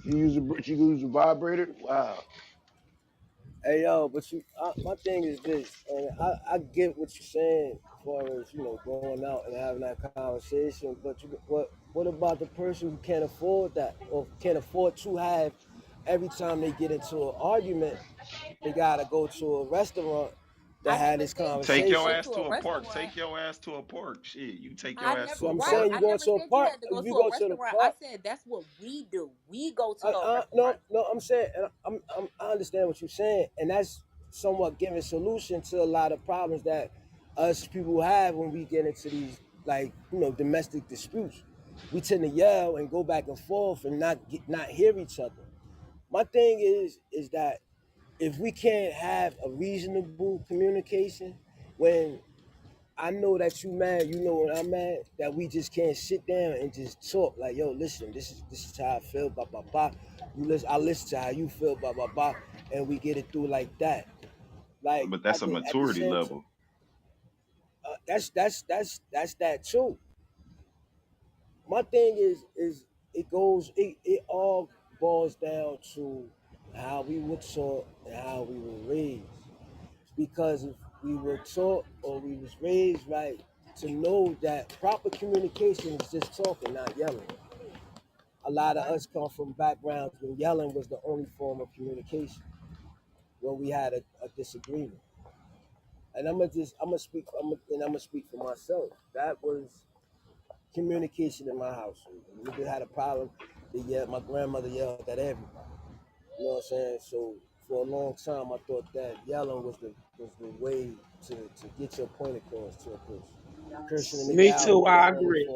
She used a vibrator? Wow. Hey yo, but my thing is this, and I get what you're saying as far as going out and having that conversation. But what about the person who can't afford that or can't afford to have every time they get into an argument, they gotta go to a restaurant to I have never this said you had Take to your go conversation. ass to to a a park. restaurant. Take your ass to a park. Shit, you take I your ass never, to So a I'm right. saying park. you I going never to a said you park. had to go If to you a go to the restaurant. I park, said that's what we do. We go to those restaurants. no, I'm saying, and I understand what you're saying, and that's somewhat giving solution to a lot of problems that us people have when we get into these like domestic disputes. We tend to yell and go back and forth and not hear each other. My thing is that if we can't have a reasonable communication when I know that you mad, you know when I'm mad, that we just can't sit down and just talk like, yo, listen, this is how I feel, blah blah blah. You listen, I listen to how you feel, blah blah blah, and we get it through like that. Like But that's a at the maturity same time, level. that's that too. My thing is it goes it all. boils down to how we were taught and how we were raised. Because if we were taught or we was raised right to know that proper communication is just talking, not yelling. A lot of us come from backgrounds when yelling was the only form of communication when we had a disagreement. And I'm gonna speak for myself. That was communication in my household. When we had a problem, my grandmother yelled at everybody. You know what I'm saying? So for a long time, I thought that yelling was the way to get your point across to a person. Cursing a nigga Me out too. I agree.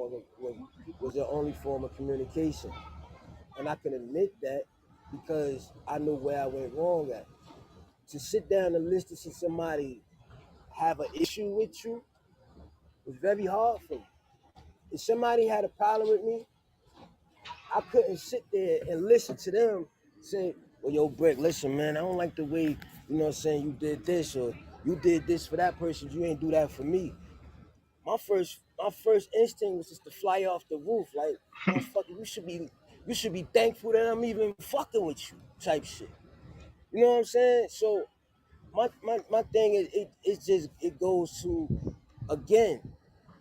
was the only form of communication, and I can admit that because I knew where I went wrong at. To sit down and listen to somebody have an issue with you was very hard for me. If somebody had a problem with me, I couldn't sit there and listen to them say, well, yo, Brick, listen, man, I don't like the way, you know what I'm saying, you did this or you did this for that person, you ain't do that for me. My first instinct was just to fly off the roof, like, motherfucker, you should be thankful that I'm even fucking with you, type shit. You know what I'm saying? So my thing is it goes to again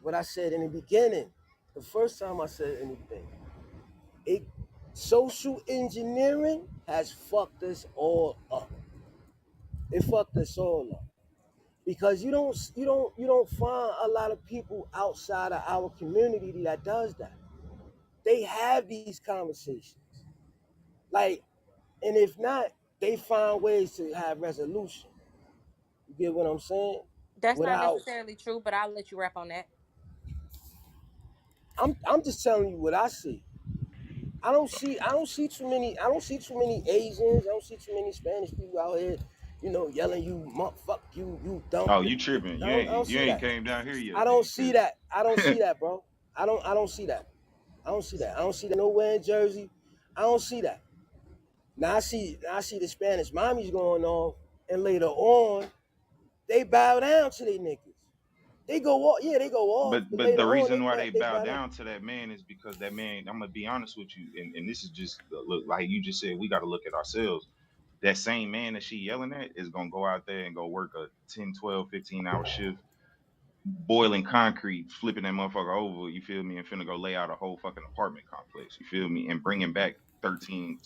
what I said in the beginning. The first time I said anything. It social engineering has fucked us all up. It fucked us all up because you don't find a lot of people outside of our community that does that. They have these conversations, like, and if not, they find ways to have resolution. You get what I'm saying? That's not Without, necessarily true, but I'll let you rap on that. I'm just telling you what I see. I don't see too many Asians. I don't see too many Spanish people out here, yelling fuck you, you dump. Oh, you tripping? I don't You see ain't that. came down here I yet, don't then, see cause that. I don't see that, bro. I don't see that. I don't see that. I don't see that nowhere in Jersey. I don't see that. Now I see the Spanish mommies going on, and later on they bow down to their niggas. They go off, yeah, they go off, but but later the on reason why they they bow bow down. down to that man is because that man. I'm gonna be honest with you, and this is just look like you just said. We got to look at ourselves. That same man that she yelling at is gonna go out there and go work a 10, 12, 15 hour shift boiling concrete, flipping that motherfucker over, you feel me, and finna go lay out a whole fucking apartment complex, you feel me, and bringing back 1,300,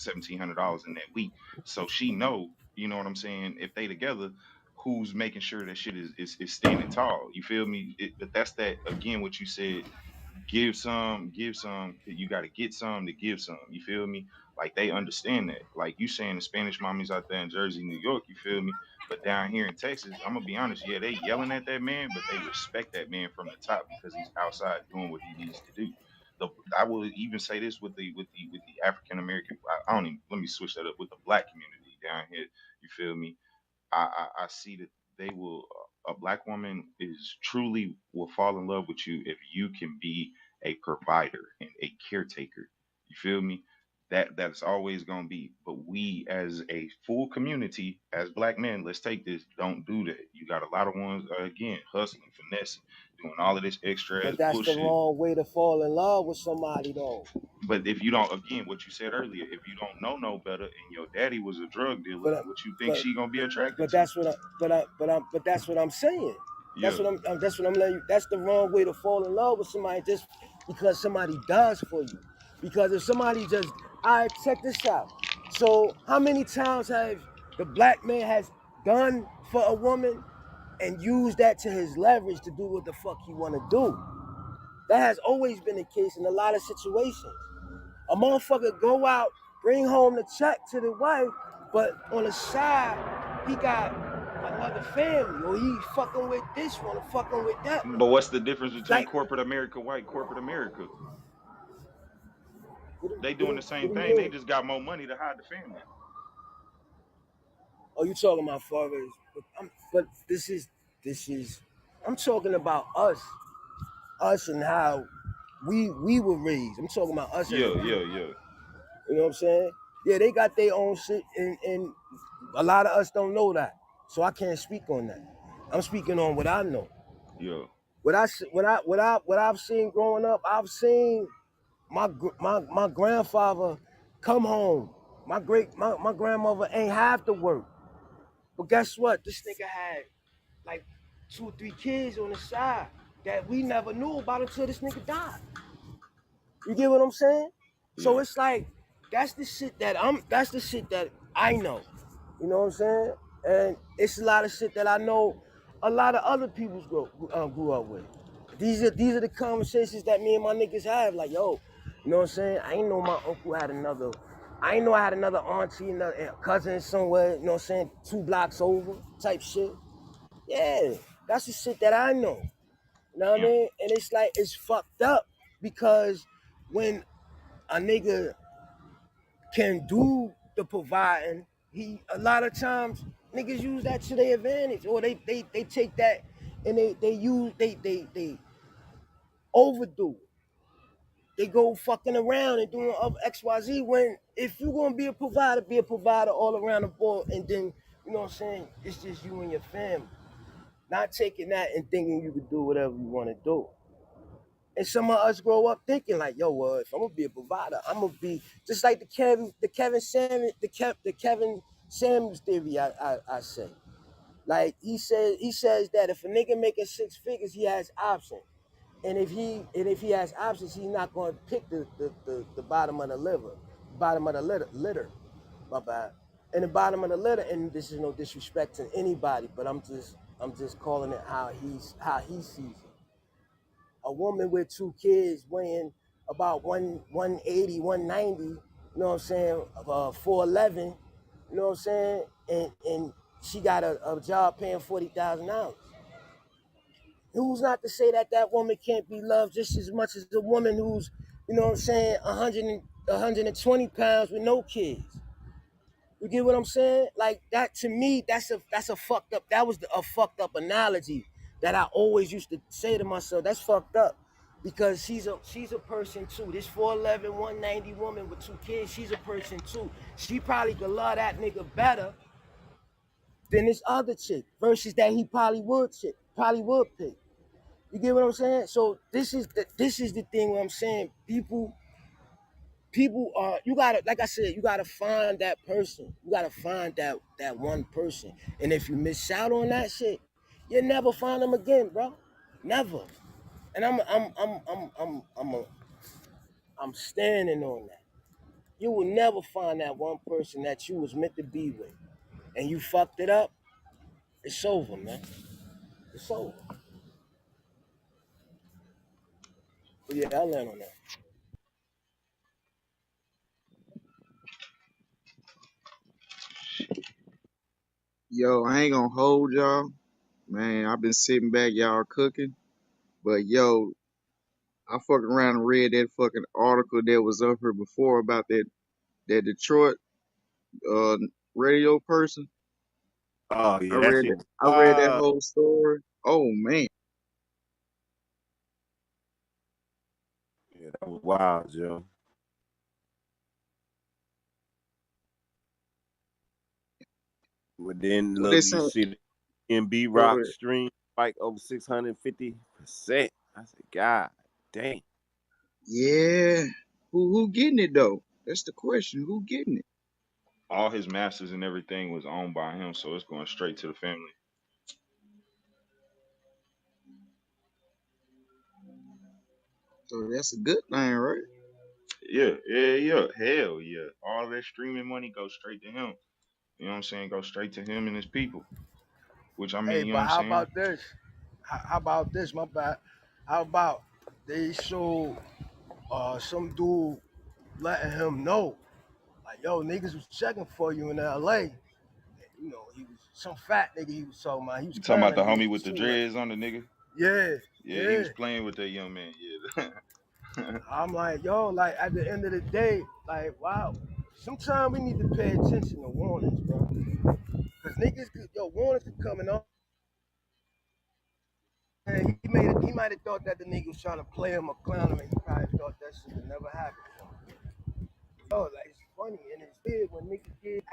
$1,700 in that week. So she know, you know what I'm saying, if they together, who's making sure that shit is standing tall, you feel me? But that's that again, what you said, give some. You got to get some to give some. You feel me? Like they understand that. Like you saying the Spanish mommies out there in Jersey, New York. You feel me? But down here in Texas, I'm gonna be honest. Yeah, they yelling at that man, but they respect that man from the top because he's outside doing what he needs to do. The, I will even say this with the African American. I don't even. Let me switch that up with the black community down here. You feel me? I see that they will. A black woman is truly will fall in love with you if you can be a provider and a caretaker. You feel me? That's always gonna be. But we, as a full community, as black men, let's take this. Don't do that. You got a lot of ones again hustling, finessing, doing all of this extra ass But that's the bullshit. wrong way to fall in love with somebody, though. But if you don't, again, what you said earlier, if you don't know no better, and your daddy was a drug dealer, But what you think but she gonna be attracted but to? that's what I'm saying. Yeah. That's what I'm letting you. That's the wrong way to fall in love with somebody just because somebody does for you. Because if somebody just, all right, check this out. So how many times have the black man has done for a woman and used that to his leverage to do what the fuck he want to do? That has always been the case in a lot of situations. A motherfucker go out, bring home the check to the wife, but on the side, he got another family, or he fucking with this one, or fucking with that one. But what's the difference between Like, corporate America, white corporate America? what do, They what doing do, the what same do you thing. They mean? just got more money to hide the family. Oh, you talking about fathers? But this is. I'm talking about us and how we were raised. I'm talking about us as a Yeah, people. yeah, yeah, You know what I'm saying? Yeah, they got their own shit, and a lot of us don't know that. So I can't speak on that. I'm speaking on what I know. yeah. What I've seen growing up. I've seen my grandfather come home. My grandmother ain't have to work. But guess what? This nigga had like 2 or 3 kids on the side that we never knew about until this nigga died. You get what I'm saying? So Yeah. it's like that's the shit that I know. You know what I'm saying? And it's a lot of shit that I know a lot of other people grew up with. These are the conversations that me and my niggas have. Like, yo, you know what I'm saying? I ain't know my uncle had another. I ain't know I had another auntie, another cousin somewhere. You know what I'm saying? 2 blocks over, type shit. Yeah, that's the shit that I know. You know what I Yeah. mean? And it's like it's fucked up because when a nigga can do the providing, he a lot of times niggas use that to their advantage, or they take that and they overdo it. They go fucking around and doing XYZ when if you're gonna be a provider all around the board, and then you know what I'm saying, it's just you and your family. Not taking that and thinking you can do whatever you want to do. And some of us grow up thinking like, yo, well, if I'm gonna be a provider, I'm gonna be just like the Kevin Samuels theory. I say, like he says that if a nigga making 6 figures, he has options, and if he has options, he's not gonna pick the bottom of the litter. My bad. And the bottom of the litter, and this is no disrespect to anybody, but I'm just calling it how he sees it. A woman with 2 kids weighing about 180, 190, you know what I'm saying, 4'11", you know what I'm saying, and she got a job paying $40,000. Who's not to say that that woman can't be loved just as much as the woman who's, you know what I'm saying, 120 pounds with no kids? You get what I'm saying? Like that to me, that's a fucked up. That was a fucked up analogy that I always used to say to myself. That's fucked up because she's a person too. This 4'11", 190 woman with 2 kids, she's a person too. She probably could love that nigga better than this other chick versus that he probably would pick. You get what I'm saying? So this is the thing where I'm saying people are, you gotta, like I said, you gotta find that person. You gotta find that one person. And if you miss out on that shit, you'll never find them again, bro. Never. And I'm standing on that. You will never find that one person that you was meant to be with, and you fucked it up. It's over, man. It's over. But yeah, I land on that. Yo, I ain't gonna hold y'all. Man, I've been sitting back, y'all cooking. But yo, I fucking around and read that fucking article that was up here before about that Detroit uh radio person. Oh I yeah, that read shit that was I read that wild. whole story. Oh man. Yeah, that was wild, Joe. But then What they look, you saying? see the MB Go Rock ahead. stream like over 650%. I said, God dang. Yeah. Who getting it though? That's the question. Who getting it? All his masters and everything was owned by him, so it's going straight to the family. So that's a good thing, right? Yeah, yeah, yeah. Hell yeah. All that streaming money goes straight to him. You know what I'm saying? Go straight to him and his people. Which I Hey, mean, you know what but I'm how saying? about this? How about this? My bad. How about they show some dude letting him know, like, yo, niggas was checking for you in LA. You know, he was some fat nigga he was talking about. He was You talking clowning about that the nigga homie with the too. Like, dreads on the nigga? yeah, Yeah, he yeah. was playing with that young man. Yeah. I'm like, yo, like at the end of the day, like, wow. Sometimes we need to pay attention to warnings, bro. Cause niggas, warnings are coming up. And he might have thought that the nigga was trying to play him or clown him, and he probably thought that shit would never happen. Oh, like it's funny and it's weird when niggas get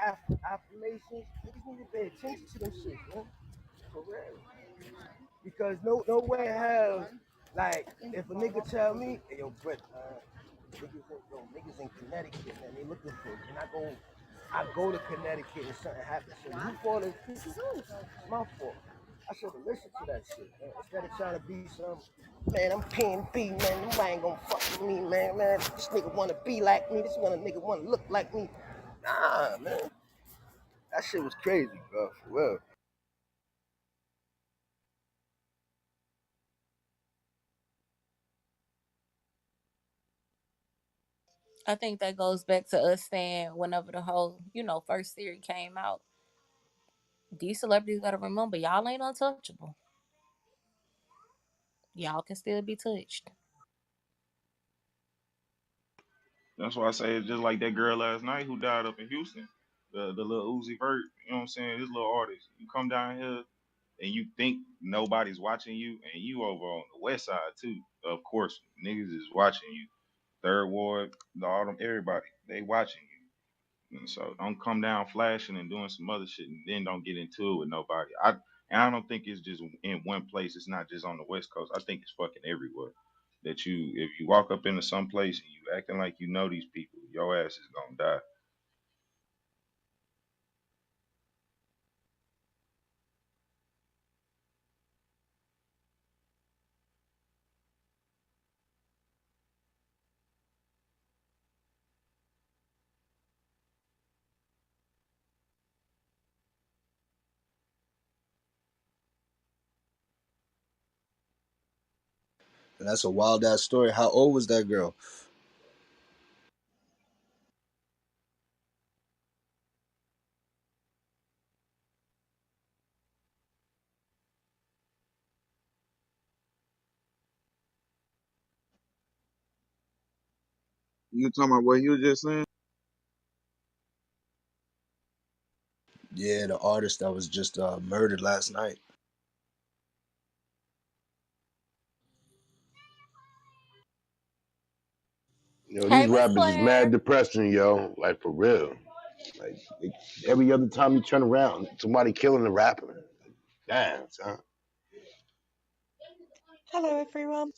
affirmations. Niggas need to pay attention to them shit, man. For real. Because no way in hell, like if a nigga tell me, hey yo, Brett, niggas in Connecticut, man, they looking for you. And I go I go to Connecticut and something happens. So you fall in pieces, it's my fault. I should have listened to that shit, man. Instead of trying to be some, man, I'm Pen B, man. You ain't gonna fuck with me, man. Man, this nigga wanna be like me. This one nigga wanna look like me. Nah, man. That shit was crazy, bro. For real. I think that goes back to us saying whenever the whole, first series came out, these celebrities gotta remember y'all ain't untouchable. Y'all can still be touched. That's why I say it's just like that girl last night who died up in Houston. The little Uzi Vert, you know what I'm saying? This little artist. You come down here and you think nobody's watching you, and you over on the west side too. Of course, niggas is watching you. Third Ward, all them, everybody, they watching you. And so don't come down flashing and doing some other shit, and then don't get into it with nobody. I don't think it's just in one place. It's not just on the West Coast. I think it's fucking everywhere. That you, if you walk up into some place and you acting like you know these people, your ass is gonna die. And that's a wild ass story. How old was that girl? You talking about what you was just saying? Yeah, the artist that was just murdered last night. Yo, Hey, these Miss rappers is mad Claire. depressing, yo. Like for real. Like every other time you turn around, somebody killing a rapper. Damn, son. Hello, everyone.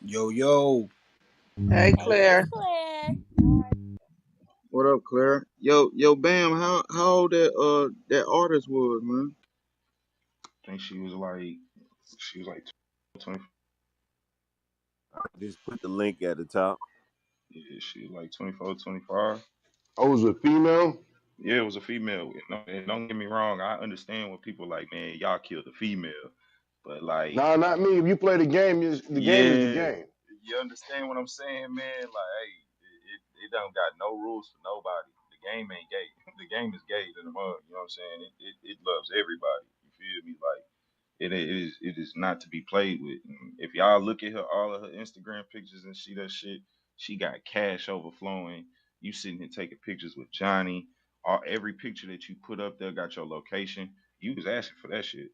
Yo, yo. Hey, Hey, Miss Claire. Claire. What up, Claire? Yo, Bam, how old that artist was, man? I think she was like 20. Just put the link at the top. Yeah, she was like 24, 25. Oh, it was a female? Yeah, it was a female. And don't get me wrong, I understand when people like, man, y'all killed a female. But like, Nah, not me. If you play the game, the game is the yeah, game. you understand what I'm saying, man? Like, hey, it don't got no rules for nobody. The game ain't gay. The game is gay to the mug. You know what I'm saying? It loves everybody. You feel me? Like it is not to be played with. And if y'all look at her all of her Instagram pictures and see that shit, she got cash overflowing. You sitting here taking pictures with Johnny. Every picture that you put up there got your location. You was asking for that shit.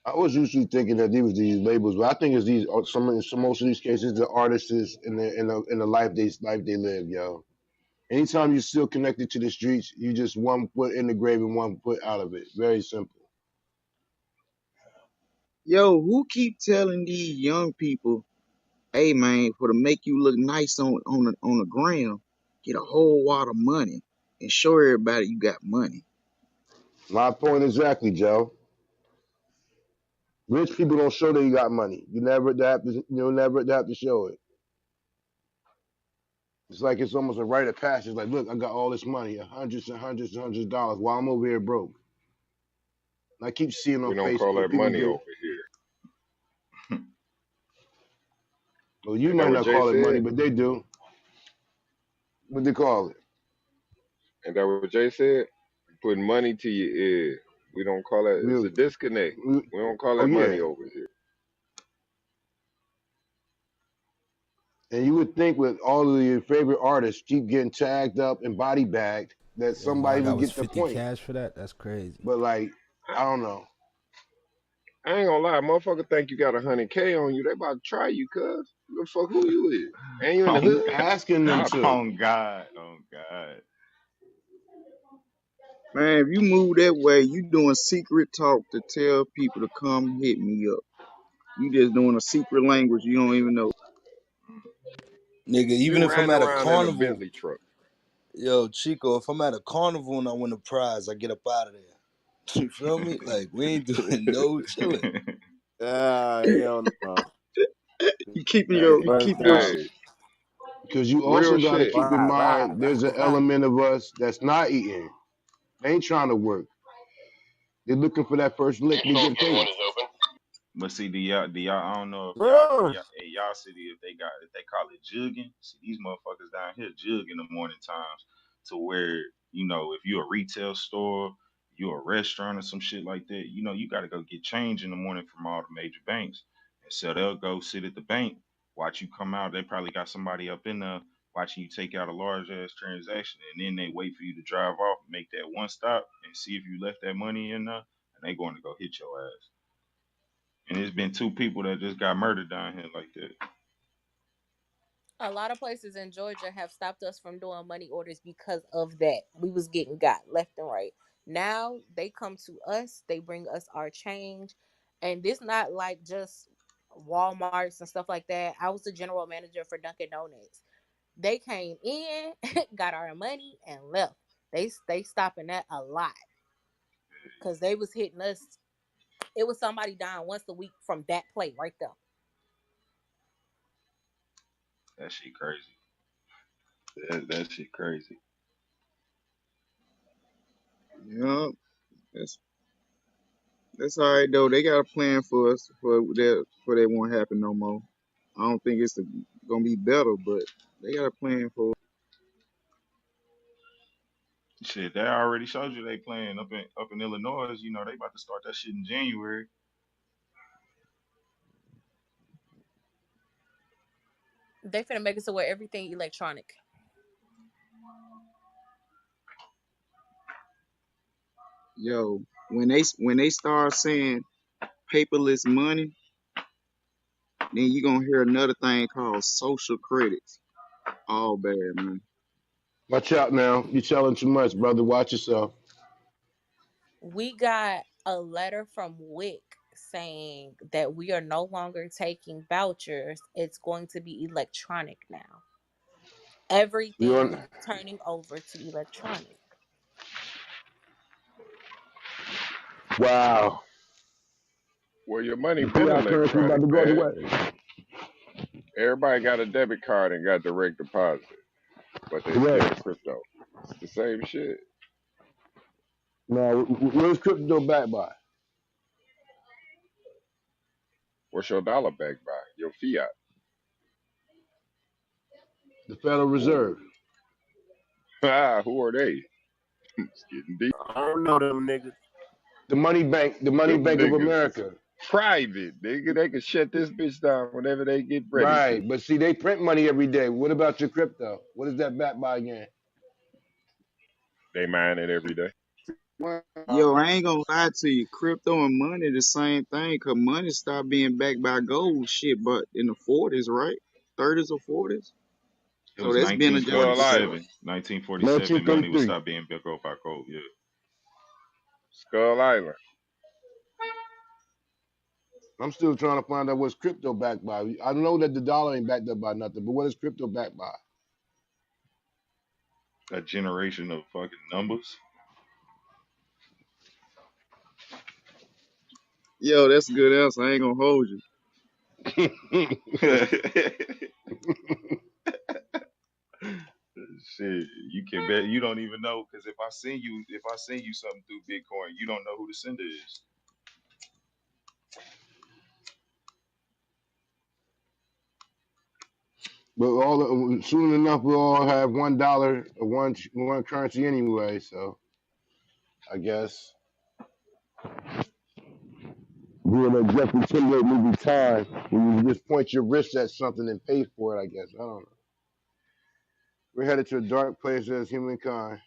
I was usually thinking that these labels, but I think it's these some most of these cases the artists is in the life they live, yo. Anytime you're still connected to the streets, you just one foot in the grave and one foot out of it. Very simple. Yo, who keep telling these young people, hey man, for to make you look nice on the ground, get a whole wad of money and show everybody you got money. My point exactly, Joe. Rich people don't show that you got money. You'll never have to show it. It's like it's almost a rite of passage. Like, look, I got all this money, hundreds and hundreds and hundreds of dollars, while I'm over here broke. And I keep seeing on We don't call Facebook that people money do. over here. Well, you Ain't that might what not Jay call it money, said? but they do. What they call it? Ain't that what Jay said? Putting money to your ear. We don't call that. It's We, a disconnect. we, We don't call oh that money yeah. over here. And you would think with all of your favorite artists keep getting tagged up and body bagged, that Yo, bro, I somebody got would was get the 50 point. cash for that. That's crazy. But like, I, I don't know. I ain't gonna lie, motherfucker think you got 100K on you. They about to try you, cuz. Who the fuck who you is? And you in the You hood? asking them Stop it. to. On God, on God. Man, if you move that way, you doing secret talk to tell people to come hit me up. You just doing a secret language you don't even know. Nigga, You even if I'm riding at a around in a carnival, Bentley truck. yo, Chico, if I'm at a carnival and I win a prize, I get up out of there. You feel me? Like, we ain't doing no chilling. Ah, hell no. You First keeping your off, Hey, Because you real also got to shit. keep in ride, mind ride, there's an ride. element of us that's not eating. They ain't trying to work. They're looking for that first lick to get paid. But see, do y'all? I don't know if y'all in Bruh. y'all city if they call it jugging. See, these motherfuckers down here jug in the morning times to where if you're a retail store, you're a restaurant or some shit like that. You got to go get change in the morning from all the major banks, and so they'll go sit at the bank, watch you come out. They probably got somebody up in there watching you take out a large ass transaction, and then they wait for you to drive off, make that one stop, and see if you left that money in there, and they going to go hit your ass. And it's been two people that just got murdered down here like that. A lot of places in Georgia have stopped us from doing money orders because of that. We was getting got left and right. Now they come to us, they bring us our change, and this not like just Walmarts and stuff like that. I was the general manager for Dunkin' Donuts. They came in, got our money, and left. They stopping that a lot because they was hitting us. It was somebody dying once a week from that plate right there. That shit crazy. That shit crazy. Yeah, that's that's all right though. They got a plan for us for that won't happen no more. I don't think gonna be better, but they got a plan for us. Shit, they already showed you they playing up in Illinois. They about to start that shit in January. They finna make it to where everything electronic. Yo, when they start saying paperless money, then you gonna hear another thing called social credits. All bad, man. Watch out now. You're telling too much, brother. Watch yourself. We got a letter from WIC saying that we are no longer taking vouchers. It's going to be electronic now. We Everything on. is turning over to electronic. Wow. Well, your money The been fiat currency about electronic, to go man. away. Everybody got a debit card and got direct deposit, but they still Correct. crypto. It's the same shit. Now, where's crypto backed by? What's your dollar backed by? Your fiat. The Federal Reserve. Ooh. Ah, who are they? It's getting deep. I don't know them niggas. The money bank. The money Them bank of niggas is America. private, nigga. They can shut this bitch down whenever they get ready to. Right. But see, they print money every day. What about your crypto? What is that backed by again? They mine it every day. Well, Yo, I ain't gonna lie to you. Crypto and money the same thing. Cause money stopped being backed by gold shit, but in the 40s, right? 30s or 40s. It So was that's been adjusted Skull to Island. 1947. 1947, money would 1933. stop being built up by gold. Yeah. Skull Island. I'm still trying to find out what's crypto backed by. I know that the dollar ain't backed up by nothing, but what is crypto backed by? A generation of fucking numbers. Yo, that's a good answer. I ain't gonna hold you. Shit, you can bet you don't even know because if I send you something through Bitcoin, you don't know who the sender is. But soon enough, we'll all have $1 or one currency anyway. So I guess doing a Jeffrey Timberlake movie Time, when you just point your wrist at something and pay for it. I guess I don't know. We're headed to a dark place as humankind.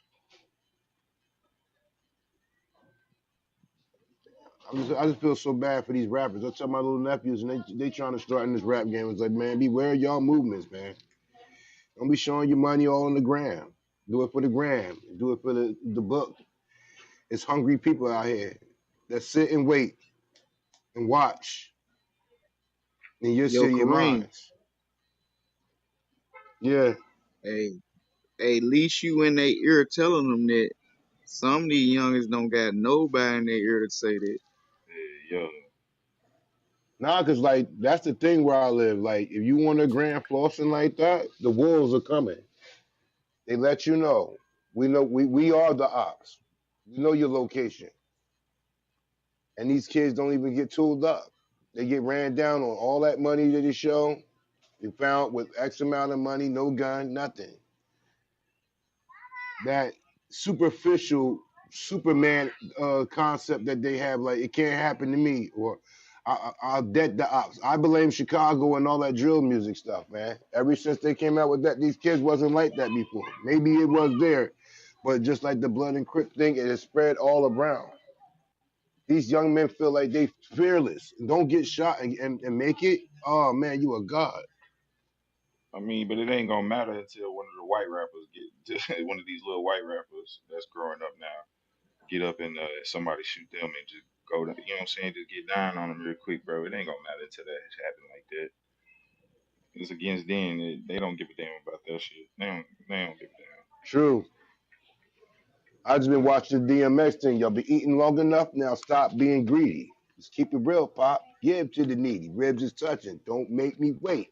I just feel so bad for these rappers. I tell my little nephews, and they trying to start in this rap game. It's like, man, beware of y'all movements, man. Don't be showing your money all on the gram. Do it for the gram. Do it for the book. It's hungry people out here that sit and wait and watch in your Yo, city of Kareem, mines. Yeah. hey, hey, at least you in their ear telling them that some of these youngers don't got nobody in their ear to say that. Yeah, Nah, cause like that's the thing where I live. Like, if you want a grand flossing like that, the wolves are coming. They let you know. We are the ops. We know your location. And these kids don't even get tooled up. They get ran down on all that money that they show. They found with X amount of money, no gun, nothing. That superficial Superman concept that they have, like it can't happen to me, or I'll dead the ops. I blame Chicago and all that drill music stuff, man. Ever since they came out with that, these kids wasn't like that before. Maybe it was there, but just like the blood and crip thing, it has spread all around. These young men feel like they fearless. Don't get shot and make it. Oh man, you a god. I mean, but it ain't gonna matter until one of the white rappers get one of these little white rappers that's growing up now get up and somebody shoot them and just go to, you know what I'm saying, just get down on them real quick, bro. It ain't gonna matter until that happen like that. It's against them. They don't give a damn about that shit. They don't give a damn. True. I just been watching the DMX thing. Y'all be eating long enough now. Stop being greedy. Just keep it real, Pop. Give to the needy. Ribs is touching. Don't make me wait.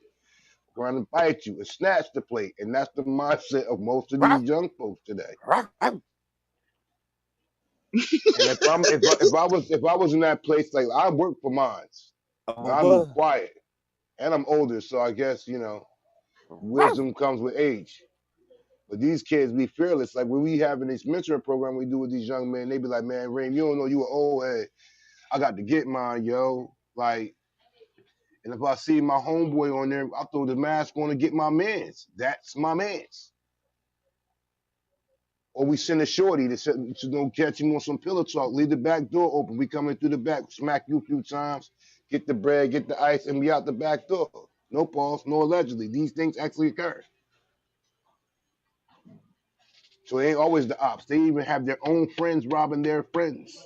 Trying to bite you and snatch the plate, and that's the mindset of most of these young folks today. And if I was in that place, like I work for mines, but I move quiet, and I'm older, so I guess wisdom comes with age. But these kids be fearless. Like when we having this mentoring program we do with these young men, they be like, "Man, Rain, you don't know you an old head. I got to get mine, yo." Like, and if I see my homeboy on there, I throw the mask on to get my man's. That's my man's. Or we send a shorty to go catch him on some pillow talk. Leave the back door open. We coming through the back, smack you a few times, get the bread, get the ice, and we out the back door. No pause, no allegedly. These things actually occur. So it ain't always the ops. They even have their own friends robbing their friends.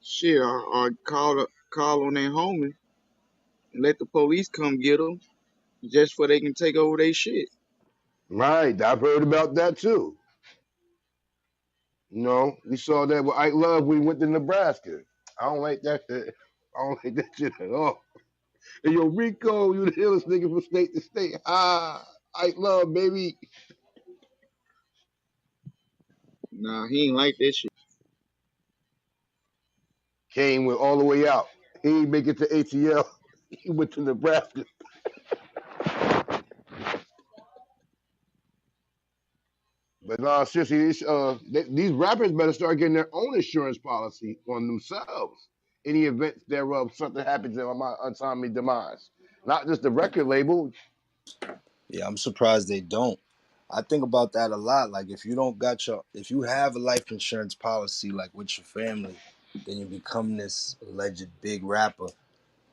Shit, or call on their homie and let the police come get them just for they can take over their shit. Right, I've heard about that too. We saw that with Ike Love when we went to Nebraska. I don't like that shit. I don't like that shit at all. Hey, yo, Rico, you the illest nigga from state to state. Ike Love, baby. Nah, he ain't like that shit. Came went all the way out. He ain't make it to ATL. He went to Nebraska. But nah, seriously, these rappers better start getting their own insurance policy on themselves. In the event thereof something happens to my untimely demise. Not just the record label. Yeah, I'm surprised they don't. I think about that a lot. Like if you have a life insurance policy like with your family, then you become this alleged big rapper.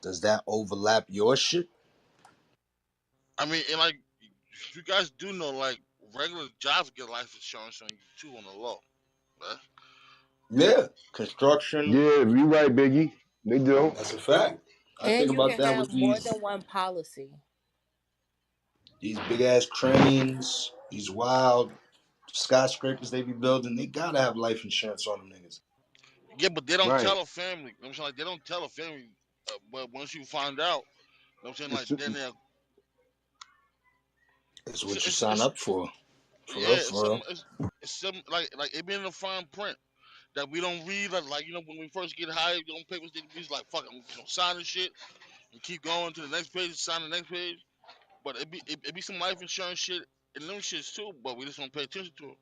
Does that overlap your shit? I mean, and like you guys do know, like regular jobs get life insurance on you too on the low. Right? Yeah, construction. Yeah, you right, Biggie. They do. That's a fact. I think And you about can that with have more these than one policy. big ass cranes, these wild skyscrapers they be building. They gotta have life insurance on them niggas. Yeah, but they don't Right. tell a family. You know what I'm saying? Like they don't tell a family. But once you find out, you know what I'm saying? Like It's, then they're It's what you sign it's up for. For real, yeah, for real. it's some like it be in the fine print that we don't read. Like when we first get hired, on papers, we just like fuck, I'm gonna sign this shit and keep going to the next page, sign the next page. But it be some life insurance shit and them shits too. But we just don't pay attention to it.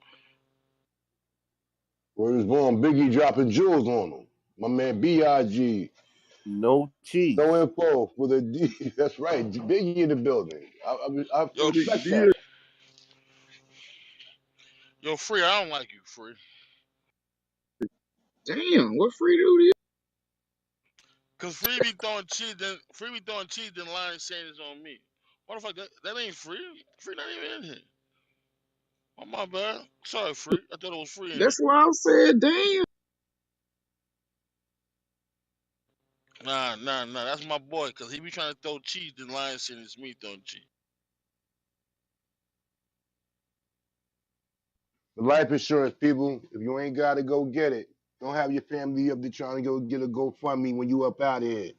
where was born, Biggie dropping jewels on them. My man B.I.G. No No cheese. info for the D. That's right. Biggie in the building. I Yo, respect Did that. Yo, free. I don't like you, free. Damn, what free dude Cause free be throwing cheese, then lying saying it's on me. What the fuck? That ain't free. Free not even in here. Oh my bad. Sorry, free. I thought it was free is? in here. That's why I said, damn. Nah. That's my boy. Cause he be trying to throw cheese, then lying saying it's me throwing cheese. The life insurance, people, if you ain't got to go get it, don't have your family up there trying to go get a GoFundMe when you up out of here.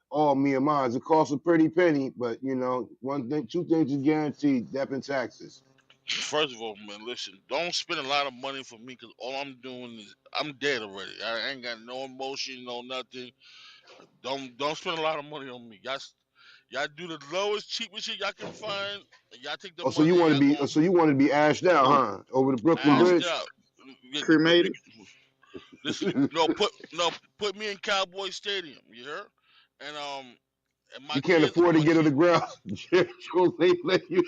All me and mine. It costs a pretty penny, but you know, one thing, two things is guaranteed: death and taxes. First of all, man, listen. Don't spend a lot of money for me, cause all I'm doing is I'm dead already. I ain't got no emotion, no nothing. Don't spend a lot of money on me. Y'all do the lowest, cheapest shit y'all can find, and y'all take the Oh, so money you and want to y'all be, go on so you want to be ashed out, Oh, huh? Over the Brooklyn oh, ashed Bridge. out. cremated. Listen, put me in Cowboy Stadium. You hear? And my You can't kids, I afford want to my get to kids, the ground. Let you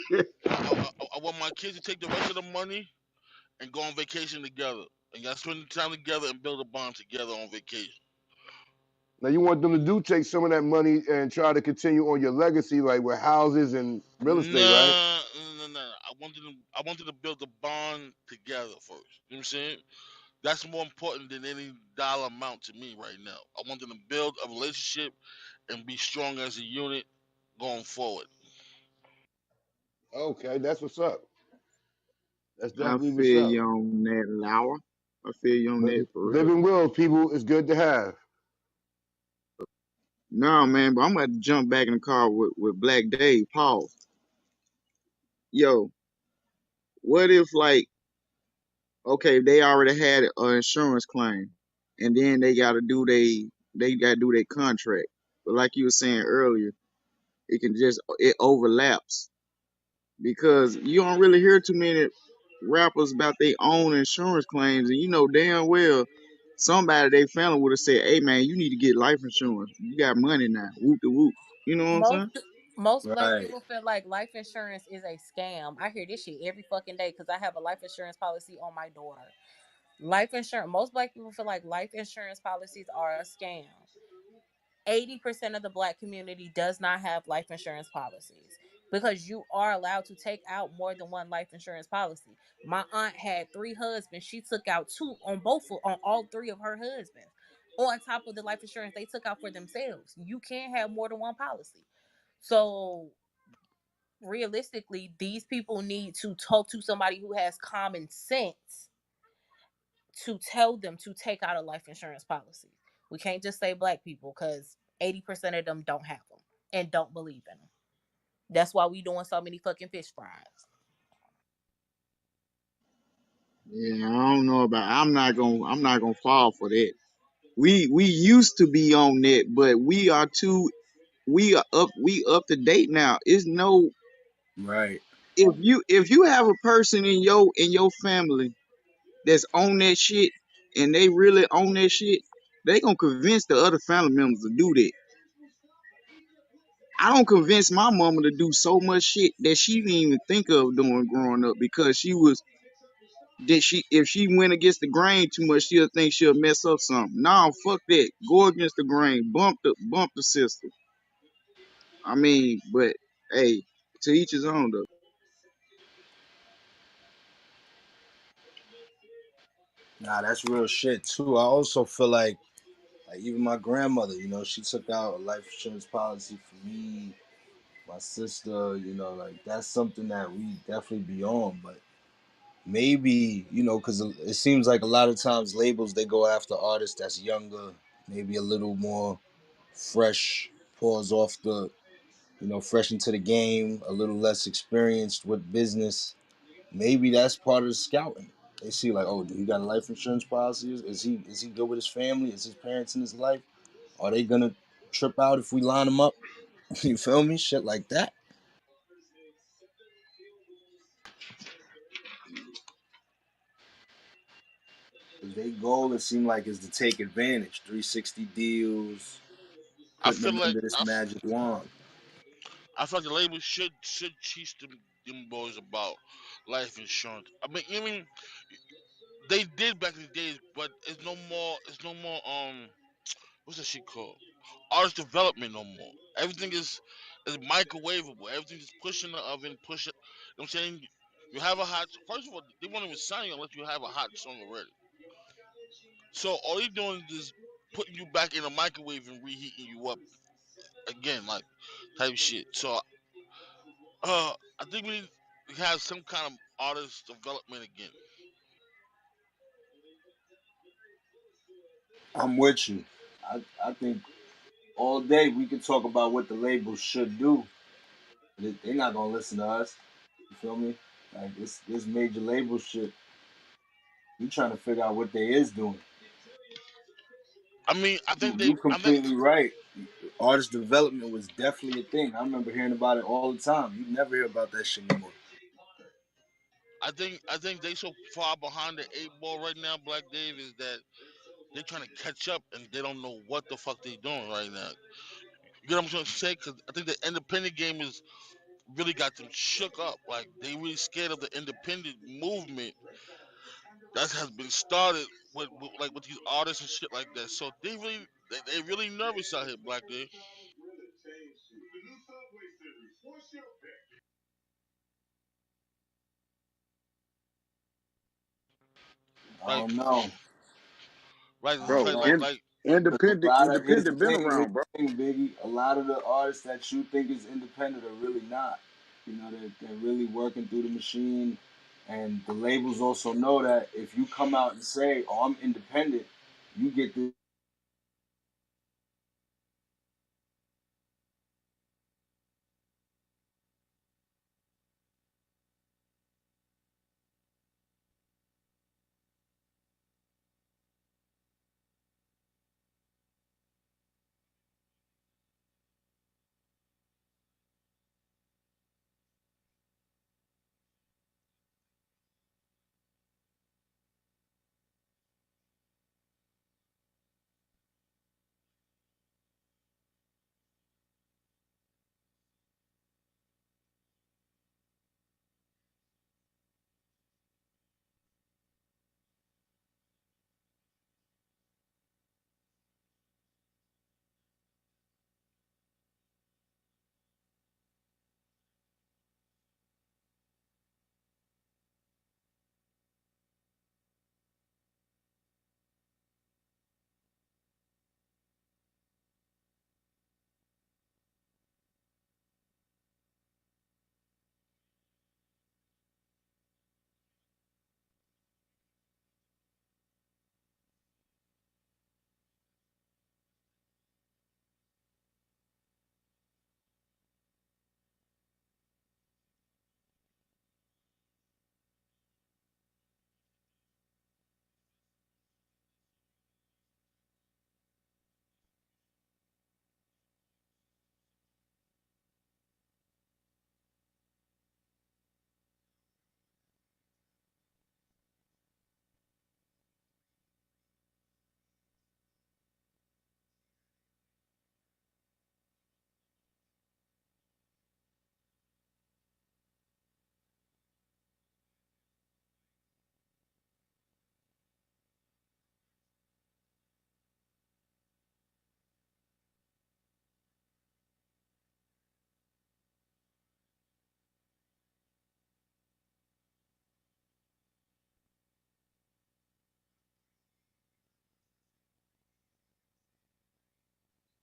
I want my kids to take the rest of the money and go on vacation together, and y'all spend time together and build a bond together on vacation. Now you want them to do take some of that money and try to continue on your legacy, like with houses and real estate, right? Nah, no. I wanted to build a bond together first. You know what I'm saying? That's more important than any dollar amount to me right now. I want them to build a relationship and be strong as a unit going forward. Okay, that's what's up. That's I definitely what's feel up. you on that, Lauer. I feel you on that for real. Living will, people, is good to have. No, man, but I'm about to jump back in the car with Black Dave. Paul, yo, what if like, okay, they already had an insurance claim, and then they got to do their contract. But like you were saying earlier, it overlaps because you don't really hear too many rappers about their own insurance claims, and you know damn well somebody they family would have said, "Hey man, you need to get life insurance. You got money now. Whoop the whoop." You know what I'm Most saying? most black Right. people feel like life insurance is a scam. I hear this shit every fucking day because I have a life insurance policy on my daughter. Life insurance. Most black people feel like life insurance policies are a scam. 80% of the black community does not have life insurance policies because you are allowed to take out more than one life insurance policy. My aunt had three husbands. She took out two on all three of her husbands. On top of the life insurance they took out for themselves. You can't have more than one policy. So realistically, these people need to talk to somebody who has common sense to tell them to take out a life insurance policy. We can't just say black people because 80% of them don't have them and don't believe in them. That's why we doing so many fucking fish fries. Yeah, I don't know about. I'm not gonna fall for that. We used to be on that, but we up to date now. It's no Right. if you have a person in your family that's on that shit and they really on that shit, they gonna convince the other family members to do that. I don't convince my mama to do so much shit that she didn't even think of doing growing up because she was did she if she went against the grain too much she'll think she'll mess up something. Nah, fuck that. Go against the grain. Bump the system. I mean, but hey, to each his own though. Nah, that's real shit too. I also feel like even my grandmother, she took out a life insurance policy for me, my sister, like that's something that we definitely be on. But maybe, because it seems like a lot of times labels they go after artists that's younger, maybe a little more fresh, pause off the, fresh into the game, a little less experienced with business. Maybe that's part of the scouting. They see like, oh, do he got a life insurance policy? Is he good with his family? Is his parents in his life? Are they gonna trip out if we line them up? You feel me? Shit like that. Cause they goal it seemed like is to take advantage. 360 deals, I putting feel them like under this magic wand. I feel like the label should teach them them boys about life insurance. I mean, they did back in the days, but it's no more. It's no more. What's that shit called? Artist development no more. Everything is microwavable. Everything is push in the oven, push it. You know what I'm saying? You have a hot. First of all, they won't even sign you unless you have a hot song already. So all you're doing is putting you back in the microwave and reheating you up again, like type shit. So I think we need to have some kind of artist development again. I'm with you. I think all day we can talk about what the labels should do. They're not gonna listen to us. You feel me? Like this major label shit. We trying to figure out what they is doing. I mean, You I think completely right. Artist development was definitely a thing. I remember hearing about it all the time. You never hear about that shit anymore. I think they so far behind the eight ball right now, Black Dave, is that they're trying to catch up and they don't know what the fuck they doing right now. You know what I'm trying to say? Because I think the independent game is really got them shook up. Like they really scared of the independent movement that has been started with these artists and shit like that. So they really nervous out here, Black Dave. I Like don't know. right, I don't bro. know. like Because a lot of here's the Independent been thing, here's around, bro. the thing, Biggie. A lot of the artists that you think is independent are really not. You know, they're really working through the machine, and the labels also know that if you come out and say, "Oh, I'm independent," you get the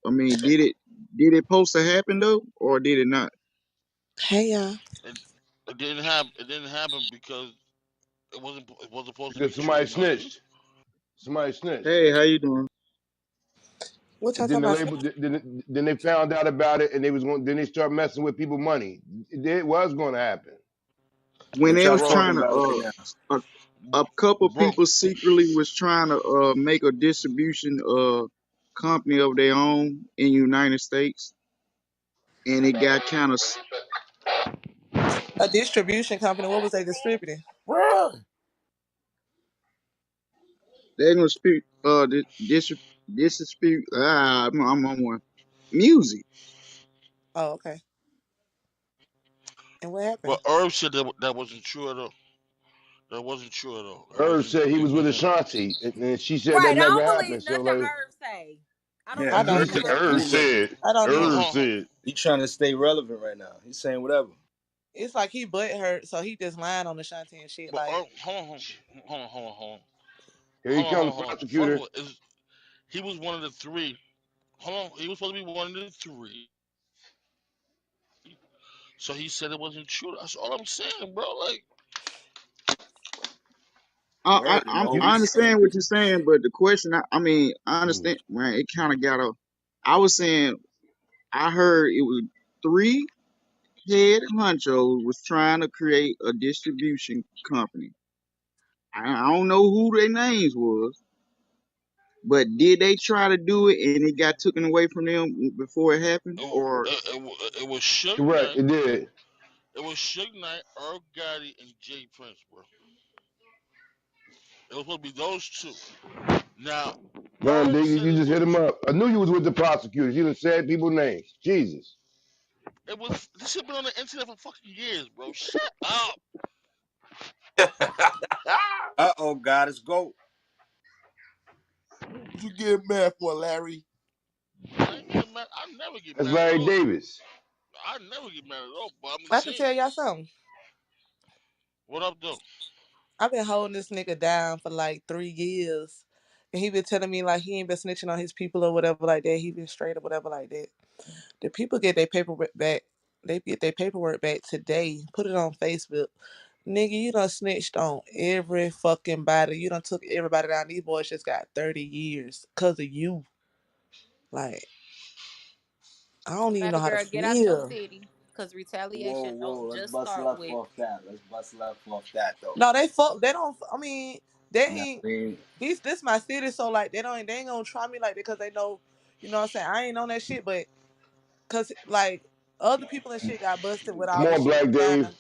I mean, did it supposed to happen though, or did it not? Hey y'all. it, it didn't happen. It didn't happen because it wasn't supposed to be Because true. somebody You know what I'm saying? snitched. Somebody snitched. Hey, how you doing? What y'all And then talking the about? label, then they found out about it, and they was going. Then they start messing with people money. It was going to happen. When what they y'all was So trying talking to about right now. a couple Bro, people secretly was trying to make a distribution company of their own in United States, and it got kind of A distribution company. What was they distributing? they're gonna speak dispute. I'm on one music. Oh, okay. And what happened? But Herb said that wasn't true at all. That wasn't true at all. It Irv wasn't. said he was It with wasn't. Ashanti, and she said that Right. I never don't believe happened. So nothing like, Herb say. I don't Yeah, I believe don't nothing he either. Herb Irv he say. said, I don't Hold on, either. Irv hold on, said, he trying to stay relevant right now. He's saying whatever. It's like he butt hurt, so he just lying on Ashanti and shit. but Like, hold on, hold on, hold on, hold on, here he comes, the hold on. First of prosecutor. all, he was one of the three. Hold on, he was supposed to be one of the three. So he said it wasn't true. That's all I'm saying, bro. Like, Word, you know what I we understand saying. what you're saying, but the question, I mean, I Hmm. understand, man. It kind of got a. I was saying, I heard it was three head honchos was trying to create a distribution company. I don't know who their names was, but did they try to do it and it got taken away from them before it happened, or it was Suge Correct, Knight. it did. It was Suge Knight, Earl Gotti, and Jay Prince, bro. It was supposed to be those two. Now, Burn, Herb Diggy, said you it just hit was. him up. I knew you was with the prosecutors. You done said people's names. Jesus. It was. This shit been on the internet for fucking years, bro. Shut up. Uh-oh, God is goat. What you get mad for, Larry? I ain't getting mad. I never get That's mad at Larry all. Davis. I never get mad at all. But I'm I can saying, tell y'all something. what up, though? I've been holding this nigga down for like 3 years. And he been telling me like he ain't been snitching on his people or whatever like that. He been straight or whatever like that. The people get their paperwork back. They get their paperwork back today. Put it on Facebook. Nigga, you done snitched on every fucking body. You done took everybody down. These boys just got 30 years because of you. Like, I don't even know Baby how to girl, get out your feel. city. Because Whoa, retaliation whoa, don't let's just bust start left with. off that. Let's bust left off that though. No, they fuck. They don't. I mean, they Nah, ain't. I mean, This my city, so like they ain't gonna try me like that because they know, you know what I'm saying. I ain't on that shit, but cause like other people and shit got busted with Come all this on, shit Black Dave. behind.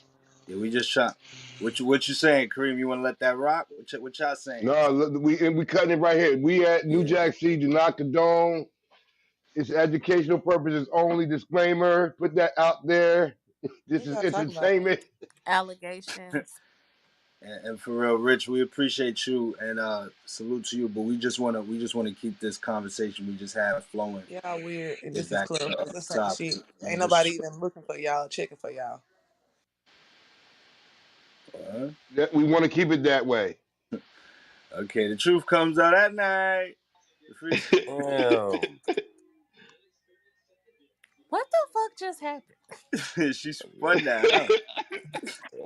yeah, we just shot. What you saying, Kareem? You want to let that rock? What y'all saying? No, look, we cutting it right here. We at New Yeah. Jack City do not condone. It's educational purposes only. Disclaimer. Put that out there. This What is y'all talking about? entertainment. Allegations. And for real, Rich, we appreciate you and salute to you. But we just wanna keep this conversation we just had flowing. Y'all weird, and Get this is back to Clubhouse. the This ain't topic. shit. We Ain't nobody just even looking for y'all, checking for y'all. uh, We want to keep it that way. okay. The truth comes out at night. The free. Damn. What the fuck just happened? She spun that, huh?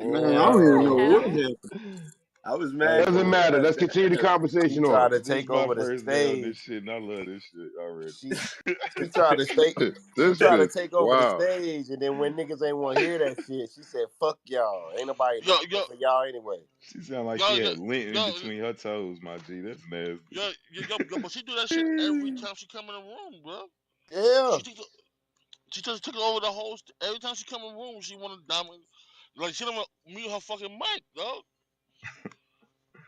man, I don't even What know what Damn. happened? happened. I was Hey, mad. Doesn't look. matter. Let's continue the She conversation tried on. to This take my over the first day on this stage. shit, and I love this shit already. She she tried to stay. She This tried to shit take over the wow. stage, and then when niggas ain't want to hear that shit, she said, "Fuck y'all. Ain't nobody Yo, looking yo, for y'all anyway." She sound like yo, she yo, had lint in yo, between her toes, my G. That's nasty. but she do that shit every time she come in the room, bro. Yeah. She took, she just took over the whole. Every time she come in the room, she want to dominate. Like she don't mute her fucking mic, dog.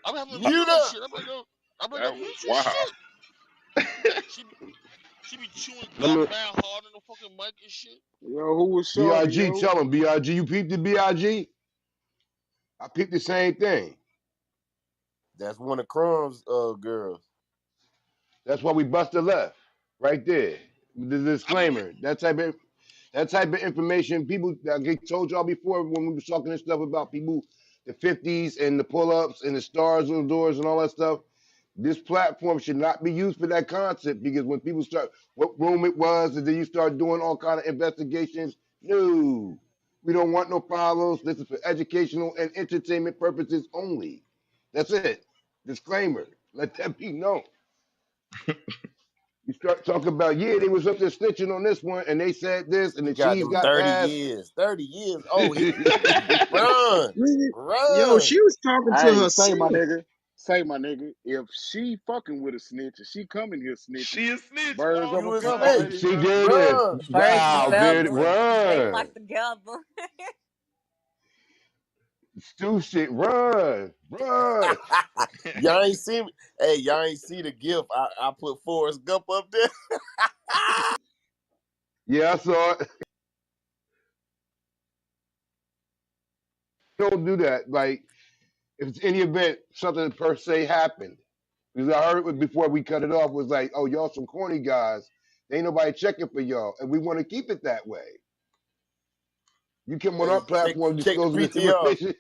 I'm having to mute Mute that up. shit. I'm like, yo, That was mute your wow. shit. She she be chewing Let gum me mad hard in the fucking mic and shit. yo, who was Shorty, BRG, yo? tell him, BRG, you peeped the BRG? I peeped the same thing. That's one of Crumb's girls. That's why we busted left. Right there. The I be disclaimer. That type of information, people, like I told y'all before when we was talking this stuff about people, the 50s and the pull-ups and the stars on the doors and all that stuff. This platform should not be used for that concept because when people start what room it was and then you start doing all kind of investigations, no, we don't want no problems. This is for educational and entertainment purposes only. That's it. Disclaimer. Let that be known. You start talking about, yeah, they was up there snitching on this one and they said this and He the got cheese them got 30 passed. years. 30 years. Oh, he run. Nigga, yo, Run. she was talking to Hey, say my herself. nigga. Say my nigga. If she fucking with a snitch and she coming here snitching, She a snitch. birds of Oh, a You a feather, snitch. ladies and already See, know. gentlemen. there it is. Run. Birds of a Wow, there it feather. They run. flock together. Stu shit, run, run. Y'all ain't see me. Hey, y'all ain't see the gift. I put Forrest Gump up there. Yeah, I saw it. don't do that. Like if it's any event, something per se happened. Because I heard it before we cut it off was like, oh, y'all some corny guys. Ain't nobody checking for y'all, and we want to keep it that way. You come on Hey, our check platform check the disclosing this PTR. information.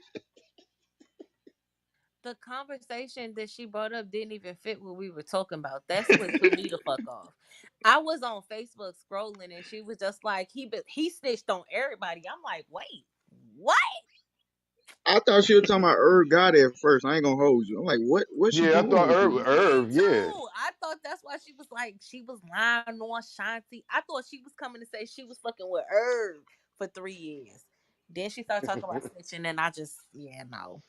The conversation that she brought up didn't even fit what we were talking about. That's what threw me the fuck off. I was on Facebook scrolling and she was just like, he snitched on everybody. I'm like, wait, what? I thought she was talking about Irv Gotti at first. I ain't gonna hold you. I'm like, what she Yeah, I doing thought with you? Me Irv, yeah. too. I thought that's why she was like, she was lying on Shanti. I thought she was coming to say she was fucking with Irv for 3 years. Then she started talking about snitching and I just, yeah, no.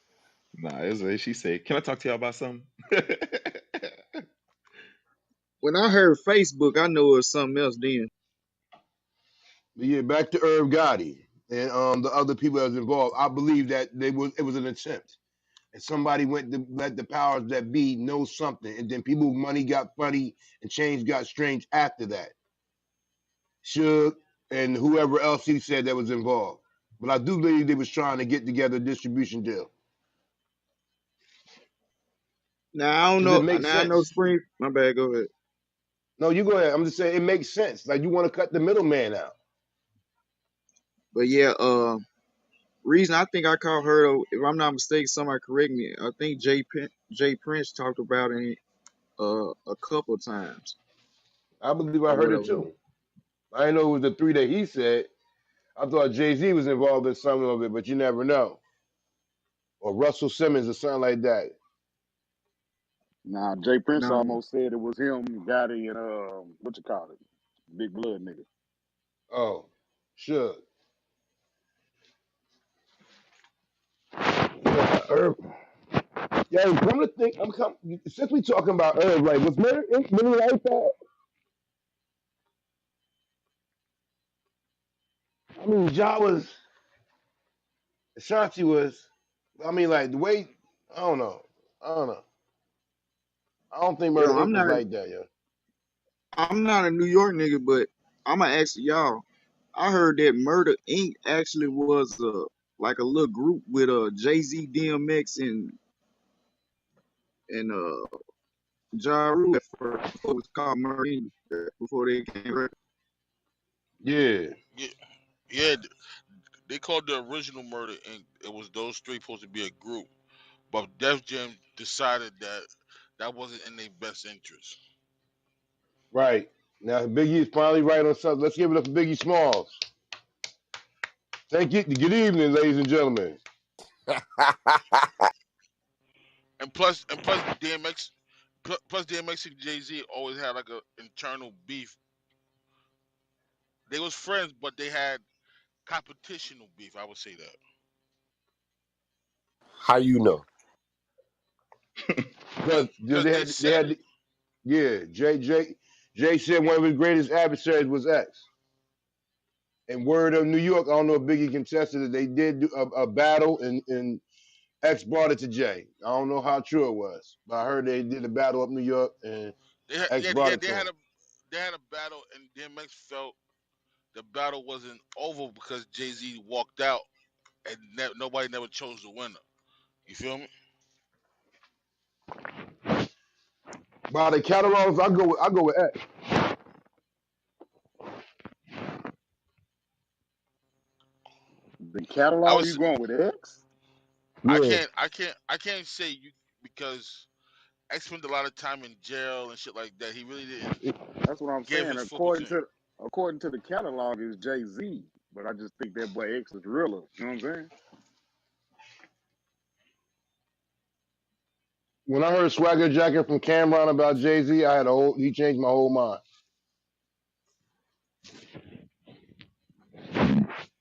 Nah, it's what she said. Can I talk to y'all about something? When I heard Facebook, I know it was something else then. But yeah, back to Irv Gotti and the other people that was involved. I believe that it was an attempt. And somebody went to let the powers that be know something. And then people money got funny and change got strange after that. Suge and whoever else he said that was involved. But I do believe they was trying to get together a distribution deal. Now I don't Because it know. makes Now I know sense. Spring. My bad. Go ahead. No, you go ahead. I'm just saying it makes sense. Like you want to cut the middleman out. But yeah, reason I think I caught her though, if I'm not mistaken, somebody correct me. I think Jay Prince talked about it a couple times I believe I or heard it whatever. too. I didn't know it was the three that he said. I thought Jay-Z was involved in some of it, but you never know. Or Russell Simmons or something like that. Nah, Jay Prince Now, almost said it was him, Gotti, and what you call it, Big Blood nigga. Oh, sure. Yeah, Irv. Yeah, come to think, since we talking about Irv, like, was Murder Inc. really like that? I mean, Ja was, Ashanti was, I mean, like, the way, I don't know. I don't know. I don't think yo, Murder Inc. was like that, yo. I'm not a New York nigga, but I'm gonna ask y'all. I heard that Murder Inc. actually was like a little group with Jay Z, DMX, and Ja Rule at first before it was called Murder Inc. Before they came. Yeah, Yeah, yeah. They called the original Murder Inc. It was those three supposed to be a group, but Def Jam decided that that wasn't in their best interest. right. Now, Biggie's finally right on something. Let's give it up for Biggie Smalls. Thank you. Good evening, ladies and gentlemen. And plus, plus DMX and Jay Z always had like a internal beef. They was friends, but they had competitional beef. I would say that. How you know? Because Cause they they said it. had, yeah, Jay said one of his greatest adversaries was X. And word of New York, I don't know if Biggie contested it. They did do a battle, and X brought it to Jay. I don't know how true it was, but I heard they did a battle up New York, and They had, X yeah, brought yeah, it to him. they had a battle, and DMX felt the battle wasn't over because Jay Z walked out, and nobody never chose the winner. You feel me? By the catalogs, I go with X. The I catalog you was, going with X? Yeah, I can't say you because X spent a lot of time in jail and shit like that. He really didn't That's what I'm give saying. his full percent. According to the catalog is Jay Z, but I just think that boy X is realer. You know what I'm saying? when I heard Swagger Jacket from Cameron about Jay Z, he changed my whole mind.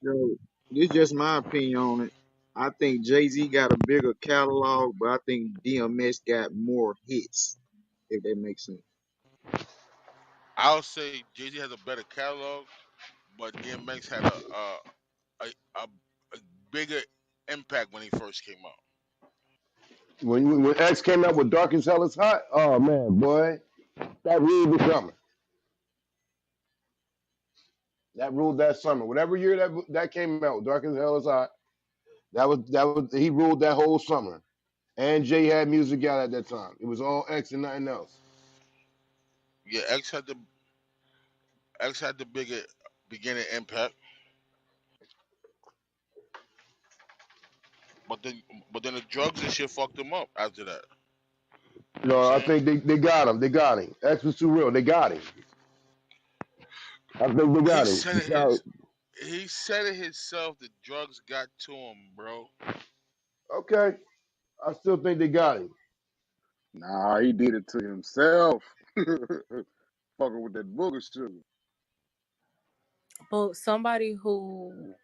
Yo, this is just my opinion on it. I think Jay Z got a bigger catalog, but I think DMX got more hits. If that makes sense. I'll say Jay Z has a better catalog, but DMX had a, a, a bigger impact when he first came out. When X came out with Dark as Hell is Hot, oh man, boy, that ruled the summer. That ruled that summer. Whatever year that came out, Dark as Hell is Hot. That was he ruled that whole summer. And Jay had music out at that time. It was all X and nothing else. Yeah, X had the bigger beginning impact, but then the drugs and shit fucked him up after that. You know what I'm No, I saying? think they got him. They got him. X was too real. They got him. I think they He got him. said it his he said it himself. The drugs got to him, bro. Okay. I still think they got him. Nah, he did it to himself. Fucking with that booger sugar. But somebody who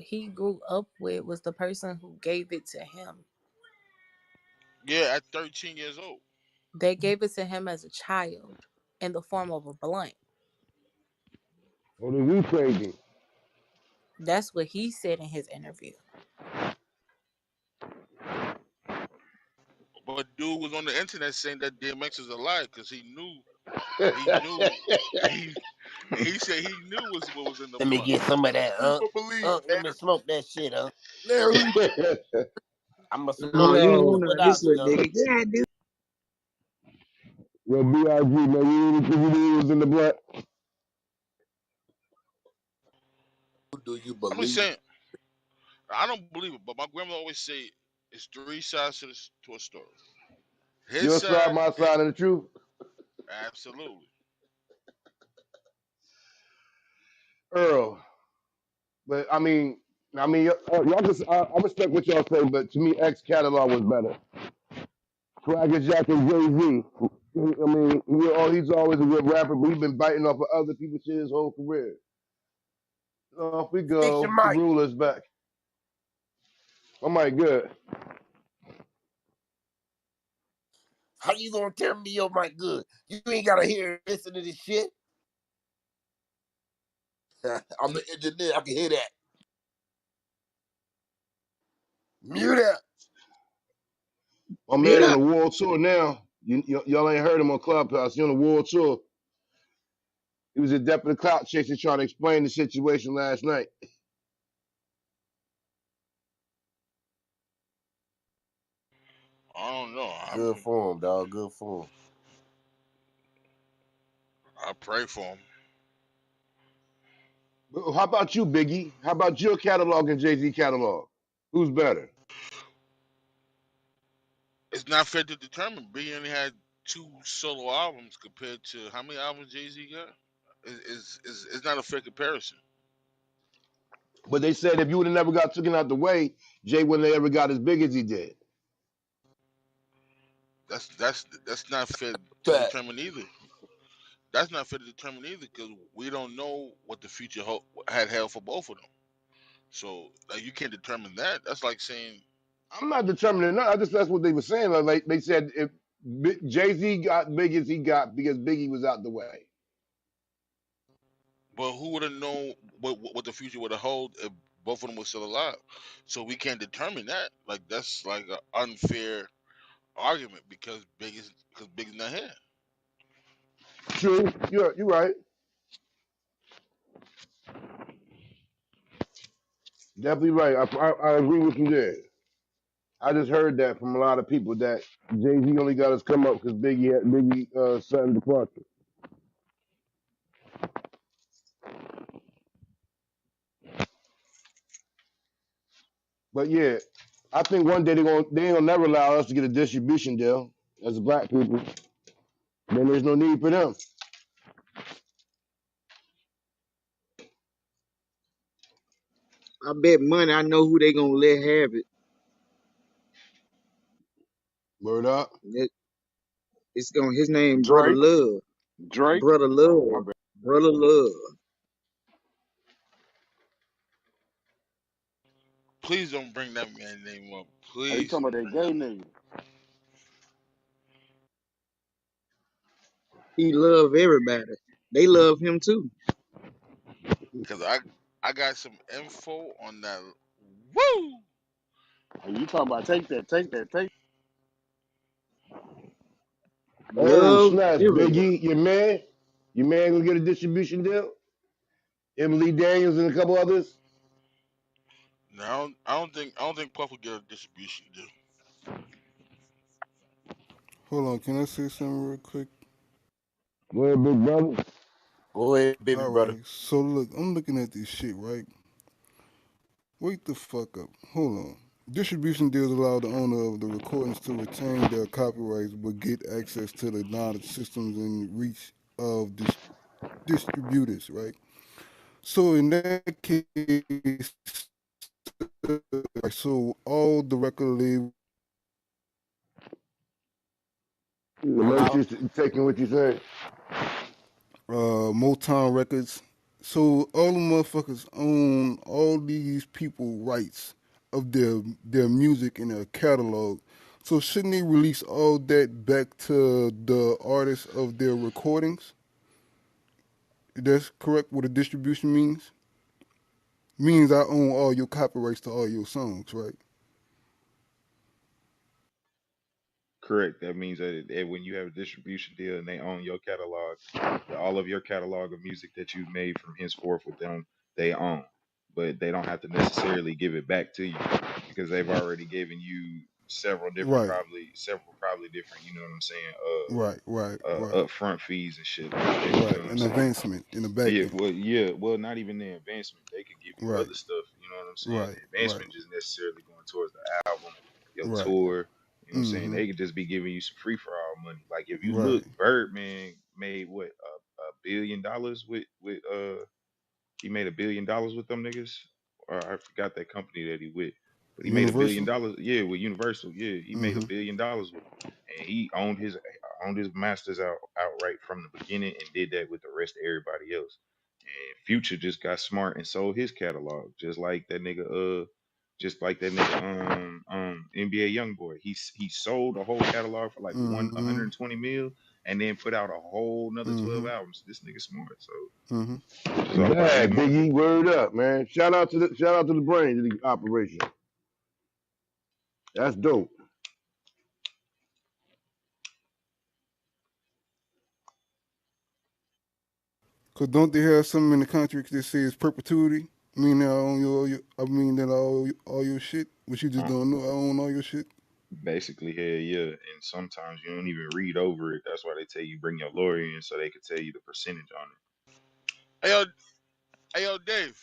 he grew up with was the person who gave it to him. Yeah, at 13 years old. They gave it to him as a child in the form of a blunt. Or the Wu crazy. That's what he said in his interview. But dude was on the internet saying that DMX is a liar because he knew he he said he knew what was in the Let me blunt. get some of that, Who huh? would believe Let me Larry? smoke that shit, huh? Larry, I'm gonna No, smoke you that don't shit want Yo, none of this without you, little huh? nigga. Yeah, dude. yo, B.I.G., man, you really think he was in the black? Who do you I'm just believe? saying, I don't believe it, but my grandmother always say it's three sides to a story. His Your side, side, my side, and the truth? absolutely. Earl. But y'all just I respect what y'all say, but to me, X catalog was better. Swagger Jack and Jay Z. He's always a good rapper, but he's been biting off of other people's shit his whole career. Off we Fix your go. The mic. ruler's back. My mic good. How you gonna tell me your mic good? You ain't gotta hear listen to this shit. I'm the engineer. I can hear that. Mute that. My Mute man on up. the world tour now. Y'all ain't heard him on Clubhouse. He on the world tour. He was at Depth of the Clout Chasing trying to explain the situation last night. I don't know. Good for him, dog. Good for him. I pray for him. But how about you, Biggie? How about your catalog and Jay-Z catalog? Who's better? It's not fair to determine. Biggie only had two solo albums compared to how many albums Jay Z got. It's not a fair comparison. But they said if you would have never got taken out the way, Jay wouldn't have ever got as big as he did. That's not fair to Fact. determine either. That's not fair to determine either because we don't know what the future had held for both of them. So like you can't determine that. That's like saying, I'm not determining that. I just that's what they were saying. Like they said if Jay Z got big as he got because Biggie was out the way. but who would have known what the future would have held if both of them were still alive? So we can't determine that. Like that's like an unfair argument because Big is not here. True, you're right. Definitely right. I agree with you there. I just heard that from a lot of people that Jay Z only got his come up because Biggie sudden departure. But yeah, I think one day they ain't gonna never allow us to get a distribution deal as black people. Then there's no need for them. I bet money I know who they gonna let have it. Word up. It's gonna his name Brother Drake. Love. Drake. Brother Oh, my Love. bad. Brother Love. Please don't bring that man name up. Are you Please talking about don't that bring gay that. nigga? He love everybody. They love him too. Cause I got some info on that. Woo! Are you talking about take that, take that, take Oh, Love snaps, everyone. Biggie, your man gonna get a distribution deal? Emily Daniels and a couple others? No, I don't think Puff will get a distribution deal. Hold on, can I say something real quick? Go ahead, big brother. Go ahead, baby All brother. right. So look, I'm looking at this shit, right? Wait the fuck up. Hold on. Distribution deals allow the owner of the recordings to retain their copyrights but get access to the knowledge systems and reach of distributors, right? So in that case, so all the record labels, The Hello? matrix taking what you say. Motown Records, so all the motherfuckers own all these people rights of their music and their catalog. So shouldn't they release all that back to the artists of their recordings? That's correct. What a distribution means I own all your copyrights to all your songs, right? Correct. That means that when you have a distribution deal and they own your catalog, all of your catalog of music that you've made from henceforth with them, they own. But they don't have to necessarily give it back to you because they've already given you Right, several probably different, you know what I'm saying, right, right, right, upfront fees and shit like that. You know right. what I'm An saying? advancement in the back end. Yeah, well, not even the advancement. They could give you Right, other stuff. You know what I'm saying? right, The right, advancement just necessarily going towards the album, your right. tour. You know what I'm saying? Mm-hmm. They could just be giving you some free for all money. Like if you Right. look, Birdman made what $1 billion with he made $1 billion with them niggas. Or I forgot that company that he with. But he made a billion Universal. dollars. Yeah, with Universal. Yeah, he made Mm-hmm. $1 billion with them, and he owned his masters outright from the beginning, and did that with the rest of everybody else. And Future just got smart and sold his catalog, just like that nigga NBA YoungBoy. He sold the whole catalog for like Mm-hmm. 120 mil, and then put out a whole another 12 Mm-hmm. albums. This nigga smart, so. Mm-hmm. It's all part of his Bad marketing. Biggie, word up, man. Shout out to the brain of the operation. That's dope. Cause don't they have something in the contract that says perpetuity? I mean, I own I mean that all your shit, but you just Uh, don't know I own all your shit. Basically, hell yeah. And sometimes you don't even read over it. That's why they tell you bring your lawyer in so they can tell you the percentage on it. Hey yo, hey yo, Dave.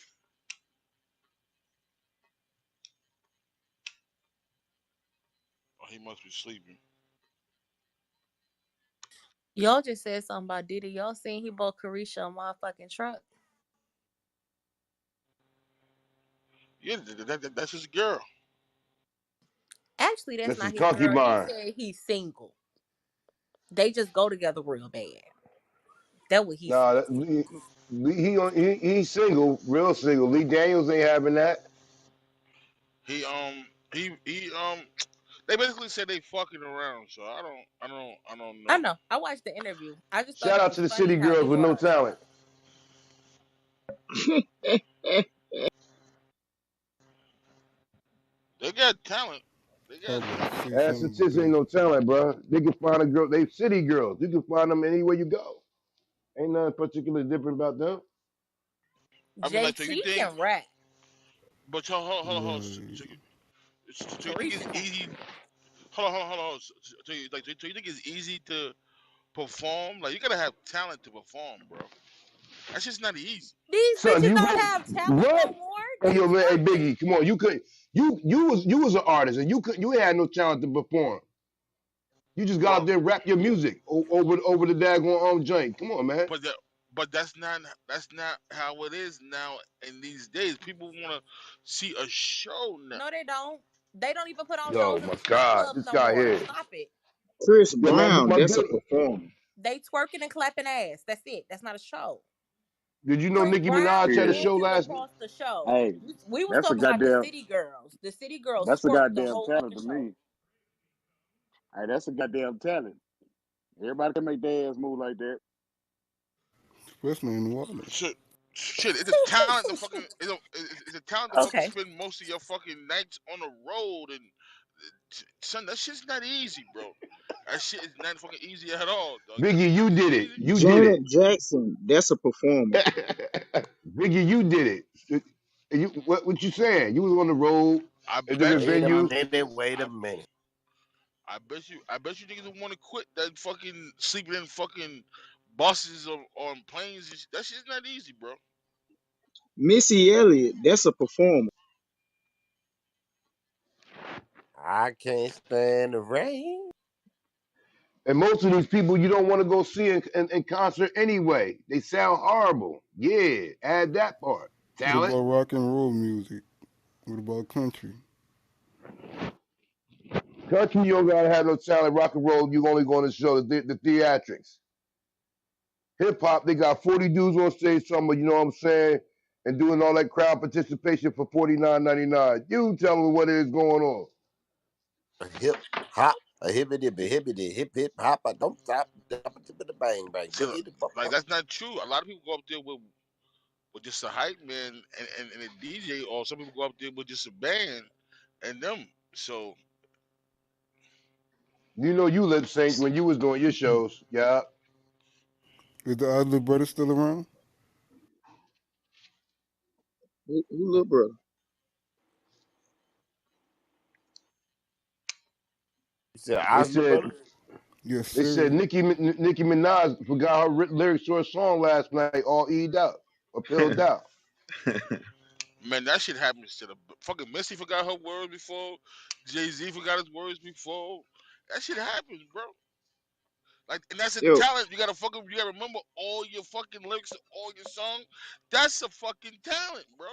Oh, he must be sleeping. Y'all just said something about Diddy. Y'all seen he bought Carisha a motherfucking truck? Yeah, that's his girl. Actually, that's That's not his his girl. He concubine. said he's single. They just go together real bad. That's what he Nah, said. he's single, real single. Lee Daniels ain't having that. He he they basically said they fucking around, so I don't I know. know. I watched the interview. I just thought Shout it out was to the funny city how girls they with no bought a talent. truck. They got talent. They I got was about to say Ass something, and but tits ain't no talent, bro. They can find a girl. They city girls. You can find them anywhere you go. Ain't nothing particularly different about them. I mean like so you JT think can rap. but hold on. right. So you think it's Carisha can't. easy hold on. So you think it's easy to perform? Like you gotta have talent to perform, bro. That's just not easy. These Son, bitches you don't been have talent no what? more. Hey They yo, man, hey twerking. Biggie, come on. You was an artist and you had no talent to perform. You just got up Well, there and rap your music over the daggone joint. Come on, man. but that but that's not how it is now in these days. People wanna see a show now. No, they don't. They don't even put on Yo, shows in my the strip God, clubs this no guy more. here. Stop it. Chris Yo, man, Brown, my that's a good. performer. They twerking and clapping ass. That's it. That's not a show. Did you know Chris Nicki Brown Minaj had a Yeah. show dances last? across the show. Hey, We was that's a talking about the goddamn city girls. The city girls that's a twerk the goddamn whole talent fucking to show. me. Hey, that's a goddamn talent. Everybody can make their ass move like that. Especially in New Orleans. Shit, it's a talent to fucking it's a talent to fucking Okay. spend most of your fucking nights on the road and son, that shit's not easy, bro. That shit is not fucking easy at all, dog. Biggie, you Is it did it. easy? You did Janet Jackson, that's a performer. it. Biggie, you did it. And you, what you saying? You was on the road I at different bet Wait a venues. minute. Wait a minute. I bet you niggas want to quit that fucking sleeping in fucking buses or on planes. That shit's not easy, bro. Missy Elliott, that's a performer. I can't stand the rain. And most of these people you don't want to go see in concert anyway. They sound horrible. Yeah, add that part. What Talent. about rock and roll music? What about country? Country, you don't gotta have no talent. Rock and roll, you only going to show the theatrics. Hip hop, they got 40 dudes on stage, somewhere, you know what I'm saying? And doing all that crowd participation for $49.99. You tell me what is going on. A hip hop, a hippity hippity hip hip hop. I don't stop. Bang bang. See, Boogie the bop like bop. that's not true. A lot of people go up there with just a hype man and a DJ, or some people go up there with just a band and them. So You know you lip sync when you was doing your shows. Yeah. Is the other brother still around? Who little brother? You said They Oscar said brother. Yes, they said sir. Nicki Minaj forgot her lyrics to her song last night, all eat out or pilled out. man, that shit happens to the fucking Missy forgot her words before. Jay-Z forgot his words before. That shit happens, bro. Like, and that's a Yo, talent. You gotta remember all your fucking lyrics, all your songs. That's a fucking talent, bro.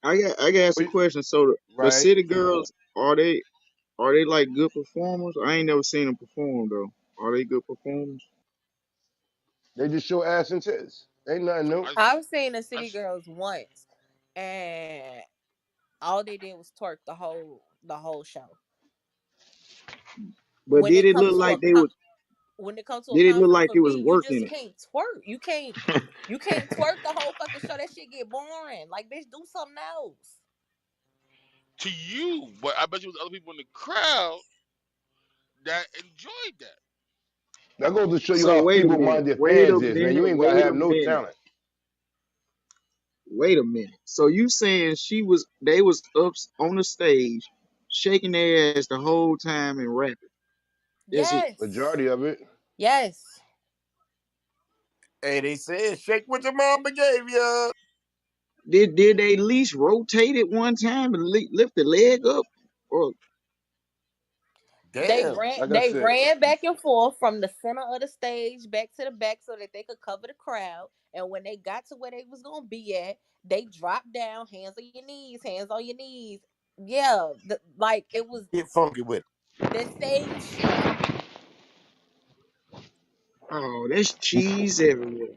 I got to ask a question. So the Right? city girls, are they like good performers? I ain't never seen them perform though. Are they good performers? They just show ass and tits. Ain't nothing new. I, I've seen the I, City Girls once, and all they did was twerk the whole show. But When did it it comes look to like a they was? when it comes to a Did it look concert like for it was me, you working just it? can't twerk. You can't twerk the whole fucking show. That shit get boring. Like, bitch, do something else. to you, but I bet you was other people in the crowd that enjoyed that. That goes to show you So how wait a feeble minute. minded Wait a fans is, man. minute. You ain't gotta Wait have a no minute. talent. Wait a minute. So you saying they was up on the stage, shaking their ass the whole time and rapping? That's it. Yes. Majority of it. Yes. Hey, they said shake what your mama gave you. Did they at least rotate it one time and lift the leg up? Or They Damn. ran Like I they said, ran back and forth from the center of the stage back to the back so that they could cover the crowd. And when they got to where they was gonna be at, they dropped down, hands on your knees, hands on your knees. Yeah, like it was Get funky with it. the stage show. oh, there's cheese everywhere.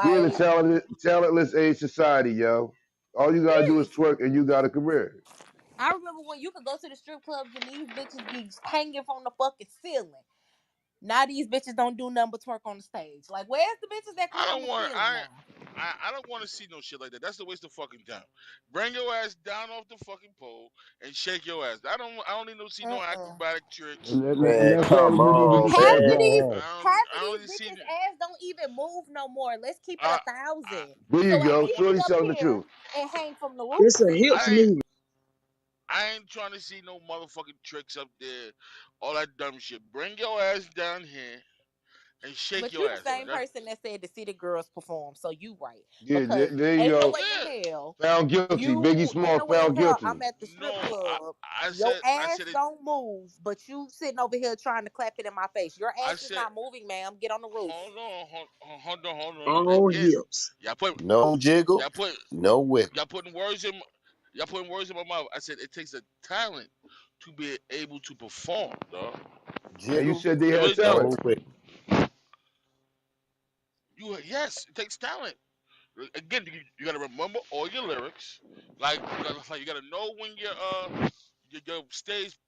we're in a Like, talentless age society, yo. All you gotta do is yes. twerk and you got a career. I remember when you could go to the strip clubs and these bitches be hanging from the fucking ceiling. Now these bitches don't do nothing but twerk on the stage. Like, where's the bitches that I climb don't the want ceiling now? I don't want to see no shit like that. That's a waste of fucking time. Bring your ass down off the fucking pole and shake your ass. I don't need to see no Uh-uh. acrobatic tricks. And Man, that's all the come videos on, you Half pass of man. these down have. half of I don't these need to see. bitches ass don't even move no more. Let's keep it I, a I thousand. There So you I go. can don't want sit Shorty's up telling the here truth. and hang from the It's roof. a hips I ain't movement. I ain't trying to see no motherfucking tricks up there, all that dumb shit. Bring your ass down here and shake But your you the ass. same person that said to see the girls perform, so you right. Yeah, Because there you ain't no go. way in Yeah. hell Found guilty. Biggie ain't Small no way found in hell I'm guilty. at the strip No, club. Your I ass said it. don't move, but you sitting over here trying to clap it in my face. Your I ass is said, not moving, ma'am. Get on the roof. hold on. All Again, hips. y'all put, No jiggle, y'all put, no wiggle. y'all putting words in, y'all putting words in my mouth. I said it takes a talent to be able to perform, dog. And you Jiggle, said they It had really do. talent. no wiggle. Yes, it takes talent. Again, you gotta remember all your lyrics. You gotta know when your stage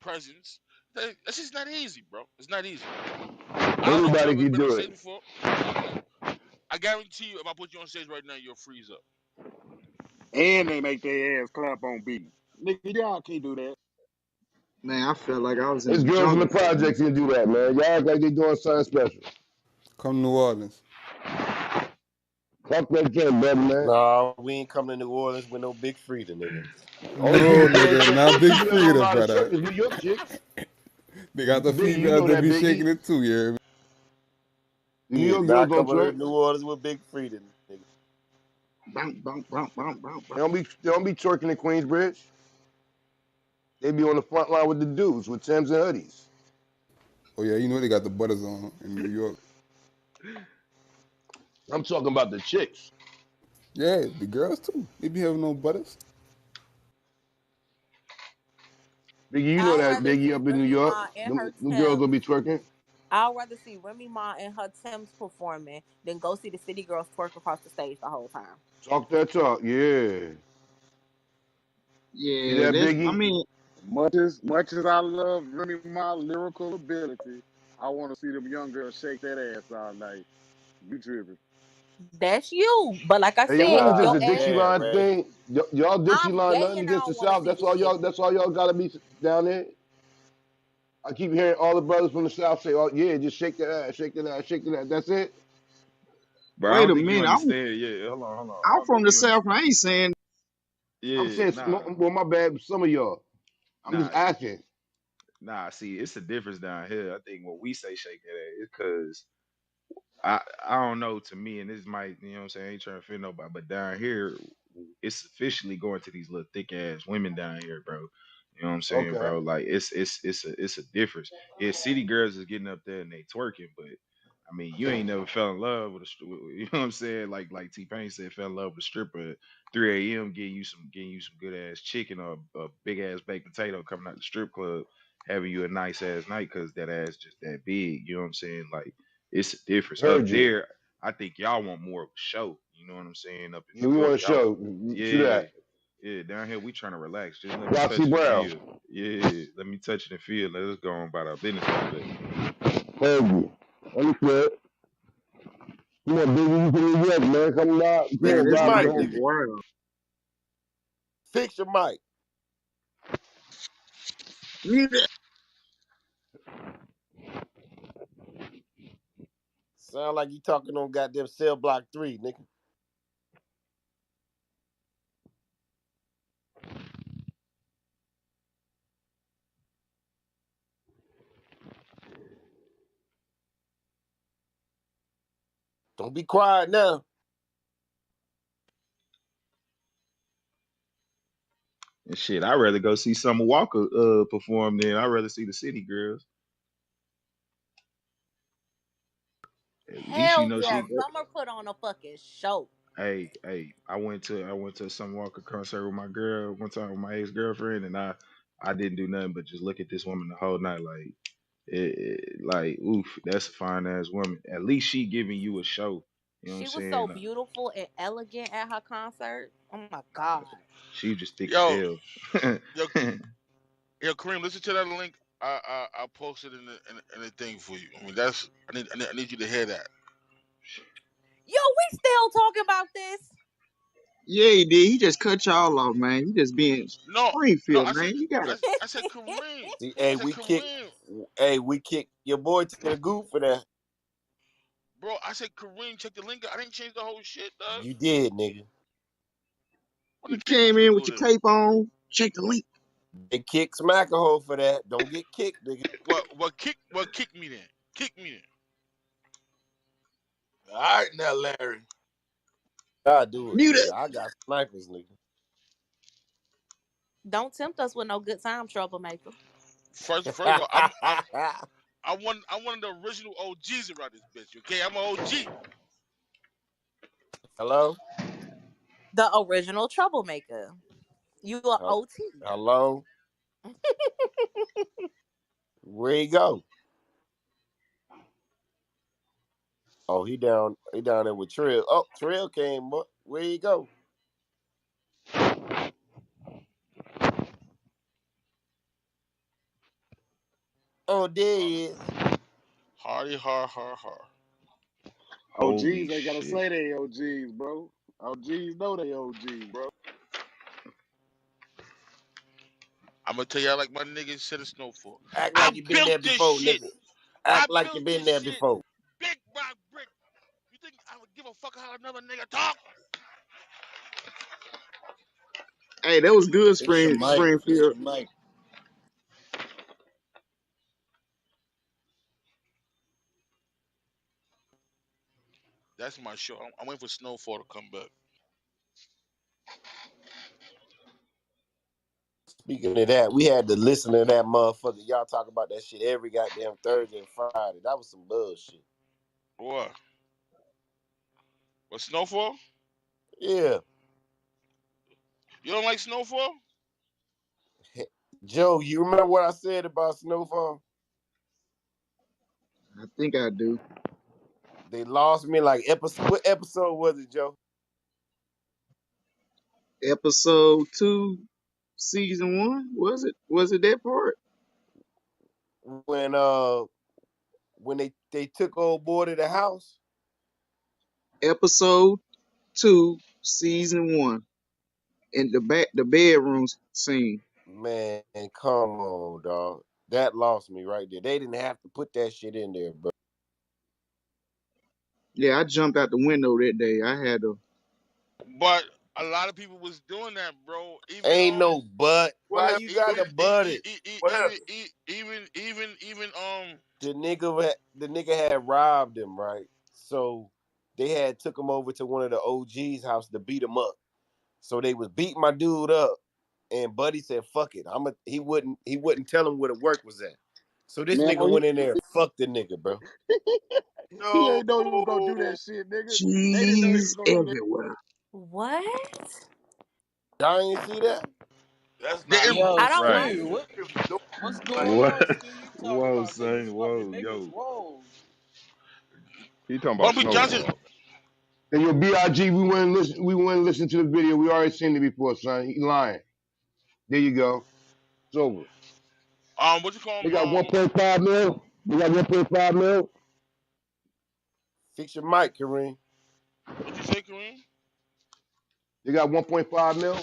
presence. That's just not easy, bro. It's not easy. I don't know if you Everybody ever can been on do it. stage before. I guarantee you, if I put you on stage right now, you'll freeze up. And they make their ass clap on beat. Nigga, y'all can't do that. Man, I felt like I was in There's the girls in the jungle for a projects minute. that can do that, man. Y'all act like they doing something special. Come New Orleans. Talk that shit, better man. Nah, we ain't coming to New Orleans with no Big Frida, nigga. Oh, you No, be doing nigga, not chicks. Big You be on a Frida, lot of brother. circus, New York chicks. They got the Biggie, you females know that that be Biggie. shaking it too, you hear me? The New Yeah, York girls not don't coming to twerk. New Orleans with Big Frida, nigga. Bump, bump, bump, bump, bump, bump. They don't be twerking in Queensbridge. They be on the front line with the dudes with Timbs and hoodies. Oh yeah, you know they got the butters on in New York. I'm talking about the chicks. Yeah, the girls too. They be having no butters. Biggie, you know I'd that rather Biggie see up in New Remy York. Ma and her Them girls don't Tims. be twerking. I'd rather see Remy Ma and her Tims performing than go see the City Girls twerk across the stage the whole time. Talk that talk, yeah. See Yeah, that that's. I Biggie? mean, Much as I love Remy Ma lyrical ability, I want to see them young girls shake that ass all night. You tripping? That's you. But like I Hey, yo, what said, was this? your The God ass. Dixie damn, Line Ray. thing? Y'all Dixie I'm Line, gay nothing and I against the don't want to South. see That's the all shit. y'all. That's all y'all gotta be down there. I keep hearing all the brothers from the South say, "Oh yeah, just shake that ass, shake that ass, shake that ass." That's it. Bro, I wait don't a think you minute. understand. Yeah, hold on, hold on. I I'm don't from think the you South. understand. I ain't saying. I'm Yeah, saying, nah, well, my bad. Some of y'all. I'm just nah, asking. nah. See, it's a difference down here. I think when we say shake that ass, it's because I don't know, to me, and this might, you know what I'm saying, I ain't trying to offend nobody, but down here, it's officially going to these little thick ass women down here, bro. You know what I'm saying, Okay. bro? Like it's a difference. Yeah, city girls is getting up there and they twerking, but I mean, you ain't never fell in love with you know what I'm saying? Like T Pain said, fell in love with a stripper at 3 a.m. getting you some good ass chicken or a big ass baked potato coming out the strip club, having you a nice ass night because that ass just that big. You know what I'm saying? Like it's a difference. Up Heard you. there, I think y'all want more of a show. You know what I'm saying? Up Yeah, in we New want York, to y'all, show. True yeah, that. yeah. Down here, we trying to relax. Just let me Roxy touch it and Brown. feel. Yeah, let me touch it and feel. Let us go on about our business after that. Heard you. Understood. Come on, Biggie, you from New York, man. Come on, come Fix Man, on, your this ride with mic, mic the is nigga. homie. wild. Fix your mic. Mute it. Sound like you talking on goddamn cell block 3, nigga. Don't be quiet now. And shit, I'd rather go see Summer Walker perform than I'd rather see the City Girls. At least you Hell know yeah. she. Summer put on a fucking show. Hey, I went to a Summer Walker concert with my girl one time with my ex girlfriend, and I didn't do nothing but just look at this woman the whole night like like oof, that's a fine ass woman. At least she giving you a show. You know what I'm She was so saying? beautiful and elegant at her concert. Oh my God. She just thick as Yo, hell. yo, yo, Kareem, listen to that link. I posted in the thing for you. I mean, I need you to hear that. Yo, we still talking about this? Yeah, he did. He just cut y'all off, man. You just being No, no, Springfield, man. You gotta. I said Kareem. See, I said Kareem, we kick your boy to the goof for that. bro. I said Kareem. Check the link. I didn't change the whole shit, dog. You did, nigga. What You the kick? What came you mean in do with your this? cape on. Check the link. They kick Smackahoe for that. Don't get kicked, nigga. What kick me then? Kick me then. All right, now, Larry. I do it, Mute nigga. it. I got snipers, nigga. Don't tempt us with no good time, troublemaker. First of all, I'm one of the original OGs around this bitch. Okay, I'm an OG. Hello? The original troublemaker. You are Hel- OT. Hello? Where he go? Oh, he down there with Trill. Oh, Trill came up. Where he go? Oh, there he is. Hardy, har. Holy OGs ain't gotta shit. say they OGs, bro. OGs know they OGs, bro. I'm gonna tell y'all like my nigga said in Snowfall. Act I like you been built there this before, shit. nigga. I Act like you built been this there shit before. brick by brick. You think I would give a motherfucker how another nigga talk. Hey, that was good, Fix your mic. Fix Springfield. your mic. That's my show. I'm waiting for Snowfall to come back. Speaking of that, we had to listen to that motherfucker. Y'all talk about that shit every goddamn Thursday and Friday. That was some bullshit. What? What Snowfall? Yeah. You don't like Snowfall? Joe, you remember what I said about Snowfall? I think I do. They lost me like episode. What episode was it, Joe? Episode 2, season 1. Was it? Was it that part? When they took old boy to the house. Episode 2, season 1. In the bedrooms scene. Man, come on, dog. That lost me right there. They didn't have to put that shit in there, bro. Yeah, I jumped out the window that day. I had to. But a lot of people was doing that, bro. Even Ain't no but. What Why happened? you e- got e- to e- but e- it? e- e- What even happened? The nigga had robbed him, right? So they had took him over to one of the OG's house to beat him up. So they was beating my dude up, and Buddy said, "Fuck it." He wouldn't tell him where the work was at. So this Man, nigga went in there and fucked the nigga, bro. he No. ain't know he was gonna do that shit, nigga. They didn't know he was Cheese gonna do that. everywhere. What? Y'all ain't see that? That's not didn't Yo, I don't right. watch Ski, it. what's Like, going What? on, Ski? You talking Whoa, about son. niggas fucking Whoa, niggas? yo. Whoa. He talking about Bumpy Johnson? Snowfall. And your Big, we went and listen. We went and listened to the video. We already seen it before, son. He lying. There you go. It's over. What you call him? They got 1.5 mil. They got 1.5 mil. Fix your mic, Kareem. What you say, Kareem? They got 1.5 mil.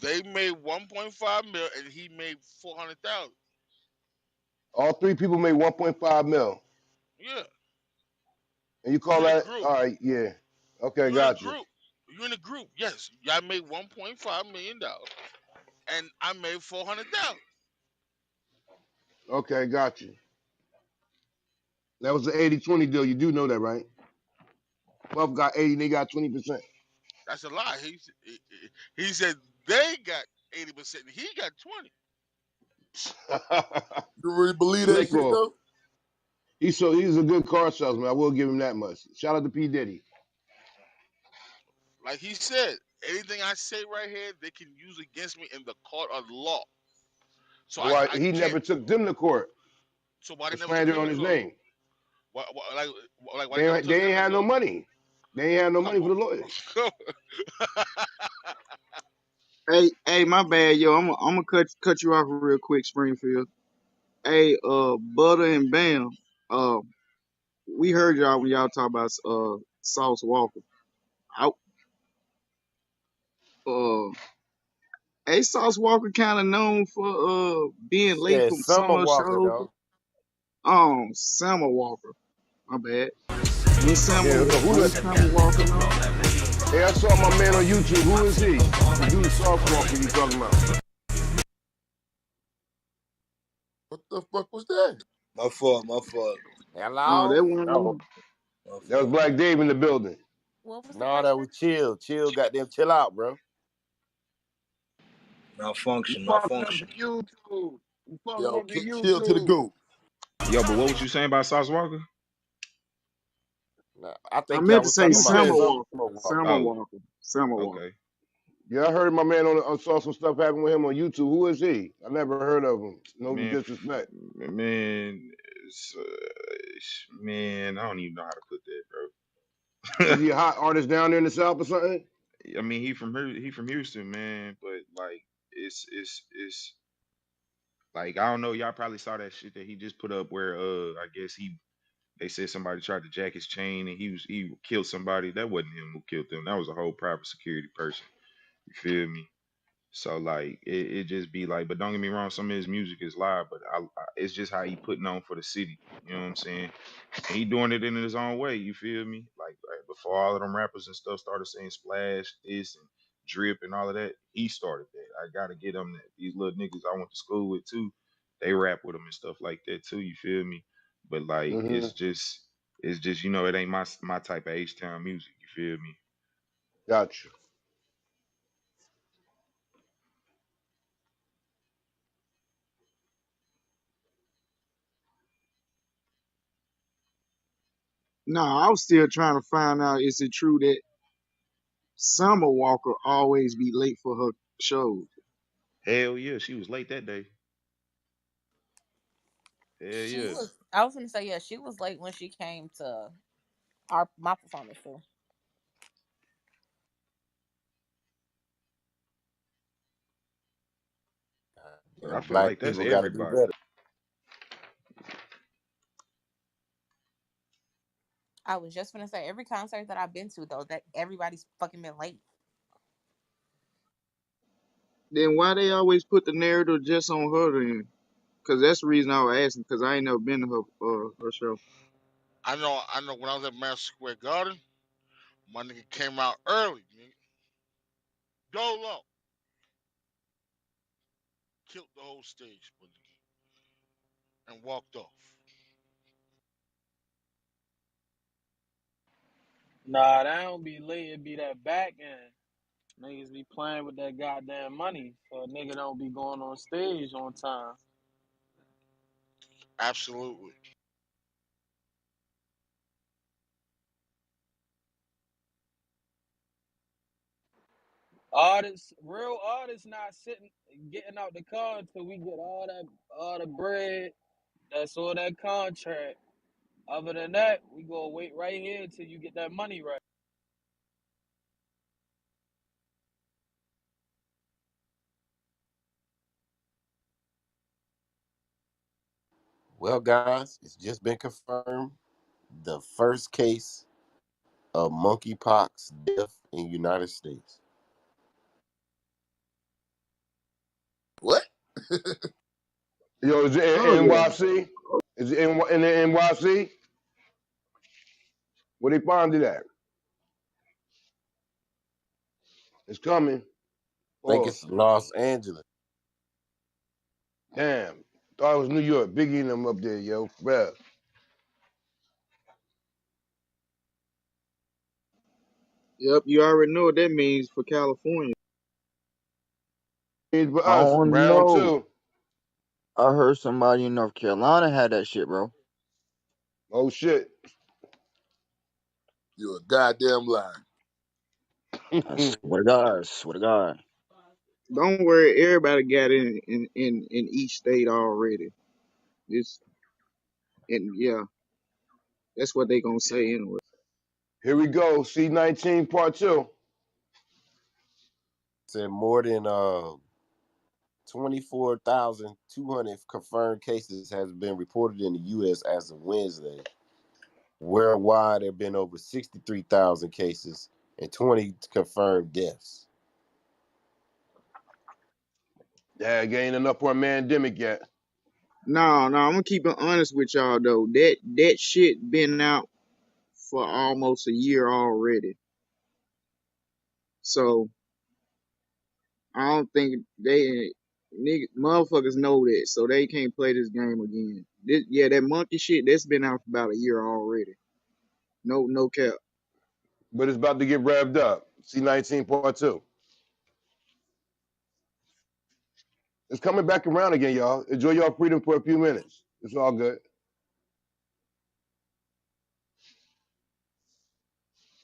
They made 1.5 mil and he made 400,000. All three people made 1.5 mil. Yeah, And you call you in a that? group. All right, yeah. Okay, You in a got you. group. You in a group. Yes, y'all made $1.5 million, and I made 400,000. Okay, got you. That was the 80-20 deal. You do know that, right? Puff got 80 and they got 20%. That's a lie. He said they got 80% and he got 20. You really believe that Snake shit off. though? He's a good car salesman. I will give him that much. Shout out to P. Diddy. Like he said, anything I say right here, they can use against me in the court of law. So I, Why I he can't. never took them to court So why they for never took slander him on to his court? name. Why they never took They him ain't to had no court? money. They ain't had no Come money for on. the lawyers. Hey, my bad, yo. I'm gonna cut you off real quick, Springfield. Hey, Butter and Bam. Uh, we heard y'all when y'all talk about Sauce Walker. I, uh, hey, Sauce Walker kind of known for He being late said from some Summer of the Walker, shows. dog. Summer Walker. My bad. When Yeah, who that? Summer Walker on. Hey, I saw my man on YouTube. Who is he? The dude Sauce Walker you talking about? What the fuck was that? My fault. My fault. Oh, that Hello? Oh, one. My that was fault. Black Dave in the building. What was the Nah, that question? was chill. Chill, goddamn, chill out, bro. You Malfunction. fucking up the Malfunction. YouTube. You fucking Yo, up the chill to the YouTube. go. Yo, but what was you saying about Sauce Walker? Nah, I I think y'all meant to was say talking You about Summer said, Summer Walker. Walker. Summer Oh, Walker. Summer Walker. okay. yeah, I heard my man on saw some stuff happen with him on YouTube. Who is he? I never heard of him. No Man, disrespect. man, man, I don't even know how to put that, Is bro. he a hot artist down there in the South or something? I mean, he from here, he from Houston, man, but like, it's like I don't know. Y'all probably saw that shit that he just put up where I guess they said somebody tried to jack his chain and he killed somebody. That wasn't him who killed them. That was a whole private security person. You feel me? So like it just be like, but don't get me wrong, some of his music is live, but it's just how he putting on for the city. You know what I'm saying? And he doing it in his own way. You feel me? Like before all of them rappers and stuff started saying splash this and drip and all of that, he started that. I gotta get him that. These little niggas I went to school with too, they rap with him and stuff like that too. You feel me? But like Mm-hmm. it's just it ain't my type of H Town music. You feel me? Gotcha. No, I was still trying to find out, is it true that Summer Walker always be late for her shows? Hell yeah, she was late that day. Hell She yeah. was. I was gonna say yeah. She was late when she came to my performance too. I And feel black like that's people got to do everybody. better. I was just gonna say every concert that I've been to though, that everybody's fucking been late. Then why they always put the narrative just on her then? Cause that's the reason I was asking. Cause I ain't never been to her show. I know. When I was at Madison Square Garden, my nigga came out early, nigga. Dolo killed the whole stage, my nigga, and walked off. Nah, that don't be late. It be that back end. Niggas be playing with that goddamn money, so a nigga don't be going on stage on time. Absolutely. Artists, real artists, not sitting, getting out the car until we get all the bread. That's all that contract. Other than that, we gonna wait right here until you get that money right. Well, guys, it's just been confirmed the first case of monkeypox death in the United States. What? Yo, is it Oh in yeah. NYC? Is it in the NYC? Where they find it at? It's coming. I think Pause. it's Los Angeles. Damn. Thought it was New York. Biggie and them up there, yo. Bruh. Yep, you already know what that means for California. Means for I us, don't round know. two. I heard somebody in North Carolina had that shit, bro. Oh shit. You're a goddamn lie. I swear to God. I swear to God. Don't worry, everybody got it in each state already. It's and yeah, that's what they gonna say anyway. Here we go. C-19 part two. Said more than 24,200 confirmed cases has been reported in the U.S. as of Wednesday. Worldwide, there have been over 63,000 cases and 20 confirmed deaths. Yeah, ain't enough for a pandemic yet. No, no, I'm gonna keep it honest with y'all though. That shit been out for almost a year already. So I don't think motherfuckers know that, so they can't play this game again. Yeah, that monkey shit that's been out for about a year already. No cap. But it's about to get revved up. C-19 part two. It's coming back around again, y'all. Enjoy your freedom for a few minutes. It's all good.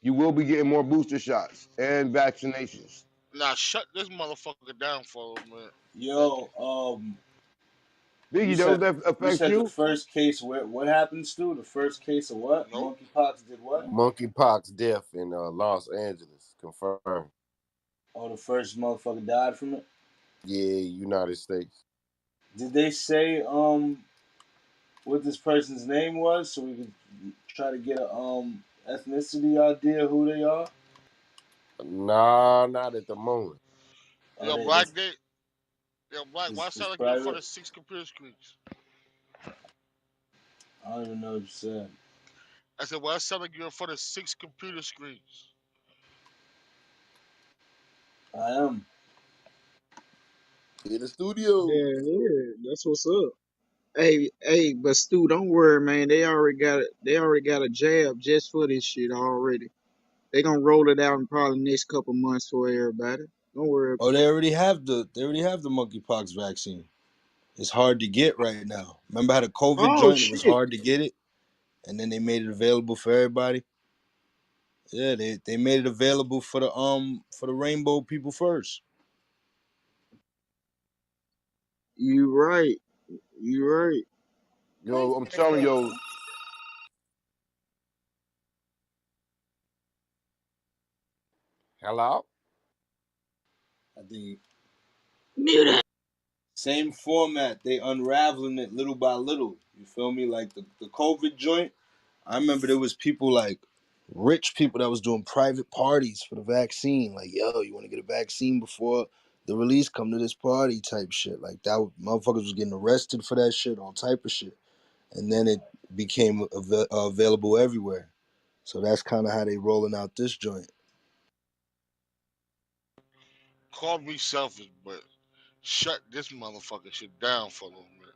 You will be getting more booster shots and vaccinations. Now shut this motherfucker down for a minute. Thank you. Yo, Biggie, those that you affect said the you? first case. What happened, Stu? The first case of what? Nope. Monkeypox did what? Monkeypox death in Los Angeles confirmed. Oh, the first motherfucker died from it. Yeah, United States. Did they say what this person's name was so we could try to get a ethnicity idea who they are? Nah, not at the moment. Yo, It's, Black, yo, Black, why it's sound like you're in front private. of 6 computer screens? I don't even know what you said. I said, why sound like you're in front of 6 computer screens? I am. In the studio. Yeah, yeah, that's what's up. Hey, but Stu, don't worry, man. They already got it. They already got a jab just for this shit already. They gonna roll it out in probably the next couple months for everybody. Don't worry Oh, about it. they already have the monkeypox vaccine. It's hard to get right now. Remember how the COVID Oh joint, it was shit, hard to get it, and then they made it available for everybody. Yeah, they made it available for the rainbow people first. you right. You right. Yo, I'm telling you, hello? I think Mute it. same format. They unraveling it little by little. You feel me? Like the COVID joint. I remember there was people like rich people that was doing private parties for the vaccine. Like, yo, you want to get a vaccine before the release? Come to this party type shit. Like that, motherfuckers was getting arrested for that shit, all type of shit. And then it became available everywhere. So that's kind of how they rolling out this joint. Call me selfish, but shut this motherfucking shit down for a little minute.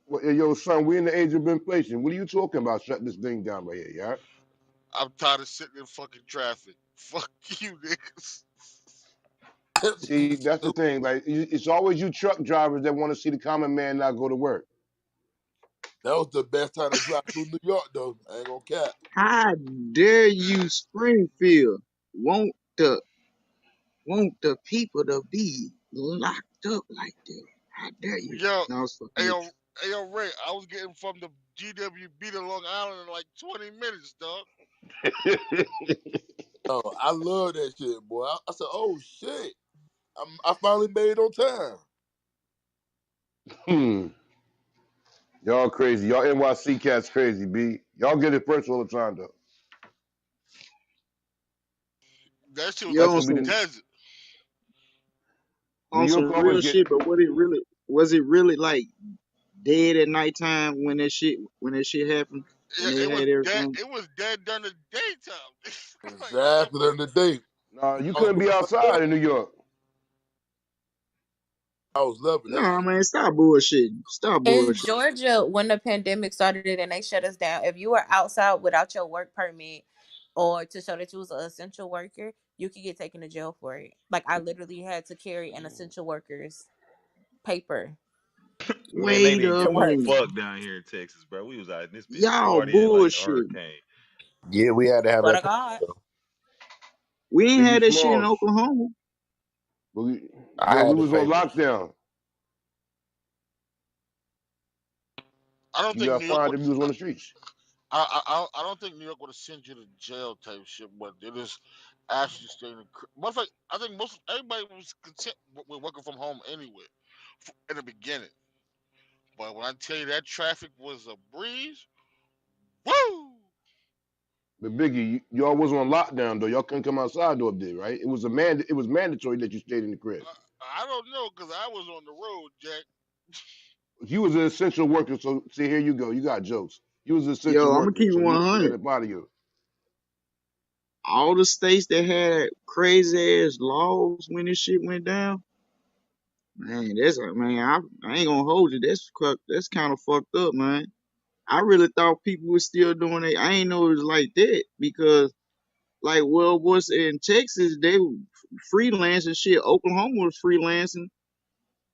Well, yo, son, we in the age of inflation. What are you talking about? Shut this thing down right here, yeah? I'm tired of sitting in fucking traffic. Fuck you, niggas. See, that's the thing. Like, it's always you truck drivers that want to see the common man not go to work. That was the best time to drive through New York, though. I ain't gonna cap. How dare you, Springfield? Want the want the people to be locked up like that? How dare you? Yo, No, I was fucking with yo, yo, Ray, I was getting from the GWB to Long Island in like 20 minutes, dog. Oh, I love that shit, boy. I said, oh shit, I finally made it on time. Hmm. Y'all crazy. Y'all NYC cats crazy, B. Y'all get it first all the time, though. That shit was you like That's the gonna be the desert. New on York some always real get. shit. But was it really like dead at nighttime when that shit happened when Yeah, they it was had dead. everything? It was dead during the daytime. Like Exactly on the motherfuckers. date. Nah, you I couldn't was, be outside in New York. I was loving that No, shit. man, stop bullshitting. Stop In bullshitting. Georgia, when the pandemic started and they shut us down, if you were outside without your work permit or to show that you was an essential worker, you could get taken to jail for it. Like I literally had to carry an essential worker's paper Man, they Wait didn't a to give a work. minute. fuck down here in Texas, bro. We was out in this bitch Y'all partying like a bullshit. hurricane. Yeah, we had to have Swear that to paper God. though. We ain't Biggie had that shit in Smalls. Oklahoma. But we, I yo, we had the was on papers. lockdown. I don't You think got New York fined would. if you was on the streets. I don't think New York would have sent you to jail type shit, but they just asked you to stay in the. Matter of fact, I think most everybody was content with working from home anyway, in the beginning. But when I tell you that traffic was a breeze, woo! But Biggie, y'all was on lockdown though. Y'all couldn't come outside though up there, right? It was it was mandatory that you stayed in the crib. I don't know because I was on the road, Jack. You was an essential worker, so see here you go. You got jokes. You was an essential Yo, I'm gonna worker, keep it so you let 100. it bother you. All the states that had crazy ass laws when this shit went down, man, I ain't gonna hold you. That's kind of fucked up, man. I really thought people were still doing it. I ain't know it was like that because, like, well, what's in Texas, they were freelancing shit. Oklahoma was freelancing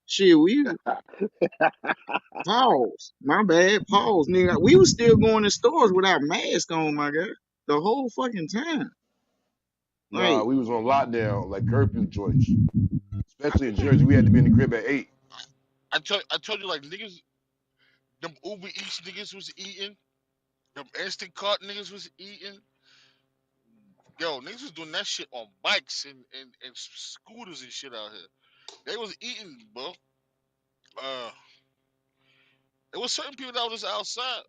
shit. We pause. My bad. Pause, nigga. We was still going to stores without masks on, my guy, the whole fucking time. Nah, Like, we was on lockdown, like curfew joints. Especially in Jersey, we had to be in the crib at 8. I told you like niggas, them Uber Eats niggas was eating, them Instant Cart niggas was eating. Yo, niggas was doing that shit on bikes and scooters and shit out here. They was eating, bro. Uh, there was certain people that was just outside.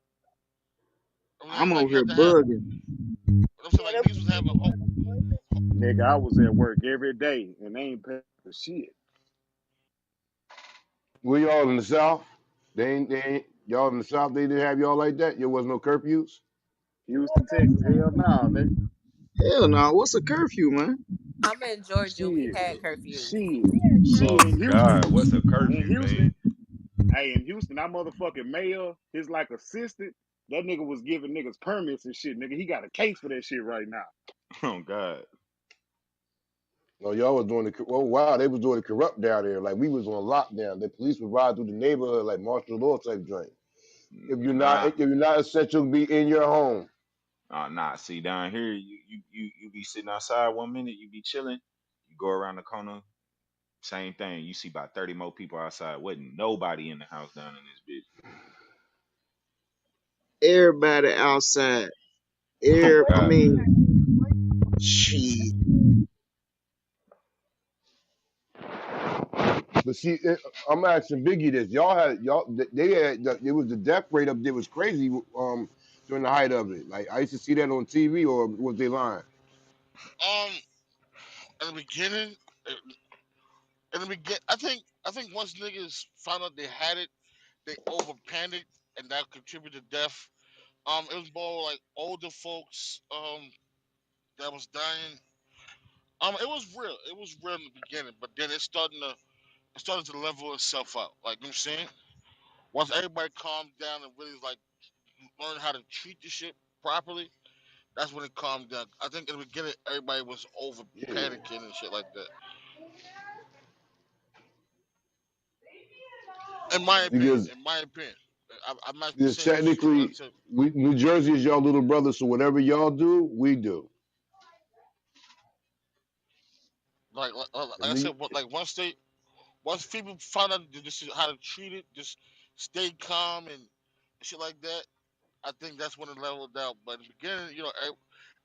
I mean, I'm like over you here had to have. bugging. I'm saying like niggas was having hope. Nigga, I was at work every day and they ain't paying for shit. Were y'all in the South? They ain't y'all in the South. They didn't have y'all like that. There was no curfews. Houston, Texas, hell no, nigga. Hell no. What's a curfew, man? I'm in Georgia. We Shit, had curfews. shit Oh in Houston. God, what's a In curfew, man? Houston, hey, in Houston, that motherfucking mayor, his like assistant, that nigga was giving niggas permits and shit, nigga. He got a case for that shit right now. Oh God. No, y'all was doing the. Oh wow, they was doing the corrupt down there. Like we was on lockdown. The police would ride through the neighborhood like martial law type joint. Nah, If you're not essential, be in your home. nah. See down here, you be sitting outside 1 minute, you be chilling. You go around the corner, same thing. You see about 30 more people outside. Wasn't nobody in the house down in this bitch. Everybody outside. Oh I God. mean, shit. But see, I'm asking Biggie this. Y'all had y'all. They had. It was the death rate up there was crazy. During the height of it, like I used to see that on TV, or was they lying? Um, in the beginning, I think once niggas found out they had it, they over panicked, and that contributed to death. It was more like older folks that was dying. It was real. It was real in the beginning, but then it started to level itself out. Like you know what I'm saying, once everybody calmed down and really like learned how to treat the shit properly, that's when it calmed down. I think in the beginning everybody was over Yeah, panicking and shit like that. because In my opinion, I'm not because saying this is technically, until New Jersey is y'all little brother, so whatever y'all do, we do. like And I New, said, like once people found out that this is how to treat it, just stay calm and shit like that. I think that's when it leveled out. But in the beginning,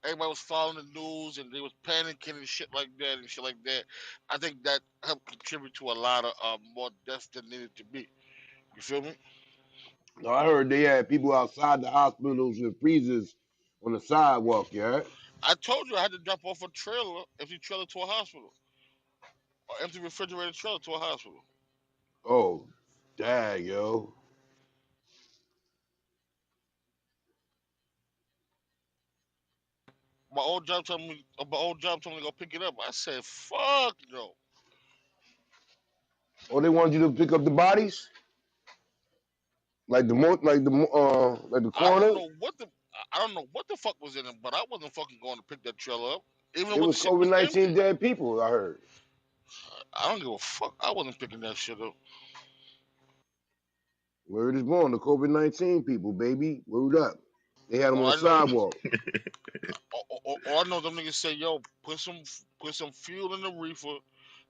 everybody was following the news and they was panicking and shit like that and shit like that. I think that helped contribute to a lot of more deaths than needed to be. You feel me? no, I heard they had people outside the hospitals with freezers on the sidewalk. Yeah. I told you I had to drop off a trailer, empty trailer to a hospital, or empty refrigerator trailer to a hospital. Oh, dang, yo. My old job told me to go pick it up. I said, "Fuck no." Oh, they wanted you to pick up the bodies, like the I don't coroner. know what the I don't know what the fuck was in it, but I wasn't fucking going to pick that trailer up, even It when the was shit COVID was 19 empty. dead people. I heard. I don't give a fuck. I wasn't picking that shit up. Word is born. The COVID 19 people, baby. Word up. They had them on All the I know, sidewalk. all I know, them niggas say, "Yo, put some fuel in the reefer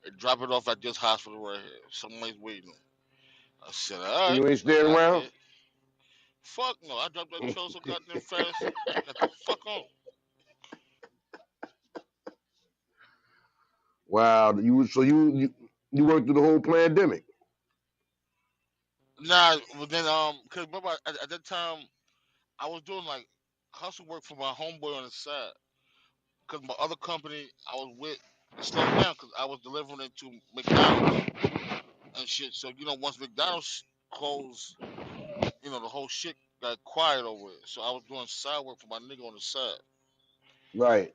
and drop it off at this hospital right here. Somebody's waiting." I said, "All And right." you ain't I staying got around? there. Fuck no. I dropped that trailer so goddamn fast. I got the fuck on. Wow. You worked through the whole pandemic. Nah, but then cause remember at that time I was doing like hustle work for my homeboy on the side. Cause my other company I was with slowed down because I was delivering it to McDonald's and shit. So once McDonald's closed, the whole shit got quiet over it. So I was doing side work for my nigga on the side. Right.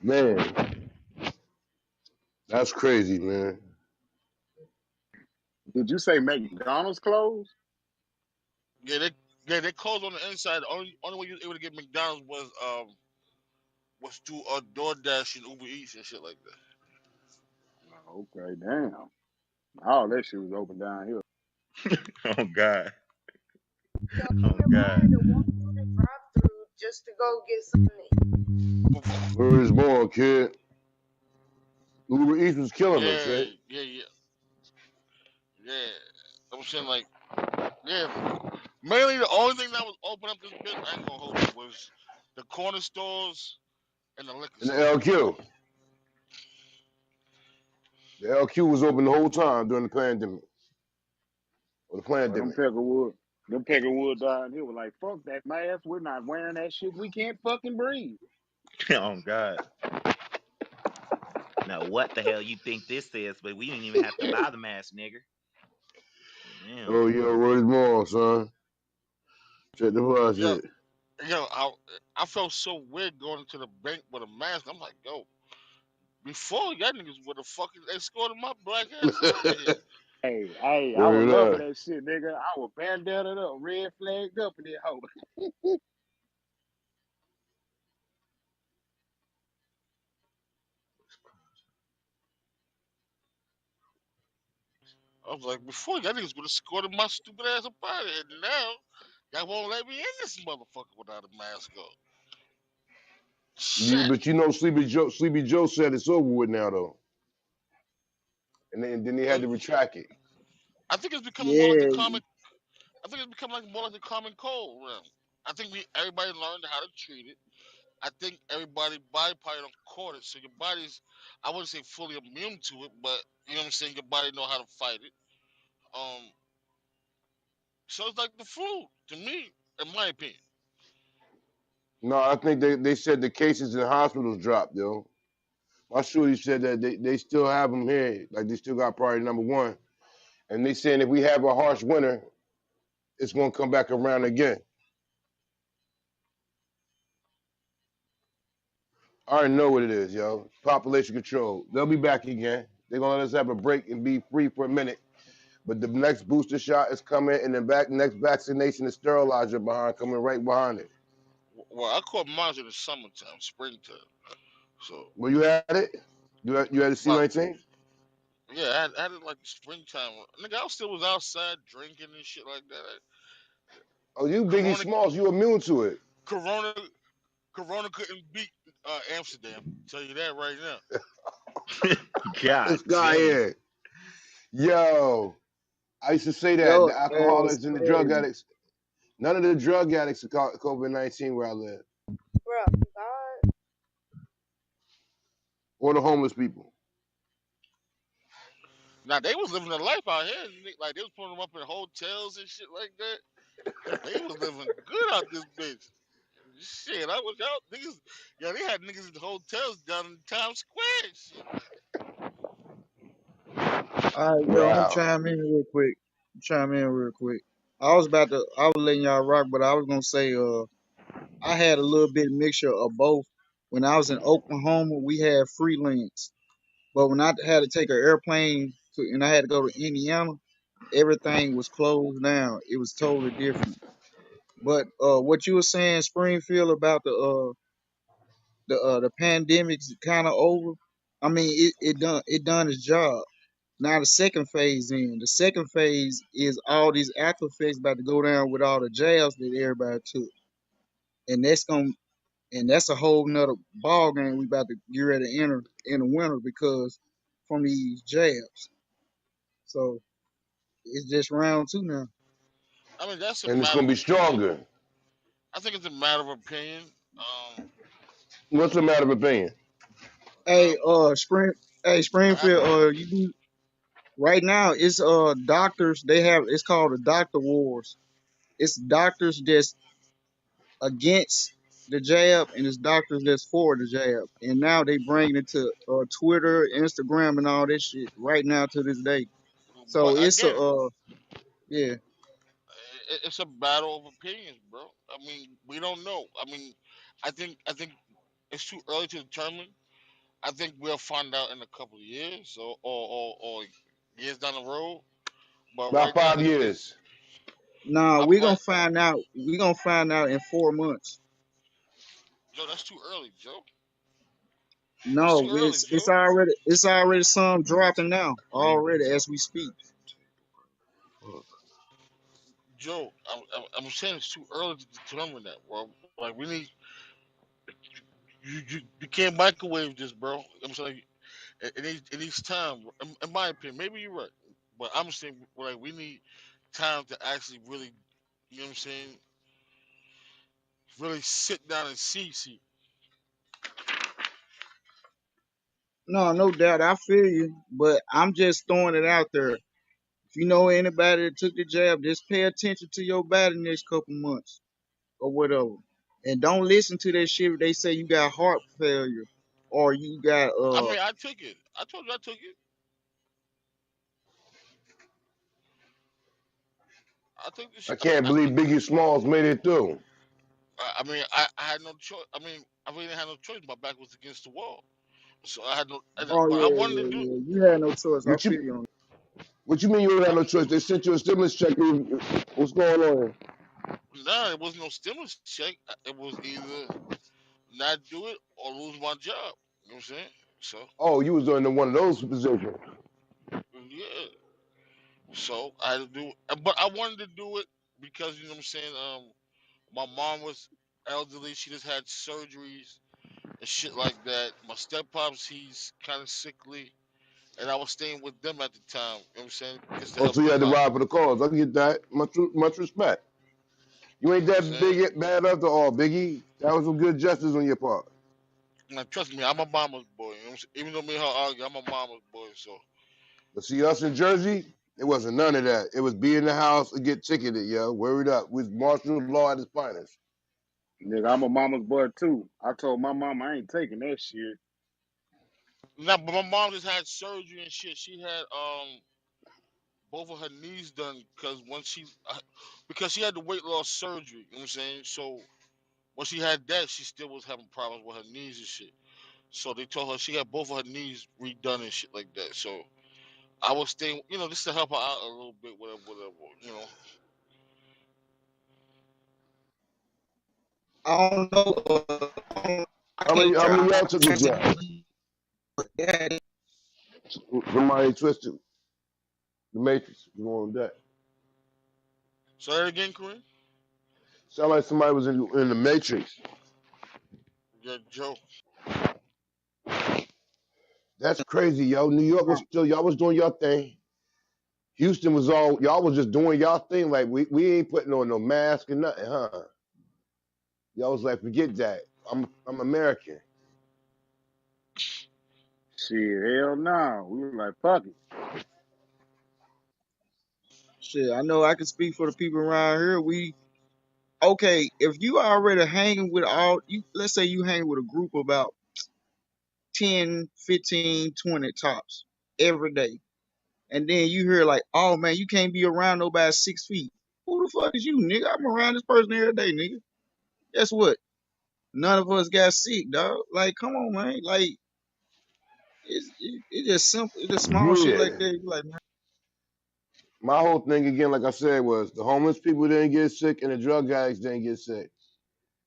Man, that's crazy, man. Did you say McDonald's closed? Yeah, they closed on the inside. The only way you were able to get McDonald's was through DoorDash and Uber Eats and shit like that. Oh, okay, damn. All that shit was open down here. Oh God. So Oh anybody God. that walk through the drive-through just to go get something to eat. Before, Word is born, kid. Uber Eats was killing them, yeah, kid. yeah. Yeah, I'm saying like, yeah. Mainly the only thing that was open up this bitch, I ain't gonna hold you, was the corner stores and the liquor And the stores. LQ. The LQ was open the whole time during the pandemic or the Well, them pandemic. Peckerwood. Them Peckerwood down here was like, fuck that mask. We're not wearing that shit. We can't fucking breathe. Oh God. Now what the hell you think this is? But we didn't even have to buy the mask, nigger. Damn. Oh, yo, where's more, son? Check the fly Yo, shit. yo, I felt so weird going to the bank with a mask. I'm like, yo, before y'all niggas would have fucking escorted my black ass out of here. I was Word loving up. that shit, nigga. I was bandanaed up, red flagged up in that hoe. I was like, before y'all niggas would have escorted my stupid ass up out of here. Now, y'all won't let me in this motherfucker without a mask on. Shit. But you know, Sleepy Joe said it's over with now, though. And then he had Uh, to retract it. I think it's becoming more like the Yeah, common. I think it's becoming like more like the common cold realm. I think everybody learned how to treat it. I think everybody body probably don't caught it, so your body's, I wouldn't say fully immune to it, but you know what I'm saying. Your body know how to fight it. Um, so it's like the flu to me, in my opinion. No, I think they said the cases in hospitals dropped, yo. My shorty said that they still have them here. Like, they still got priority number one. And they saying if we have a harsh winter, it's going to come back around again. I already know what it is, yo. Population control. They'll be back again. They're going to let us have a break and be free for a minute. But the next booster shot is coming, and the next vaccination is sterilizer behind, coming right behind it. Well, I caught mine in the summertime, springtime. So, Well, you had it? You had the but C-19? yeah, I had it like springtime. Nigga, I still was outside drinking and shit like that. Oh, you Biggie Corona, Smalls, you immune to it. Corona, Corona couldn't beat Amsterdam. Tell you that right now. God This guy damn. here. Yo, I used to say that yo, the that's alcoholics and the drug crazy. addicts, none of the drug addicts caught COVID-19 where I live, Bro, God. or the homeless people. Now they was living a life out here. Like they was putting them up in hotels and shit like that. They was living good out this bitch. Shit, I was out niggas. Yeah, they had niggas in hotels down in Times Square. And shit. All right, yo, I'm gonna Wow. chime in real quick. Chime in real quick. I was letting y'all rock, but I was gonna say, I had a little bit mixture of both. When I was in Oklahoma, we had freelance, but when I had to take an airplane and I had to go to Indiana, everything was closed down. It was totally different. But what you were saying, Springfield, about the pandemic's kind of over. I mean, it done its job. Now the second phase in. The second phase is all these after effects about to go down with all the jabs that everybody took, and that's a whole nother ball game we about to get ready to enter in the winter because from these jabs. So it's just round two now. I mean, that's a And it's matter going of to be opinion. stronger. I think it's a matter of opinion. What's the matter of opinion? Hey, I, Springfield, right now it's doctors. It's called the doctor wars. It's doctors that's against the jab and it's doctors that's for the jab. And now they bring it to Twitter, Instagram, and all this shit right now to this day. but So it's again, yeah. it's a battle of opinions, bro. I mean, we don't know. I mean, I think it's too early to determine. I think we'll find out in a couple of years or years down the road. But About right now, 5 years. it's Nah, I'm we right. gonna find out. We gonna find out in 4 months. Joe, that's too early, Joe. That's too No, early, it's Joe. already some dropping now already as we speak. Joe, I'm saying it's too early to determine that, bro. Like we need you can't microwave this, bro. I'm saying it needs time. In my opinion, maybe you're right, but I'm saying like we need time to actually really, you know what I'm saying, really sit down and see. No, no doubt, I feel you, but I'm just throwing it out there. If you know anybody that took the jab, just pay attention to your body next couple months or whatever. And don't listen to that shit if they say you got heart failure or you got I mean, I took it. I told you I took it. I took this I shit. can't I believe took it. Biggie Smalls made it through. I mean, I had no choice. I mean, I really didn't have no choice. My back was against the wall, so I had no. oh But I yeah, wanted to yeah, do. yeah. You had no choice. I What you feel you on what you mean you don't have I no choice? They sent you a stimulus check. What's going on? Nah, it was no stimulus check. It was either not do it or lose my job. You know what I'm saying? So Oh, you was in one of those positions. yeah. So I had to do, but I wanted to do it because you know what I'm saying. My mom was elderly. She just had surgeries and shit like that. My step pops, he's kind of sickly, and I was staying with them at the time. You know what I'm saying? Just to Oh, help so you had them to out. ride for the cause. I get that. Much respect. You ain't You know what I'm that saying? bad after all, Biggie. That was some good justice on your part. Now, trust me, I'm a mama's boy. You know what I'm saying? Even though me and her argue, I'm a mama's boy. So But see, us in Jersey, it wasn't none of that. It was be in the house and get ticketed, yo. Worried up. With martial law at its finest. Nigga, I'm a mama's boy too. I told my mama I ain't taking that shit. now, but my mom just had surgery and shit. She had both of her knees done because she had the weight loss surgery. You know what I'm saying? So when she had that, she still was having problems with her knees and shit. So they told her she had both of her knees redone and shit like that. So I was staying, just to help her out a little bit, whatever, whatever. You know, I don't know. I How many can't how try. many I y'all took the can't say jab? yeah, Somebody twisted the matrix. You on that? say that again, Kareem. Sound like somebody was in the matrix. Yeah, Joe. That's crazy, yo. New York was still y'all was doing your thing. Houston was all y'all was just doing y'all thing. Like we ain't putting on no mask or nothing, huh? Y'all was like, forget that. I'm American. Shit, hell no. We were like, fuck it. shit. I know I can speak for the people around here. We okay. If you already hanging with all you, let's say you hang with a group of about 10, 15, 20 tops every day. And then you hear like, oh man, you can't be around nobody 6 feet. Who the fuck is you, nigga? I'm around this person every day, nigga. Guess what? None of us got sick, dog. Like, come on, man. Like, it's just simple. It's just small shit like Yeah. that. You like, man, My whole thing again, like I said, was the homeless people didn't get sick and the drug addicts didn't get sick.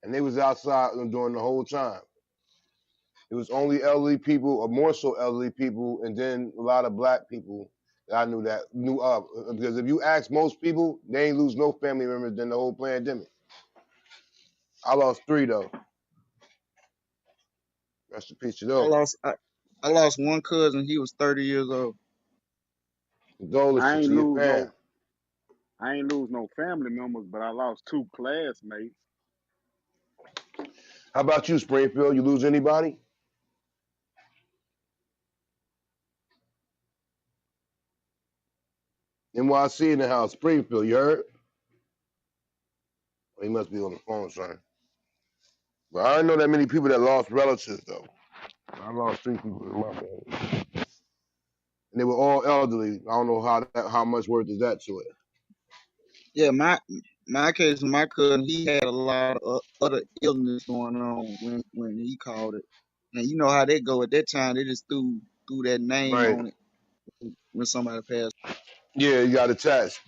And they was outside during the whole time. It was only elderly people, or more so elderly people, and then a lot of black people that I knew of. Because if you ask most people, they ain't lose no family members during the whole pandemic. I lost three though. Rest in peace to I those. lost, I, I lost one cousin. He was 30 years old. Condolences I to ain't your lose fam. no I ain't lose no family members, but I lost two classmates. How about you, Springfield? You lose anybody? NYC in the house. Springfield, you heard? Well, he must be on the phone, son. But I didn't know that many people that lost relatives though. I lost three people in my family, and they were all elderly. I don't know how much worth is that to it. Yeah, my case, my cousin, he had a lot of other illness going on when he called it. And you know how they go at that time. They just threw that name Right? on it when somebody passed. Yeah, you got attached.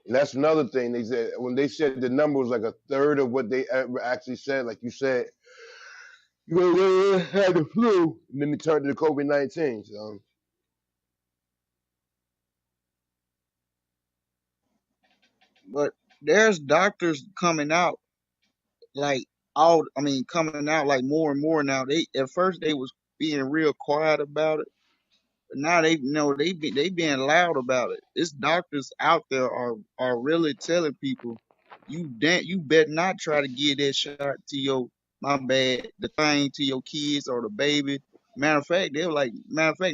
And that's another thing they said when they said the number was like a third of what they ever actually said. Like you said, you had the flu, and then they turned to the COVID-19. So But there's doctors coming out like coming out like more and more now. They at first they was being real quiet about it, but now they being loud about it. It's doctors out there are really telling people you better not try to give that shot to your my bad the thing to your kids or the baby. Matter of fact,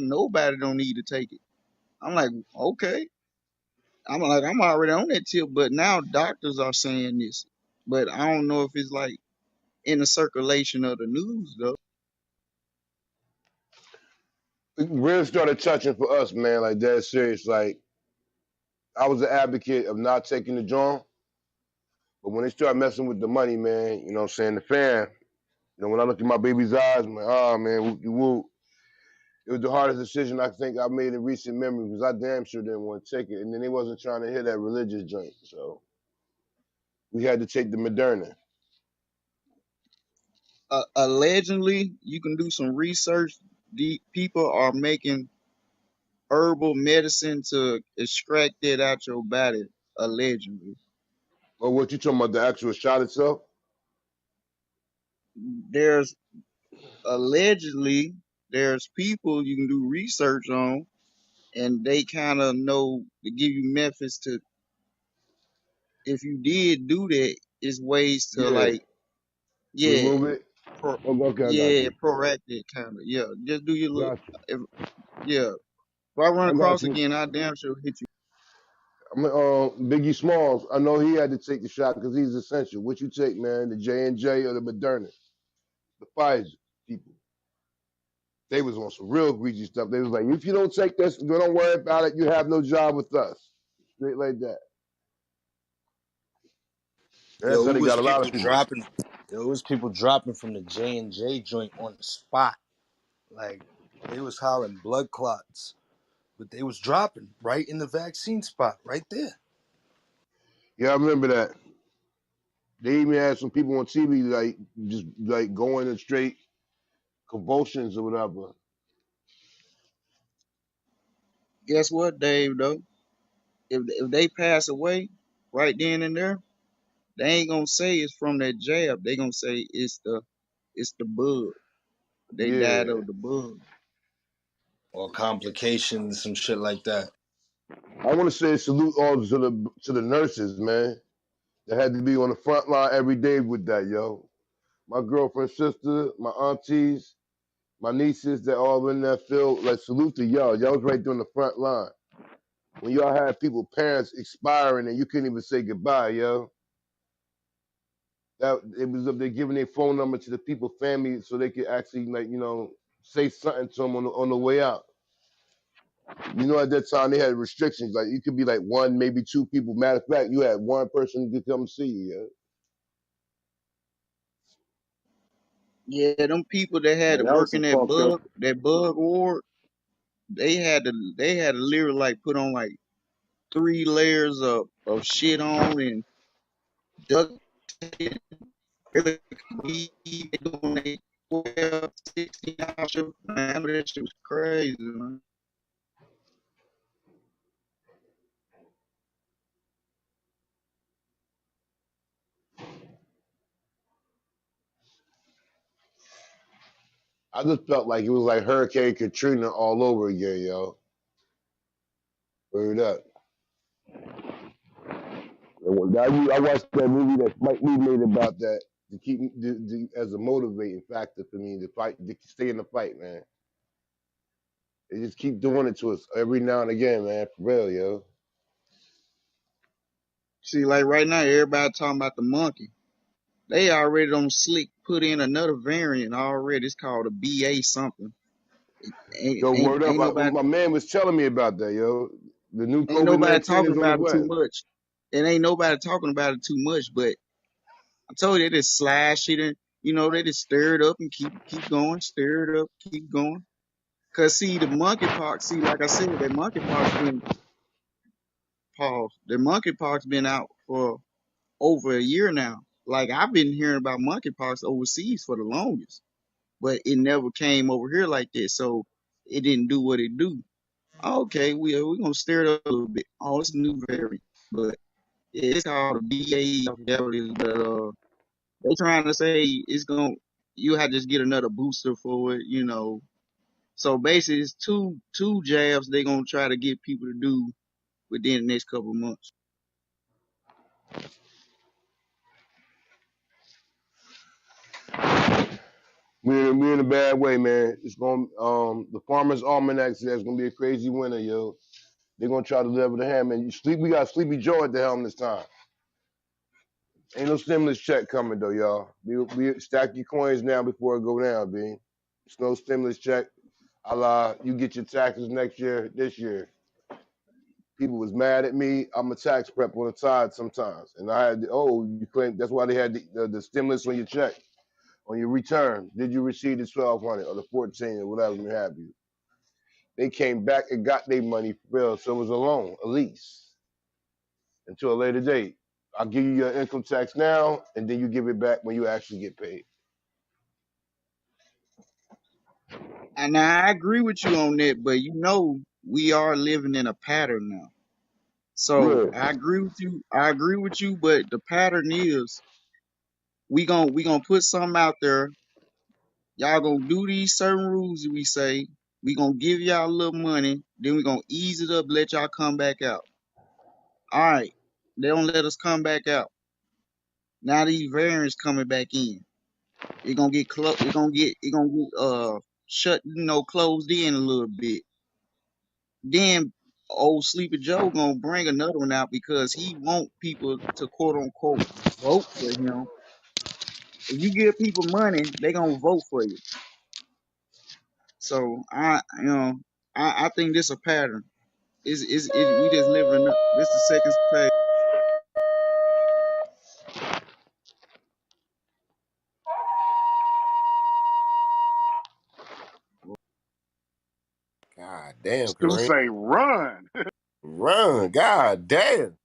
nobody don't need to take it. I'm like, okay. I'm like, I'm already on that tip, but now doctors are saying this. But I don't know if it's like in the circulation of the news though. It really started touching for us, man. Like that serious. Like I was an advocate of not taking the joint, but when they start messing with the money, man, you know what I'm saying, the fam, you know, when I look in my baby's eyes, I'm like, oh man, whoop. It was the hardest decision I think I made in recent memory because I damn sure didn't want to take it. And then they wasn't trying to hear that religious joint. So we had to take the Moderna. Allegedly, you can do some research. The people are making herbal medicine to extract it out your body. Allegedly, Or what you talking about, the actual shot itself? there's allegedly there's people you can do research on, and they kind of know to give you methods to. If you did do that, is ways to Yeah. like, yeah, Remove it? pro, Oh, okay, I got yeah, you. proactive kind of, yeah. Just do your look. Got you. If, yeah, if I run I got across you. again, I damn sure hit you. I'm Biggie Smalls. I know he had to take the shot because he's essential. What you take, man? The J&J or the Moderna? The Pfizer people. They was on some real greasy stuff. They was like, if you don't take this, don't worry about it. You have no job with us. Straight like that. That's Yo, how it they was got a lot people of people. dropping. Yo, it was people dropping from the J&J joint on the spot. Like they was hollering blood clots, but they was dropping right in the vaccine spot, right there. Yeah, I remember that. They even had some people on TV like just like going in straight convulsions or whatever. Guess what, Dave? Though, if they pass away right then and there, they ain't gonna say it's from that jab. They gonna say it's the bug. They died Yeah. of the bug. Or complications, some shit like that. I want to say salute all to the nurses, man. That had to be on the front line every day with that, yo. My girlfriend's sister, my aunties, my nieces, they're all in that field. Like salute to y'all. Y'all was right there on the front line. When y'all had people, parents expiring and you couldn't even say goodbye, yo. That it was up there giving their phone number to the people, family, so they could actually like, say something to them on the way out. You know, at that time they had restrictions. Like you could be like one, maybe two people. Matter of fact, you had one person who could come see you. Yeah? Yeah, them people that had Man, to that was work in some fucked up. that bug ward, they had to literally like put on like 3 layers of shit on and duct tape. Really we doing they 12, 16 hour shift. Man, that shit was crazy, man. I just felt like it was like Hurricane Katrina all over again, yo. Word up. I watched that movie that Mike Lee made about that to keep me as a motivating factor for me to fight, to stay in the fight, man. They just keep doing it to us every now and again, man. For real, yo. See, like right now, everybody talking about the monkey. They already on slick put in another variant already. It's called a BA something. Ain't Yo, ain't word up. ain't nobody My man was telling me about that, yo. The new ain't COVID nobody 19 talking is on its about it too way. much. It ain't nobody talking about it too much, but I told you they just slash it and they just stir it up and keep going, stir it up, keep going. Cause see the monkeypox, see like I said, that monkeypox been paused. The monkeypox been out for over a year now. Like I've been hearing about monkeypox overseas for the longest, but it never came over here like this. So it didn't do what it do. Okay, we're gonna stir it up a little bit. Oh, it's a new variant, but it's called a BA. Whatever it is, but they trying to say it's gonna you have to just get another booster for it. So basically, it's two jabs they gonna try to get people to do within the next couple of months. We're in a bad way, man. It's going the farmer's almanac says it's gonna be a crazy winter, yo. They're gonna try to deliver the hand, man. You sleep. We got Sleepy Joe at the helm this time. Ain't no stimulus check coming though, y'all. Be stack your coins now before it go down, B. It's no stimulus check. You get your taxes next year, this year. People was mad at me. I'm a tax prep on the side sometimes, and I had you claim that's why they had the stimulus on your check on your return. Did you receive the 1,200 or the 14 or whatever you have you? They came back and got their money bill, so it was a loan, a lease, until a later date. I'll give you your income tax now, and then you give it back when you actually get paid. And I agree with you on that, but we are living in a pattern now. So Yeah, I agree with you. I agree with you, but the pattern is we gonna put something out there. Y'all gonna do these certain rules that we say. We gonna give y'all a little money, then we gonna ease it up, let y'all come back out. All right, they don't let us come back out. Now these variants coming back in. It gonna get shut, closed in a little bit. Then old Sleepy Joe gonna bring another one out because he want people to quote unquote vote for him. If you give people money, they gonna vote for you. So I think this a pattern. We just living up. This the second phase. God damn, Stu Kareem. say run. Run. God damn.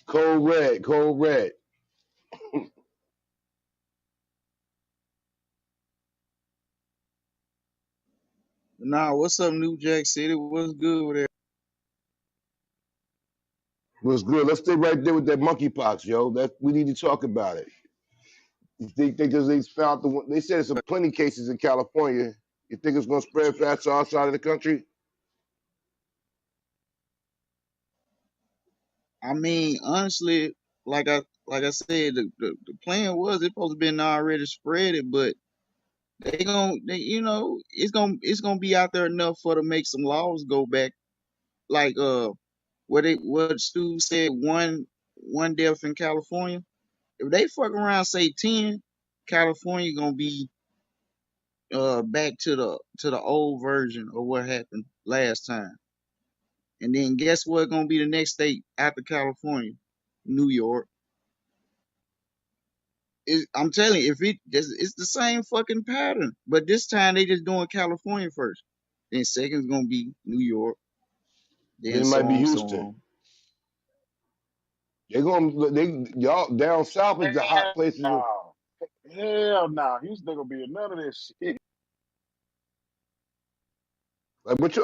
cold red, cold red. Nah, what's up, New Jack City? What's good with it? Was good. Let's stay right there with that monkeypox, yo. That we need to talk about it. You think because they found they said it's a plenty cases in California. You think it's gonna spread faster outside of the country? I mean, honestly, like I said, the plan was it supposed to been already spread it, but it's gonna be out there enough for to make some laws go back. Like what Stu said, one death in California. If they fuck around, say 10, California gonna be back to the old version of what happened last time. And then guess what gonna be the next state after California? New York. I'm telling you, it's the same fucking pattern, but this time they just doing California first. Then second's gonna be New York. Then Then it so might be on, so Houston. on. Y'all down south is the hot Hell places. no. Hell no. Houston gonna be none of this shit. Like what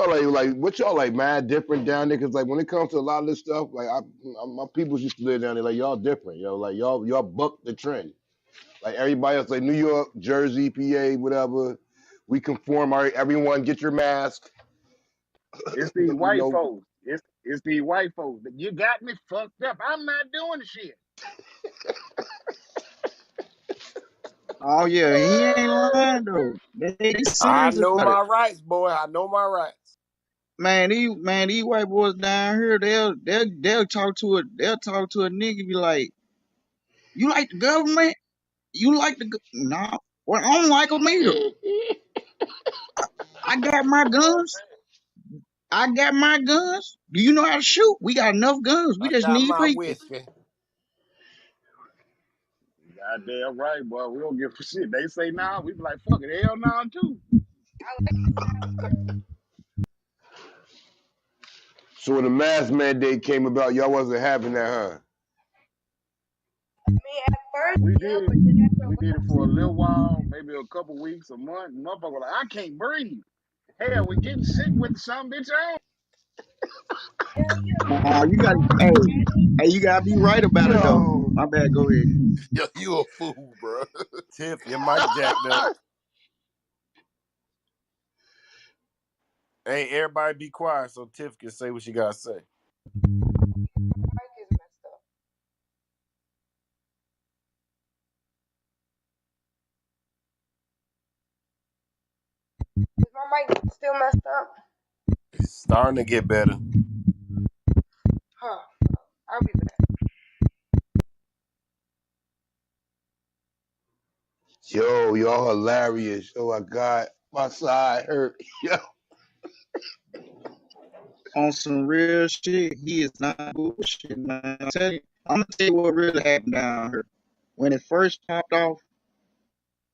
y'all like mad different down there? Cause like when it comes to a lot of this stuff, like my people used to live down there. Like y'all different, yo. Like y'all buck the trend. Like everybody else, like New York, Jersey, PA, whatever. We conform. Everyone get your mask. It's these You white know, folks. It's these white folks. You got me fucked up. I'm not doing the shit. Oh yeah, he ain't lying though. They I serious know about it. my rights, boy. I know my rights. These white boys down here, they'll talk to a nigga, be like, you like the government? You like nah? Well, I don't like them either. I got my guns. I got my guns. Do you know how to shoot? We got enough guns. We I just got need my people. whiskey. Goddamn right, boy. We don't give a shit. They say nah, we be like, fuck it, hell nah too. so when the mask mandate came about, y'all wasn't having that, huh? We did it. We did it for a little while, maybe a couple weeks, a month. Motherfucker like, I can't breathe. Hell, we getting sick with some bitch on. Oh, you gotta be right about it though. Yo, My bad. Go ahead. Yo, you a fool, bro. Tiff, your mic jacked up. Hey, everybody be quiet so Tiff can say what she gotta say. mic still messed up? It's starting to get better. Huh. I'll be back. Yo, y'all hilarious. Oh my god, my side hurt. Yo, On some real shit, he is not bullshit, man. I'm gonna tell you what really happened down here. When it first popped off,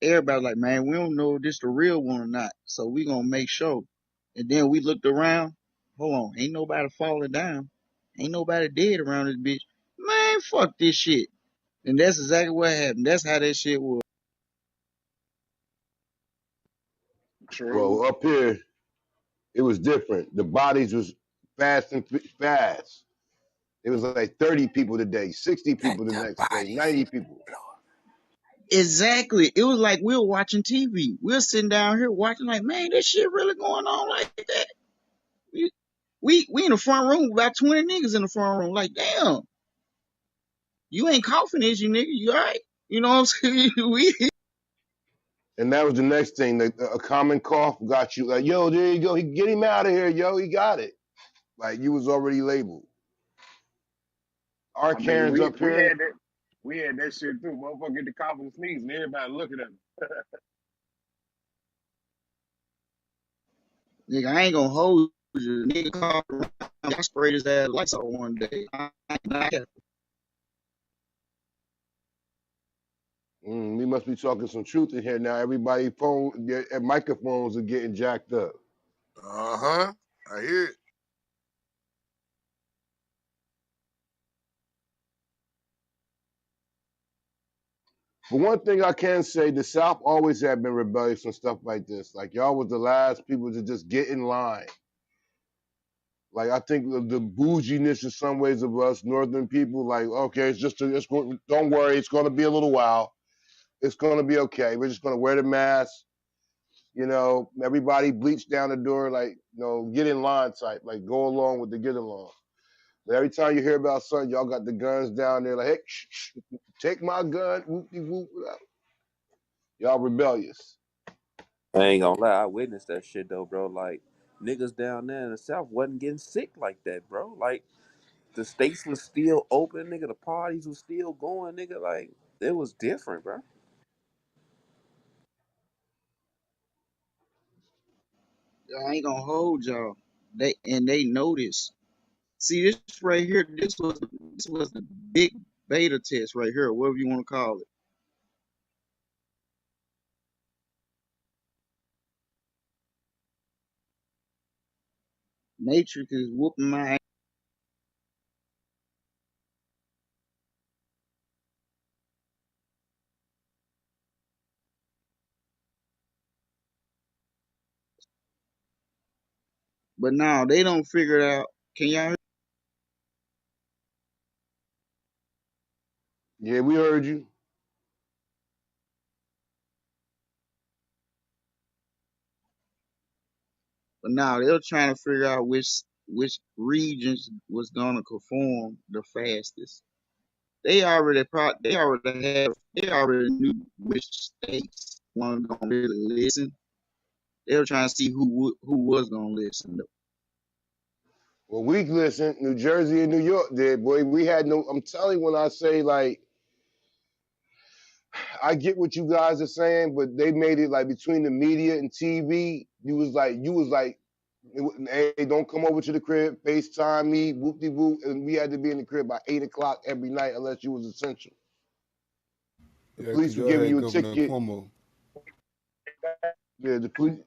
everybody like, man, we don't know if this the real one or not, so we gonna make sure. And then we looked around. Hold on, ain't nobody falling down. Ain't nobody dead around this bitch. Man, fuck this shit. And that's exactly what happened. That's how that shit was. True. bro, up here it was different. The bodies was fast and fast. It was like 30 people today, 60 Let people the the next day, bodies 90 hit people. the floor. Exactly. It was like we were watching TV. We were sitting down here watching, like, man, this shit really going on like that. We we in the front room, about 20 niggas in the front room. Like, damn, you ain't coughing, is you, nigga? You all right? You know what I'm saying? we And that was the next thing. A common cough got you like, yo, there you go. He get him out of here, yo. He got it. Like you was already labeled. Our I mean, Karens we up we here, had that we had that shit too. Motherfucker get the cough and sneeze, and everybody looking at him. nigga, I ain't gonna hold you. Nigga called around. I sprayed his ass lights out one day. we must be talking some truth in here now. Everybody phone, their microphones are getting jacked up. Uh-huh. I hear it. But one thing I can say, the South always have been rebellious and stuff like this. Like y'all was the last people to just get in line. Like I think the bouginess in some ways of us Northern people, like okay, don't worry, it's going to be a little while. It's going to be okay. We're just going to wear the mask. You know, everybody bleach down the door, like get in line type, like go along with the get along. But every time you hear about something, y'all got the guns down there, like hey, take my gun, whoop de whoop. Y'all rebellious. I ain't gonna lie, I witnessed that shit though, bro. Like niggas down there in the south wasn't getting sick like that, bro. Like the states was still open, nigga. The parties was still going, nigga. Like it was different, bro. I ain't gonna hold y'all. They noticed. See this right here. This was the big beta test right here, whatever you want to call it. Matrix is whooping my ass. But now they don't figure it out. Can y'all hear? Yeah, we heard you. But now they're trying to figure out which regions was gonna conform the fastest. They already knew which states weren't gonna really listen. They were trying to see who was gonna listen though. Well, we listened. New Jersey and New York did, boy. We had no. I'm telling you, when I say like, I get what you guys are saying, but they made it like between the media and TV. You was like, hey, don't come over to the crib, FaceTime me, whoop de whoop, and we had to be in the crib by 8 o'clock every night unless you was essential. The Yeah, police because were y'all giving had you a Governor ticket. Cuomo. Yeah, the police.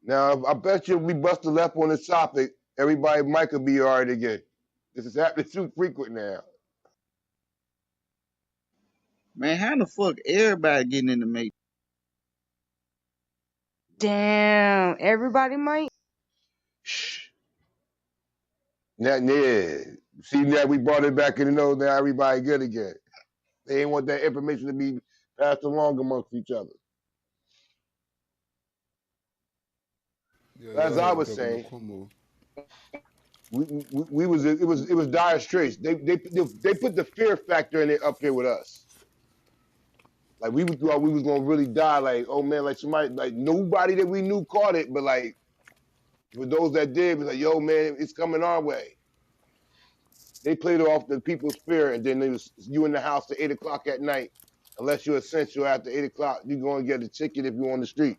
Now, I bet you if we bust a left on this topic, everybody might could be all right again. This is happening too frequent now. Man, how the fuck everybody getting in the matrix? Damn, everybody might. Shh. Now, yeah. See, now we brought it back in the know. Now everybody good again. They ain't want that information to be passed along amongst each other. Yeah, As y'all I had was Governor saying, Cuomo. We was it was dire straits. They put the fear factor in it up here with us. Like we thought we was gonna really die. Like, oh man, like somebody, like nobody that we knew caught it, but like for those that did, it was like, yo man, it's coming our way. They played off the people's fear, and then it was you in the house at 8 o'clock at night. Unless you're essential after 8 o'clock, you're gonna get a ticket if you're on the street.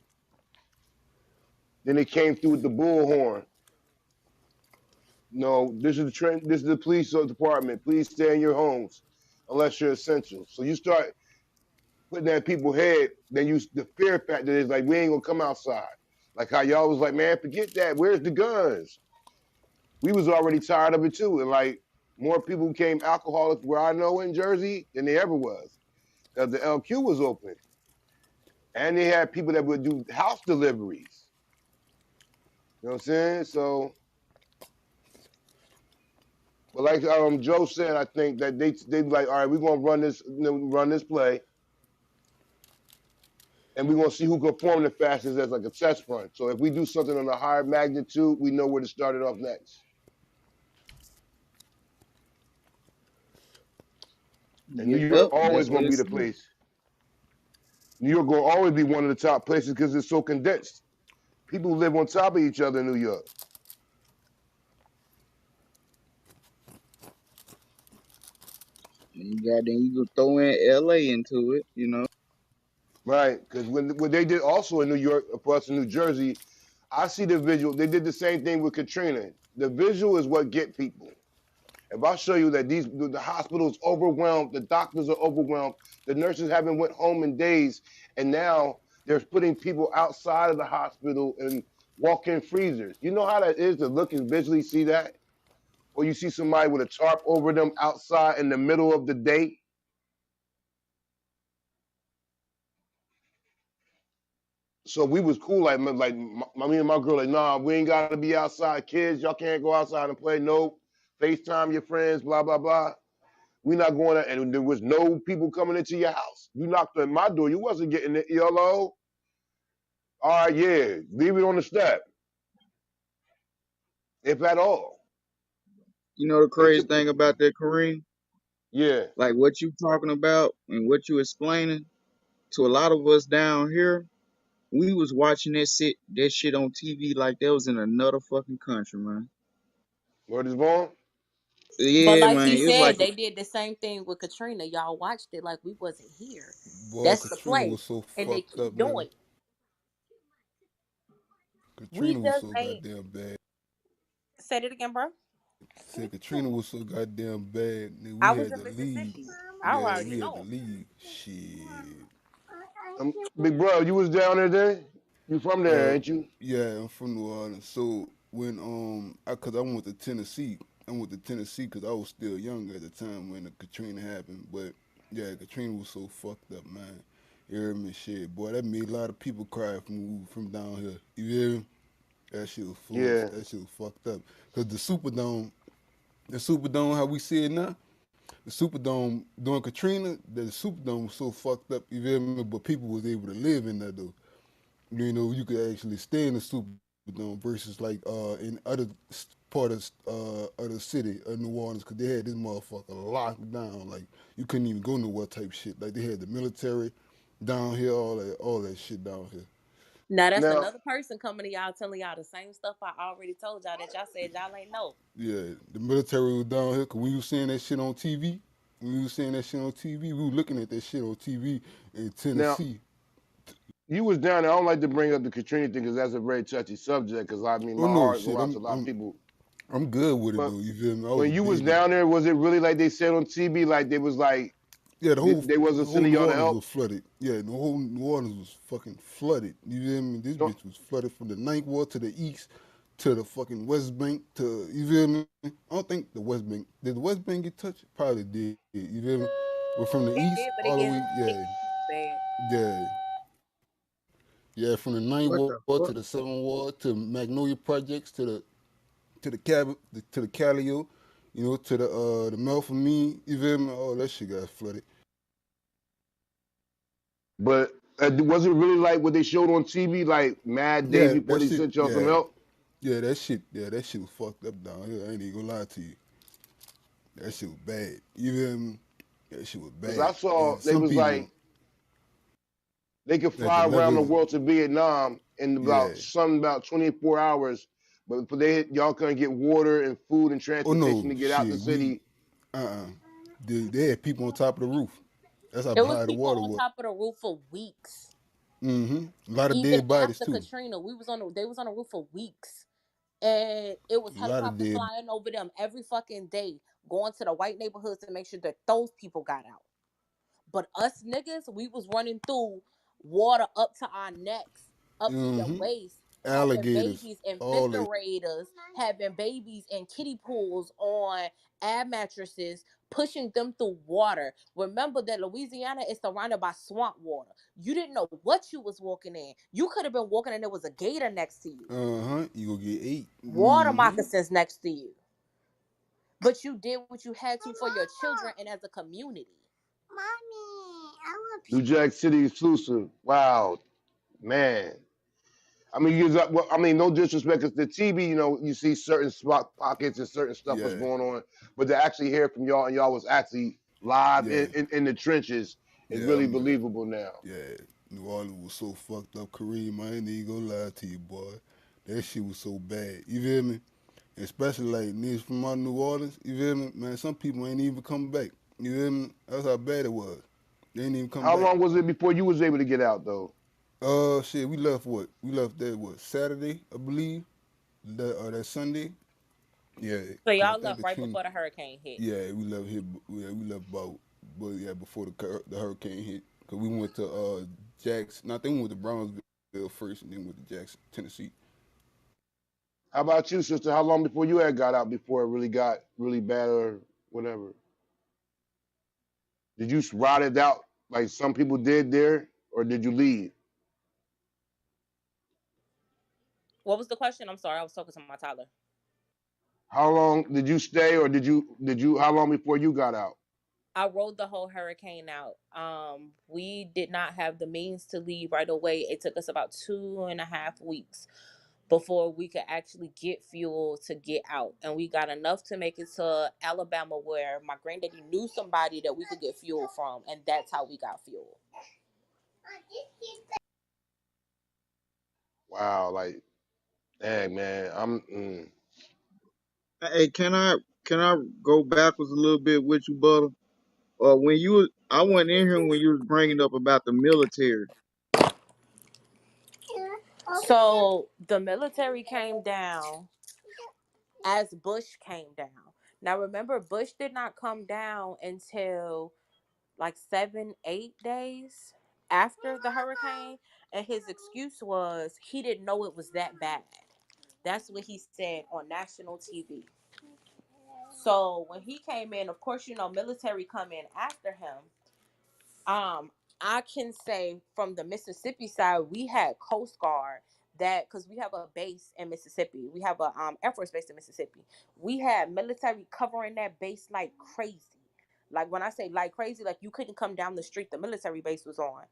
Then they came through with the bullhorn. No, this is the trend. This is the police department. Please stay in your homes unless you're essential. So you start putting that in people's head. Then you the fear factor is like we ain't gonna come outside. Like how y'all was like, man, forget that. Where's the guns? We was already tired of it too, and like more people became alcoholics where I know in Jersey than they ever was because the LQ was open, and they had people that would do house deliveries. You know what I'm saying? So, but like Joe said, I think that they like, all right, we're gonna run this play, and we're gonna see who can perform the fastest as like a test run. So if we do something on a higher magnitude, we know where to start it off next. And New York Yep, always that's what gonna it be the said. place. New York gonna always be one of the top places because it's so condensed. People live on top of each other in New York, And you can throw in LA into it, you know. right? Because when they did also in New York for us in New Jersey, I see the visual. They did the same thing with Katrina. The visual is what get people. If I show you that the hospital is overwhelmed, the doctors are overwhelmed, the nurses haven't went home in days, and now they're putting people outside of the hospital in walk-in freezers. You know how that is to look and visually see that? Or you see somebody with a tarp over them outside in the middle of the day. So we was cool, me and my girl, like, nah, we ain't gotta be outside, kids. Y'all can't go outside and play. Nope. FaceTime your friends, blah blah blah. We not going out, and there was no people coming into your house. You knocked on my door, you wasn't getting it. Hello, all right, yeah, leave it on the step, if at all. You know the It crazy took, thing about that, Kareem? yeah. Like what you talking about and what you explaining to a lot of us down here, we was watching that shit on TV like that was in another fucking country, man. Word is born. But Yeah, like he man. It's like said, they did the same thing with Katrina. Y'all watched it like we wasn't here. Boy, That's the Katrina play. was so And they fucked up, keep nigga. doing it. We Katrina was just so ain't goddamn bad. said it again, bro. Said Katrina was so goddamn bad, nigga. I We was had in to leave. Mississippi. I Yeah, already we had to know. leave. Shit. Big bro, you was down there then. You from there, Uh, ain't you? yeah, I'm from New Orleans. So when cause I went to Tennessee. I went to Tennessee because I was still young at the time when the Katrina happened. But yeah, Katrina was so fucked up, man. You hear me? Shit, boy, that made a lot of people cry from down here. You hear me? That shit was full. Yeah. That shit was fucked up. Cause the Superdome, how we see it now, the Superdome during Katrina, the Superdome was so fucked up. You feel me? But people was able to live in there though. You know, you could actually stay in the Superdome versus like in part of the city of New Orleans, because they had this motherfucker locked down. Like you couldn't even go nowhere type shit. Like they had the military down here, all that shit down here. Now that's Now, another person coming to y'all telling y'all the same stuff I already told y'all that y'all said y'all ain't know. Yeah, the military was down here because we was seeing that shit on TV. When we was seeing that shit on TV, we were looking at that shit on TV in now, Tennessee. you was down there. I don't like to bring up the Katrina thing because that's a very touchy subject. Because I mean, Oh my no, heart shit, go out to a lot of people. I'm good with it But though. You feel me? I was when a you was baby. down there, was it really like they said on TV? Like they was like Yeah, they the wasn't whole sending New y'all to Orleans help. was flooded. Yeah, the whole New Orleans was fucking flooded. You feel me? This Don't bitch was flooded from the ninth ward to the east to the fucking West Bank to you feel me? I don't think the West Bank did the West Bank get touched? Probably did. You feel me? But from the It east did, but all the way, it yeah, bad. yeah, yeah, from the ninth what ward the to fuck? the seventh ward to Magnolia Projects to the Calio, you know, to the Melphamine. You feel me? All that shit got flooded. But was it really like what they showed on TV? Like mad day Yeah, before that they shit. sent y'all some Yeah, help. Yeah, that shit. Yeah, that shit was fucked up down here. I ain't even gonna lie to you. That shit was bad. You feel me? That shit was Cause I bad. saw And they some was people like they could at the fly around the levels, world to Vietnam in yeah. about 24 hours, but for y'all couldn't get water and food and Oh transportation no, to get out the shit. city. Uh, they had people on top of the roof. That's how It was high the people water on was. top of the roof for weeks. A lot of Even dead bodies after too. Katrina, they was on the roof for weeks. And it was A lot of helicopters dead. flying over them every fucking day, going to the white neighborhoods to make sure that those people got out. But us niggas, we was running through water up to our necks, up to your waist, having Alligators, babies in all that. refrigerators, having babies in kiddie pools on air mattresses, pushing them through water. Remember that Louisiana is surrounded by swamp water. You didn't know what you was walking in. You could have been walking and there was a gator next to you, You gonna get ate. water moccasins next to you. But you did what you had to for your children and as a community. Mommy, I want New Jack City exclusive. Wow, man. I mean, well, I mean, no disrespect, because the TV, you see certain spot pockets and certain stuff was Yeah, going on, but to actually hear from y'all and y'all was actually live yeah, in the trenches is yeah. I really remember that. believable now. Yeah, New Orleans was so fucked up, Kareem. I ain't even gonna lie to you, boy. That shit was so bad. You feel me? Especially like niggas from out New Orleans. You feel me? Man, some people ain't even come back. You feel me? That's how bad it was. They ain't even come How back. long was it before you was able to get out though? Shit, we left what? We left that what? Saturday, I believe. That Sunday. Yeah, So cause I y'all think left right Katrina. before the hurricane hit. Yeah, we left here. Yeah, we left about, but yeah, before the hurricane hit. Cause we went to Jackson. No, I think we went to Brownsville first, and then went to Jackson, Tennessee. How about you, sister? How long before you had got out before it really got really bad or whatever? Did you ride it out like some people did there, or did you leave? What was the question? I'm sorry, I was talking to my toddler. How long did you stay, or did you? How long before you got out? I rode the whole hurricane out. We did not have the means to leave right away. It took us about 2.5 weeks before we could actually get fuel to get out. And we got enough to make it to Alabama where my granddaddy knew somebody that we could get fuel from, and that's how we got fuel. Wow, like, dang man, Hey, can I go backwards a little bit with you, brother? When you was, I wasn't in here when you was bringing up about the military. So the military came down as Bush came down. Now remember, Bush did not come down until like 7, 8 days after the hurricane, and his excuse was he didn't know it was that bad. That's what he said on national TV. So when he came in, of course, military come in after him. Um, I can say from the Mississippi side, we had Coast Guard that because we have a base in Mississippi. We have a Air Force base in Mississippi. We had military covering that base like crazy. Like when I say like crazy, like you couldn't come down the street the military base was on.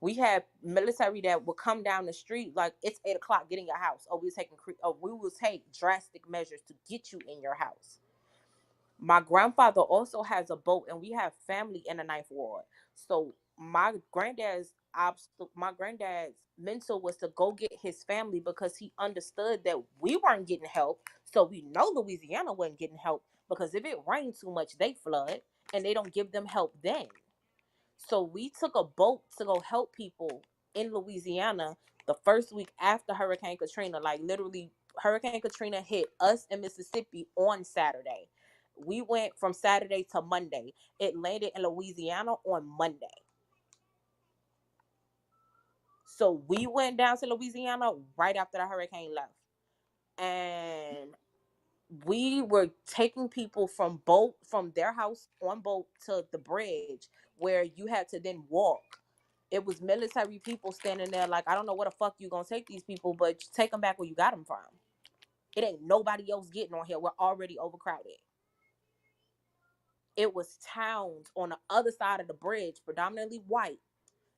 We had military that would come down the street like it's 8 o'clock, get in your house. We will take drastic measures to get you in your house. My grandfather also has a boat, and we have family in the Ninth Ward. So my granddad's mentor was to go get his family because he understood that we weren't getting help. So we know Louisiana wasn't getting help because if it rained too much, they flood, and they don't give them help then. So we took a boat to go help people in Louisiana the first week after Hurricane Katrina. Like literally, Hurricane Katrina hit us in Mississippi on Saturday. We went from Saturday to Monday. It landed in Louisiana on Monday. So we went down to Louisiana right after the hurricane left. And we were taking people from their house on boat to the bridge where you had to then walk. It was military people standing there like, I don't know where the fuck you gonna take these people, but take them back where you got them from. It ain't nobody else getting on here. We're already overcrowded. It was towns on the other side of the bridge, predominantly white.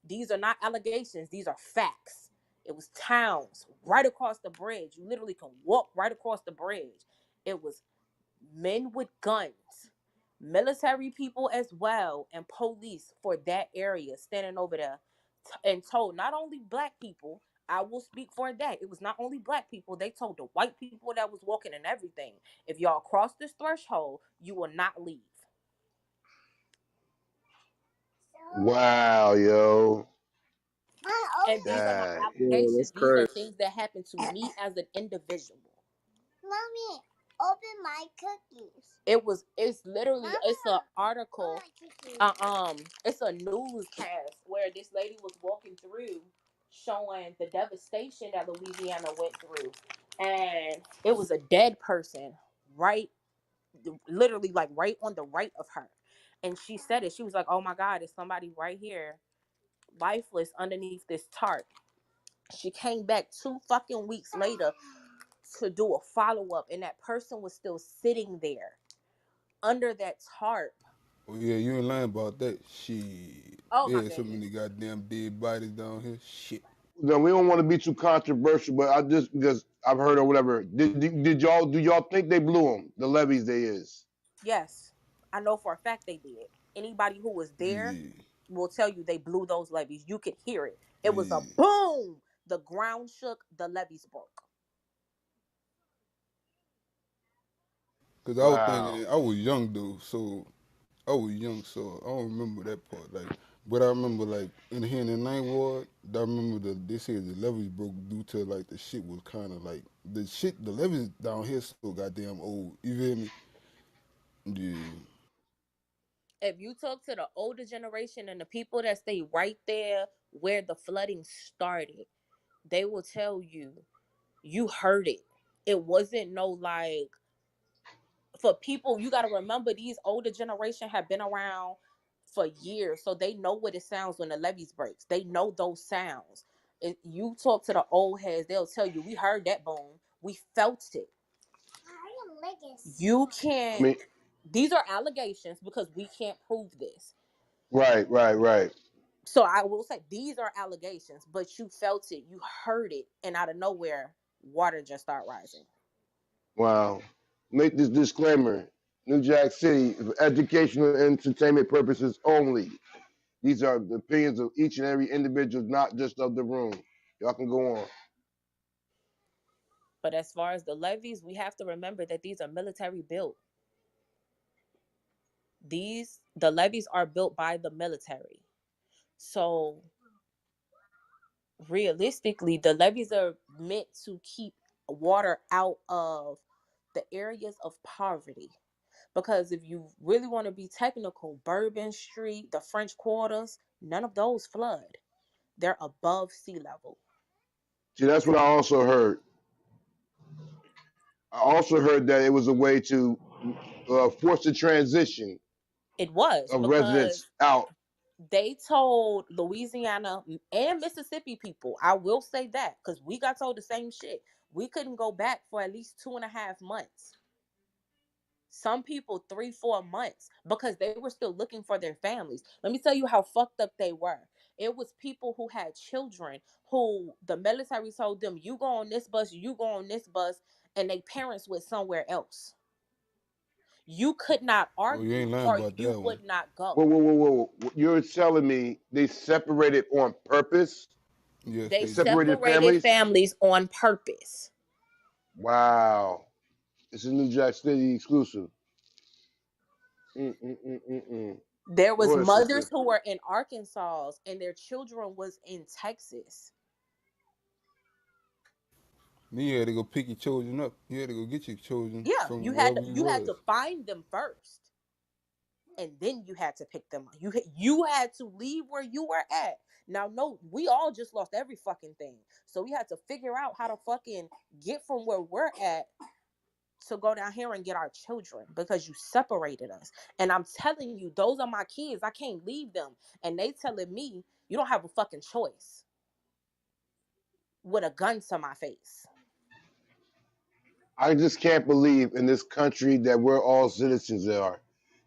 These are not allegations. These are facts. It was towns right across the bridge. You literally can walk right across the bridge. It was men with guns, military people as well, and police for that area standing over there and told not only black people, I will speak for that. It was not only black people, they told the white people that was walking and everything, if y'all cross this threshold, you will not leave. Wow, yo. And these are not That. Yeah, allegations. that's These are crazy. things that happened to me as an individual. Mommy, open my cookies. It's literally it's an article. It's a newscast where this lady was walking through showing the devastation that Louisiana went through. And it was a dead person right literally like right on the right of her. And she said it. She was like, "Oh my God, there's somebody right here, lifeless underneath this tarp." She came back 2 fucking weeks later to do a follow-up, and that person was still sitting there under that tarp. Oh yeah, you ain't lying about that. Shit. Oh my There's so goodness. many goddamn dead bodies down here. Shit. No, we don't want to be too controversial, but I just because I've heard or whatever. Did y'all do y'all think they blew them? The levees they is. Yes, I know for a fact they did. Anybody who was there Yeah. will tell you they blew those levees. You could hear it. It was a Yeah. boom. The ground shook. The levees broke. Cause I was Wow. thinking I was young though, so I was young, so I don't remember that part. Like, but I remember like in here in the ninth ward, I remember they said the levees broke due to like the shit was kind of like the levees down here so goddamn old. You feel me? Yeah. If you talk to the older generation and the people that stay right there where the flooding started, they will tell you you heard it. It wasn't no like for people. You got to remember these older generation have been around for years, so they know what it sounds when the levees breaks. They know those sounds. If you talk to the old heads, they'll tell you we heard that boom, we felt it. You I can't. mean, These are allegations because we can't prove this. right. So I will say these are allegations, but you felt it, you heard it, and out of nowhere, water just start rising. Wow. Make this disclaimer. New Jack City, for educational and entertainment purposes only. These are the opinions of each and every individual, not just of the room. Y'all can go on. But as far as the levees, we have to remember that these are military built. The levees are built by the military. So realistically, the levees are meant to keep water out of the areas of poverty. Because if you really want to be technical, Bourbon Street, the French quarters, none of those flood. They're above sea level. See, that's what I also heard. I also heard that it was a way to force the transition It was of because residents out. they told Louisiana and Mississippi people, I will say that, because we got told the same shit. We couldn't go back for at least 2.5 months. Some people 3 4 months because they were still looking for their families. Let me tell you how fucked up they were. It was people who had children who the military told them, you go on this bus, you go on this bus, and their parents went somewhere else. You could not Oh, you argue ain't lying or about you that one. would not go. Whoa. You're telling me they separated on purpose? Yes, They they did. Separated separated families? families on purpose. Wow. It's a New Jack City exclusive. Mm. There was Go ahead, mothers sister. who were in Arkansas and their children was in Texas. Then you had to go pick your children up. You had to go get your children Yeah, from wherever you you had was. to find them first, and then you had to pick them up. You had to leave where you were at. Now, no, we all just lost every fucking thing, so we had to figure out how to fucking get from where we're at to go down here and get our children because you separated us. And I'm telling you, those are my kids. I can't leave them, and they telling me you don't have a fucking choice with a gun to my face. I just can't believe in this country that we're all citizens that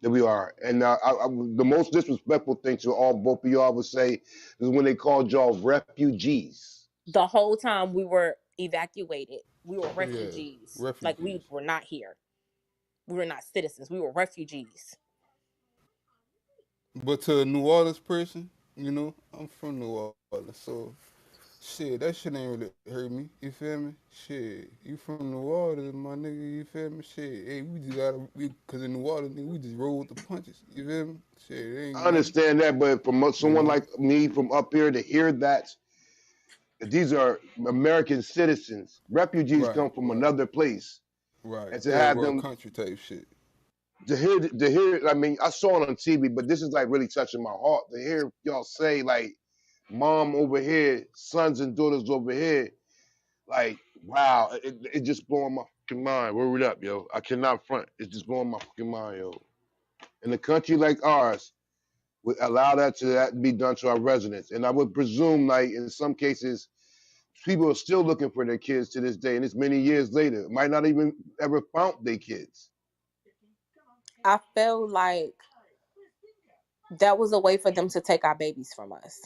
we are. And the most disrespectful thing to all both of y'all would say is when they called y'all refugees. The whole time we were evacuated, we were Yeah, refugees. Like we refugees. were not here. We were not citizens. We were refugees. But to a New Orleans person, I'm from New Orleans, so shit, that shit ain't really hurt me. You feel me? Shit, you from New Orleans, my nigga. You feel me? Shit, hey, we just cause in New Orleans, nigga, we just roll with the punches. You feel me? Shit, it I ain't nothing. understand that, but from You someone know? like me from up here to hear that these are American citizens, refugees Right, come from right, another place, right. and to Third have world them country type shit. to hear. I mean, I saw it on TV, but this is like really touching my heart to hear y'all say like, "Mom over here, sons and daughters over here." Like, wow, it just blowing my fucking mind. Word up, yo. I cannot front. It's just blowing my fucking mind, yo. In a country like ours, would allow that be done to our residents, and I would presume, like in some cases, people are still looking for their kids to this day, and it's many years later. Might not even ever found their kids. I feel like that was a way for them to take our babies from us.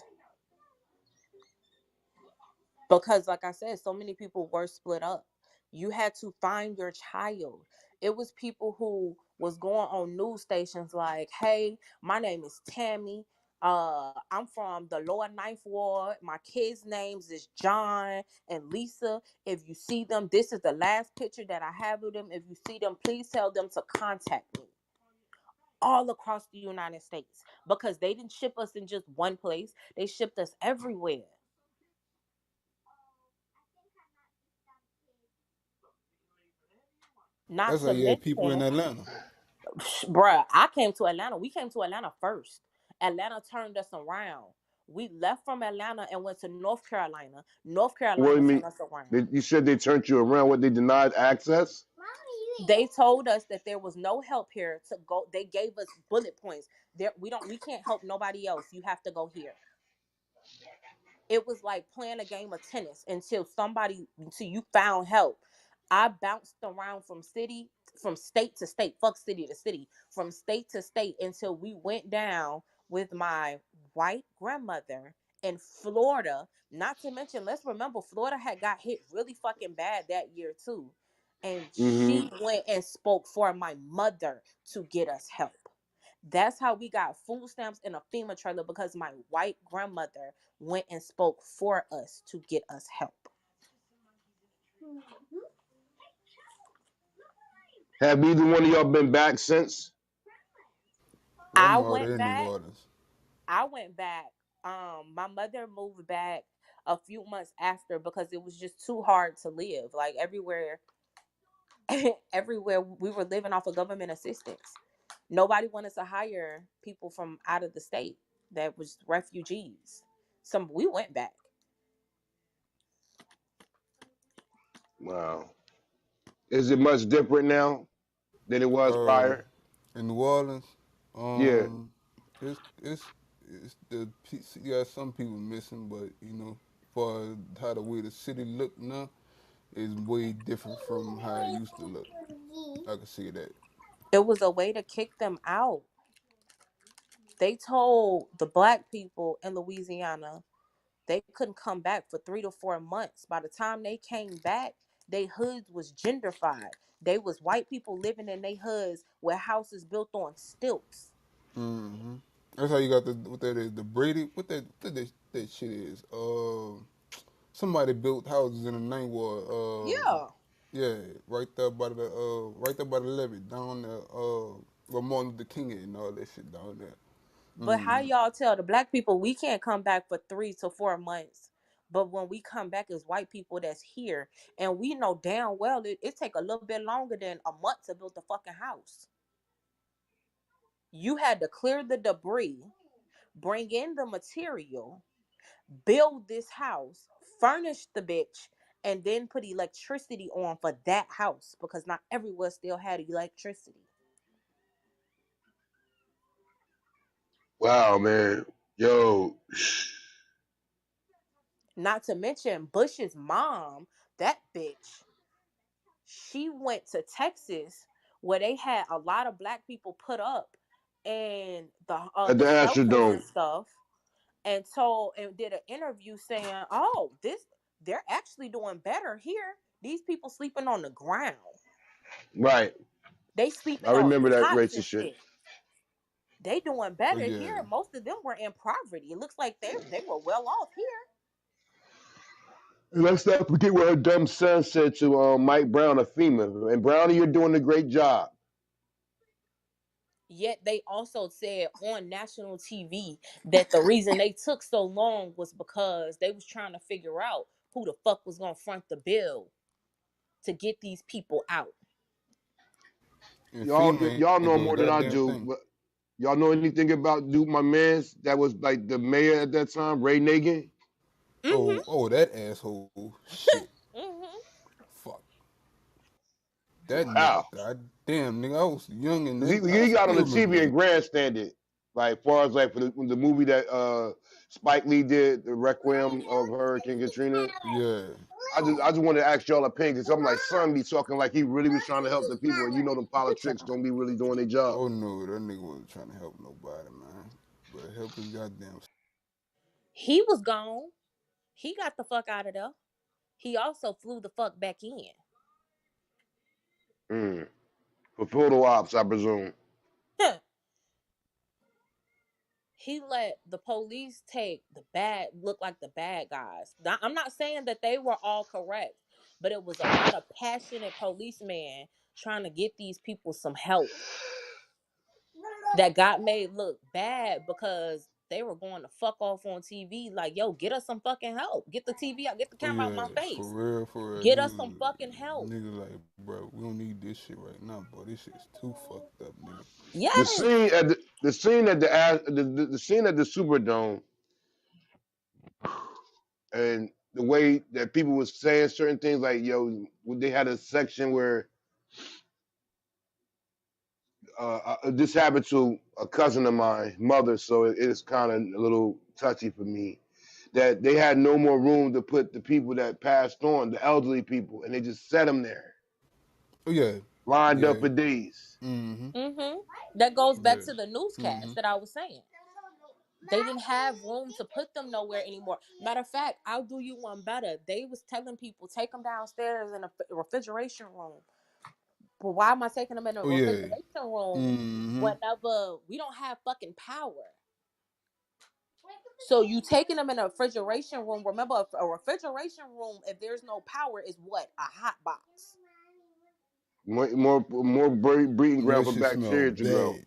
Because like I said, so many people were split up. You had to find your child. It was people who was going on news stations like, hey, my name is Tammy, I'm from the lower ninth ward, my kids names is John and Lisa. If you see them, this is the last picture that I have of them. If you see them, please tell them to contact me. All across the United States, because they didn't ship us in just one place, they shipped us everywhere. Not That's how to you had people in mention, Atlanta. bruh, I came to Atlanta. We came to Atlanta first. Atlanta turned us around. We left from Atlanta and went to North Carolina. North What do Carolina you turned mean? us around. You said they turned you around. What, they denied access? They told us that there was no help here to go. They gave us bullet points. There, we can't help nobody else. You have to go here. It was like playing a game of tennis until you found help. I bounced around from state to state, fuck city to city, from state to state until we went down with my white grandmother in Florida. Not to mention, let's remember, Florida had got hit really fucking bad that year too. And Mm-hmm. she went and spoke for my mother to get us help. That's how we got food stamps in a FEMA trailer, because my white grandmother went and spoke for us to get us help. Have either one of y'all been back since? Well, I I'm went already in New back. Orleans. I went back. My mother moved back a few months after because it was just too hard to live. Like everywhere, everywhere we were living off of government assistance. Nobody wanted to hire people from out of the state that was refugees. Some we went back. Wow. Is it much different now than it was Uh, prior? in New Orleans, Yeah. um, it's you got some people missing, but for how the way the city look now is way different from how it used to look. I can see that. It was a way to kick them out. They told the black people in Louisiana they couldn't come back for 3 to 4 months. By the time they came back, they hoods was gentrified. They was white people living in their hoods with houses built on stilts. Hmm. That's how you got what that is, the Brady. What that shit is. Somebody built houses in the ninth ward. Yeah. Yeah, right there by the levee down there. Where Martin Luther King and all that shit down there. But how y'all tell the black people we can't come back for 3 to 4 months? But when we come back as white people that's here, and we know damn well it take a little bit longer than a month to build the fucking house. You had to clear the debris, bring in the material, build this house, furnish the bitch, and then put electricity on for that house because not everywhere still had electricity. Wow, man. Yo. Not to mention Bush's mom, that bitch, she went to Texas where they had a lot of black people put up and At the the shelters and Astrodome. stuff, and did an interview saying, "Oh, this." They're actually doing better here. These people sleeping on the ground. Right. They I sleeping on remember that cots and racist shit. shit. They doing Oh better yeah. here. Most of them were in poverty. It looks like they were well off here. And let's not forget what her dumb son said to Mike Brown, a FEMA. And Brownie, you're doing a great job. Yet they also said on national TV that the reason they took so long was because they was trying to figure out who the fuck was gonna front the bill to get these people out. And Y'all, FEMA y'all ain't know doing a more than I goddamn do. thing. But y'all know anything about Duke, my man's that was like the mayor at that time, Ray Nagin? Oh, that asshole. Shit. Mhm. Fuck. That nigga. Wow. God damn, nigga. I was young and 'Cause that I he got on still the remember TV and that. grandstanded, like far as like for the movie that Spike Lee did, the Requiem of Hurricane Katrina. Yeah. I just wanted to ask y'all opinion because I'm like, son be talking like he really was trying to help the people, and you know them politics don't be really doing their job. Oh no, that nigga wasn't trying to help nobody, man. But help his goddamn. He was gone. He got the fuck out of there. He also flew the fuck back in. Mm. For photo ops, I presume. He let the police take the bad look like the bad guys. I'm not saying that they were all correct, but it was a lot of passionate policemen trying to get these people some help that got made look bad because they were going to fuck off on TV like, yo, get us some fucking help. Get the TV out, get the Oh camera out yeah, my for face. real, for real. Get us some fucking help. Nigga like, bro, we don't need this shit right now, bro. This shit's too fucked up, nigga. The Yes. scene at the scene at the scene at the Superdome, and the way that people was saying certain things, like yo, they had a section where this happened to a cousin of mine, mother, so it is kind of a little touchy for me. That they had no more room to put the people that passed on, the elderly people, and they just set them there, Oh yeah, lined up yeah. for days. Mm-hmm. That goes back Yeah. to the Mm-hmm. newscast that I was saying. They didn't have room to put them nowhere anymore. Matter of fact, I'll do you one better. They was telling people take them downstairs in a refrigeration room. But why am I taking them in a Oh yeah. refrigeration room Mm-hmm. whenever we don't have fucking power? So you taking them in a refrigeration room. Remember, a refrigeration room, if there's no power, is what? A hot box. More breeding And that ground for shit smell bacteria to grow. bad.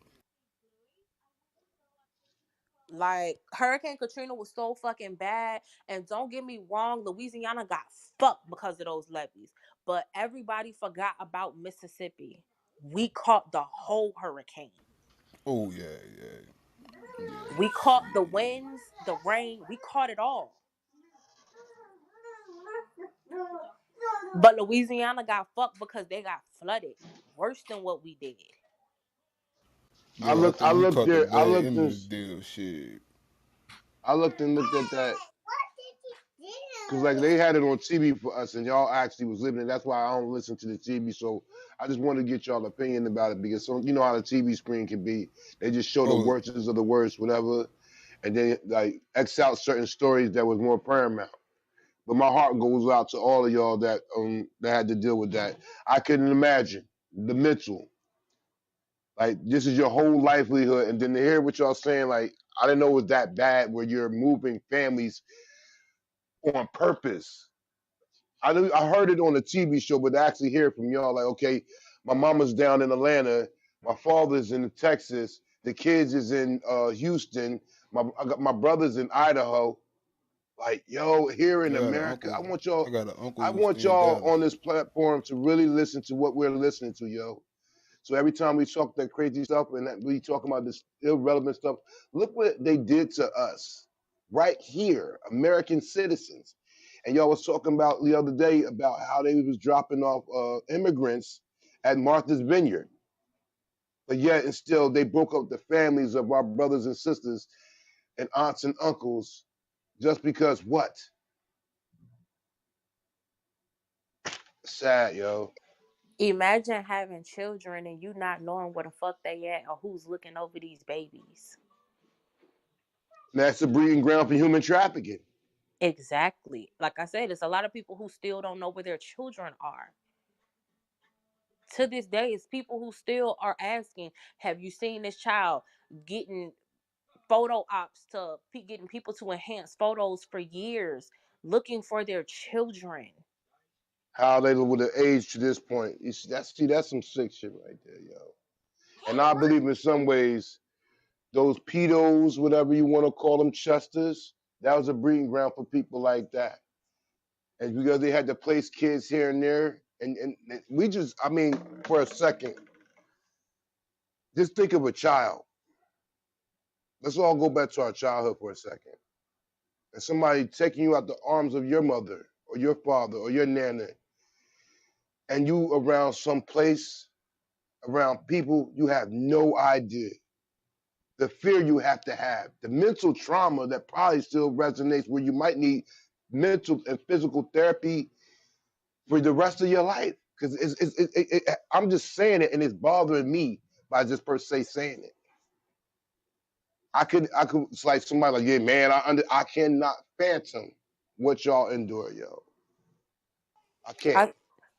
Like Hurricane Katrina was so fucking bad, and don't get me wrong, Louisiana got fucked because of those levees. But everybody forgot about Mississippi. We caught the whole hurricane. Oh yeah, yeah, yeah. We caught the Shit. winds, the rain. We caught it all. But Louisiana got fucked because they got flooded worse than what we did. Yeah, I I think we looked caught the there. bad end of the deal. Shit. I looked and looked at that because like they had it on TV for us, and y'all actually was living it. That's why I don't listen to the TV. So I just wanted to get y'all opinion about it because you know how the TV screen can be. They just show the Oh worst of the worst, whatever, and then like X out certain stories that was more paramount. But my heart goes out to all of y'all that had to deal with that. I couldn't imagine the mental. Like this is your whole livelihood, and then to hear what y'all saying, like I didn't know it was that bad where you're moving families on purpose. I heard it on the TV show, but to actually hear it from y'all, like okay, my mama's down in Atlanta, my father's in Texas, the kids is in Houston, I got my brothers in Idaho. Like yo, here in I got an America, uncle. I got an uncle I who want stay in y'all on Dallas. this platform to really listen to what we're listening to, yo. So every time we talk that crazy stuff and that we talk about this irrelevant stuff, look what they did to us right here, American citizens. And y'all was talking about the other day about how they was dropping off immigrants at Martha's Vineyard, but yet and still they broke up the families of our brothers and sisters and aunts and uncles just because what? Sad, yo. Imagine having children and you not knowing where the fuck they at or who's looking over these babies. And that's the breeding ground for human trafficking. Exactly. Like I said, it's a lot of people who still don't know where their children are. To this day, it's people who still are asking, have you seen this child getting photo ops to getting people to enhance photos for years, looking for their children. How they would have aged to this point. That's some sick shit right there, yo. And I believe in some ways those pedos, whatever you want to call them, Chesters, that was a breeding ground for people like that. And because they had to place kids here and there, and we just, I mean, for a second, just think of a child. Let's all go back to our childhood for a second. And somebody taking you out the arms of your mother or your father or your nana, and you around some place, around people you have no idea. The fear you have to have, the mental trauma that probably still resonates where you might need mental and physical therapy for the rest of your life. Because I'm just saying it and it's bothering me by just per se saying it. I could, it's like somebody like, yeah, man, I cannot phantom what y'all endure, yo. I can't. I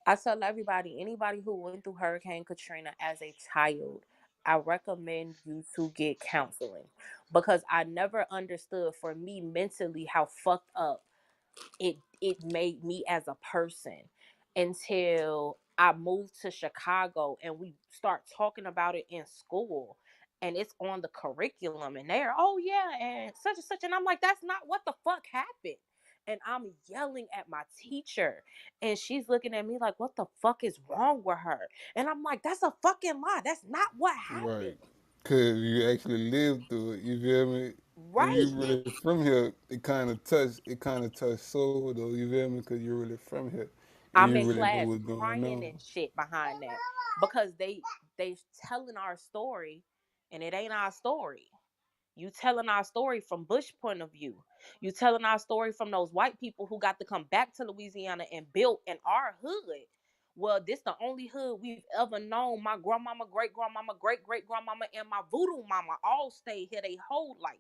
I tell everybody, anybody who went through Hurricane Katrina as a child, I recommend you to get counseling because I never understood for me mentally how fucked up it made me as a person until I moved to Chicago and we start talking about it in school and it's on the curriculum and they're, oh yeah, and such, and I'm like, that's not what the fuck happened. And I'm yelling at my teacher and she's looking at me like, what the fuck is wrong with her? And I'm like, that's a fucking lie, that's not what happened. Right. Cause you actually lived through it. You feel me? And you Right. really from here. It kind of touched soul though. You feel me? Cause you're really from here, and I'm you in really know class what's going crying on. and shit behind that because they telling our story and it ain't our story. You telling our story from Bush point of view. You telling our story from those white people who got to come back to Louisiana and built in our hood. Well, this the only hood we've ever known. My grandmama, great grandmama, great great grandmama, and my voodoo mama all stayed here their whole life.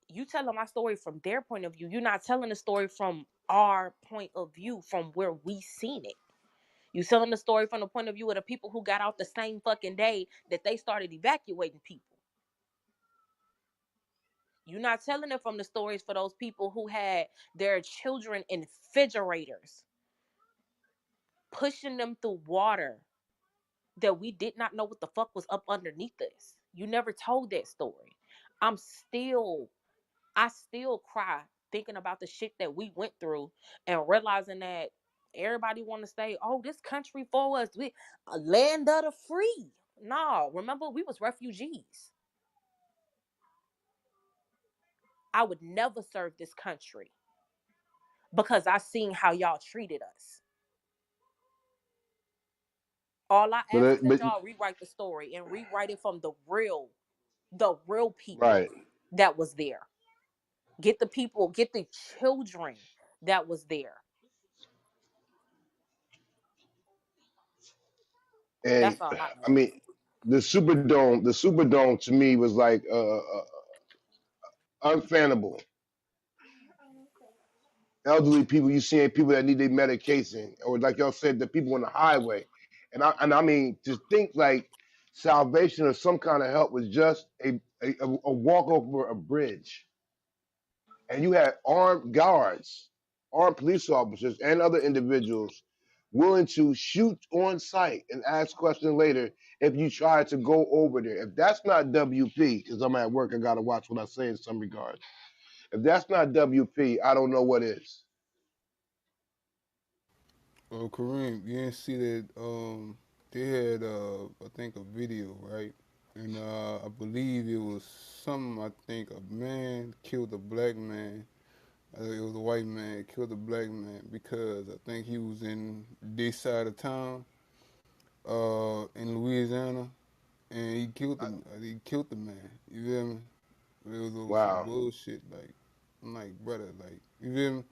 You telling my story from their point of view. You're not telling the story from our point of view, from where we seen it. You telling the story from the point of view of the people who got out the same fucking day that they started evacuating people. You're not telling it from the stories for those people who had their children in refrigerators, pushing them through water that we did not know what the fuck was up underneath us. You never told that story. I'm still I still cry thinking about the shit that we went through and realizing that everybody want to say, "Oh, this country for us, we a land of the free." No, remember we was refugees. I would never serve this country because I seen how y'all treated us. All I But ask is that but y'all rewrite the story and rewrite it from the real people right. that was there. Get the people, get the children that was there. And That's all I I mean, ask. the Superdome to me was like unfannable. Elderly people, you seeing people that need their medication, or like y'all said, the people on the highway, and I mean, to think like salvation or some kind of help was just a walk over a bridge, and you had armed guards, armed police officers, and other individuals willing to shoot on sight and ask questions later if you try to go over there. If that's not WP, because I'm at work, I gotta watch what I say in some regards. If that's not WP, I don't know what is. Oh, Kareem, you didn't see that? They had I think a video, right? And I believe it was some. I think a man killed a black man. It was a white man killed a black man because I think he was in this side of town, in Louisiana, and he killed I, him. He killed the man. You feel me? It was over some wow. bullshit. Like, I'm like, brother, like, you feel me?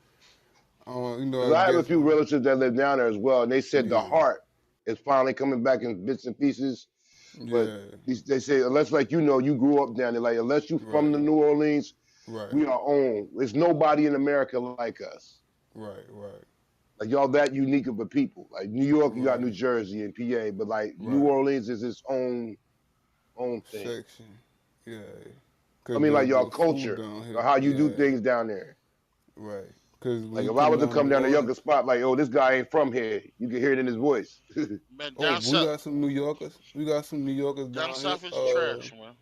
Because I I have a guess, few relatives that live down there as well, and they said the yeah, heart is finally coming back in bits and pieces. But yeah, they say unless, like you know, you grew up down there, like unless you from the right. New Orleans, Right. We are on. There's nobody in America like us. Right. Right. Like y'all that unique of a people. Like New York, you got Right. New Jersey and PA, but like New Right. Orleans is its own thing. Section. Yeah. I Cause mean, like y'all the food culture down or here. how you do Yeah. things down there. Right. Cause when Like you if I come was to down come New down to Orleans, Yucca spot, like, oh, this guy ain't from here. You can hear it in his voice. Hey, Man, oh, down we south, got some New Yorkers. We got some New Yorkers down down here. south is trash, man.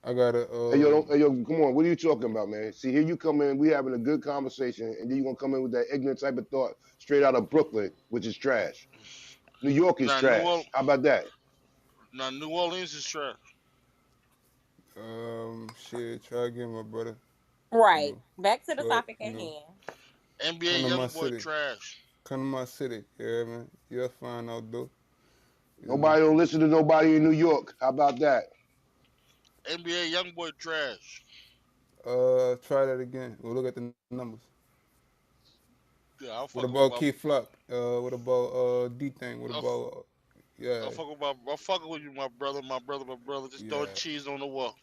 I got a yo, hey, yo, come on. What are you talking about, man? See, here you come in. We having a good conversation, and then you gonna come in with that ignorant type of thought straight out of Brooklyn, which is trash. New York is Now New Orleans, trash. How about that? now New Orleans is trash. shit. Try again, my brother. You Right. know, Back to the try. topic You at know, hand. come NBA to my YoungBoy city. trash. Come to my city. Yeah, man. You'll find out though. You know. Nobody don't listen to nobody in New York. How about that? NBA YoungBoy trash. Try that again. We'll look at the numbers. Yeah, I'm What fucking with about my, Key Flock? What about D thing? What I'm, about yeah, I'm fucking with you, my brother, my brother, my brother. Just throwing yeah. cheese on the wall.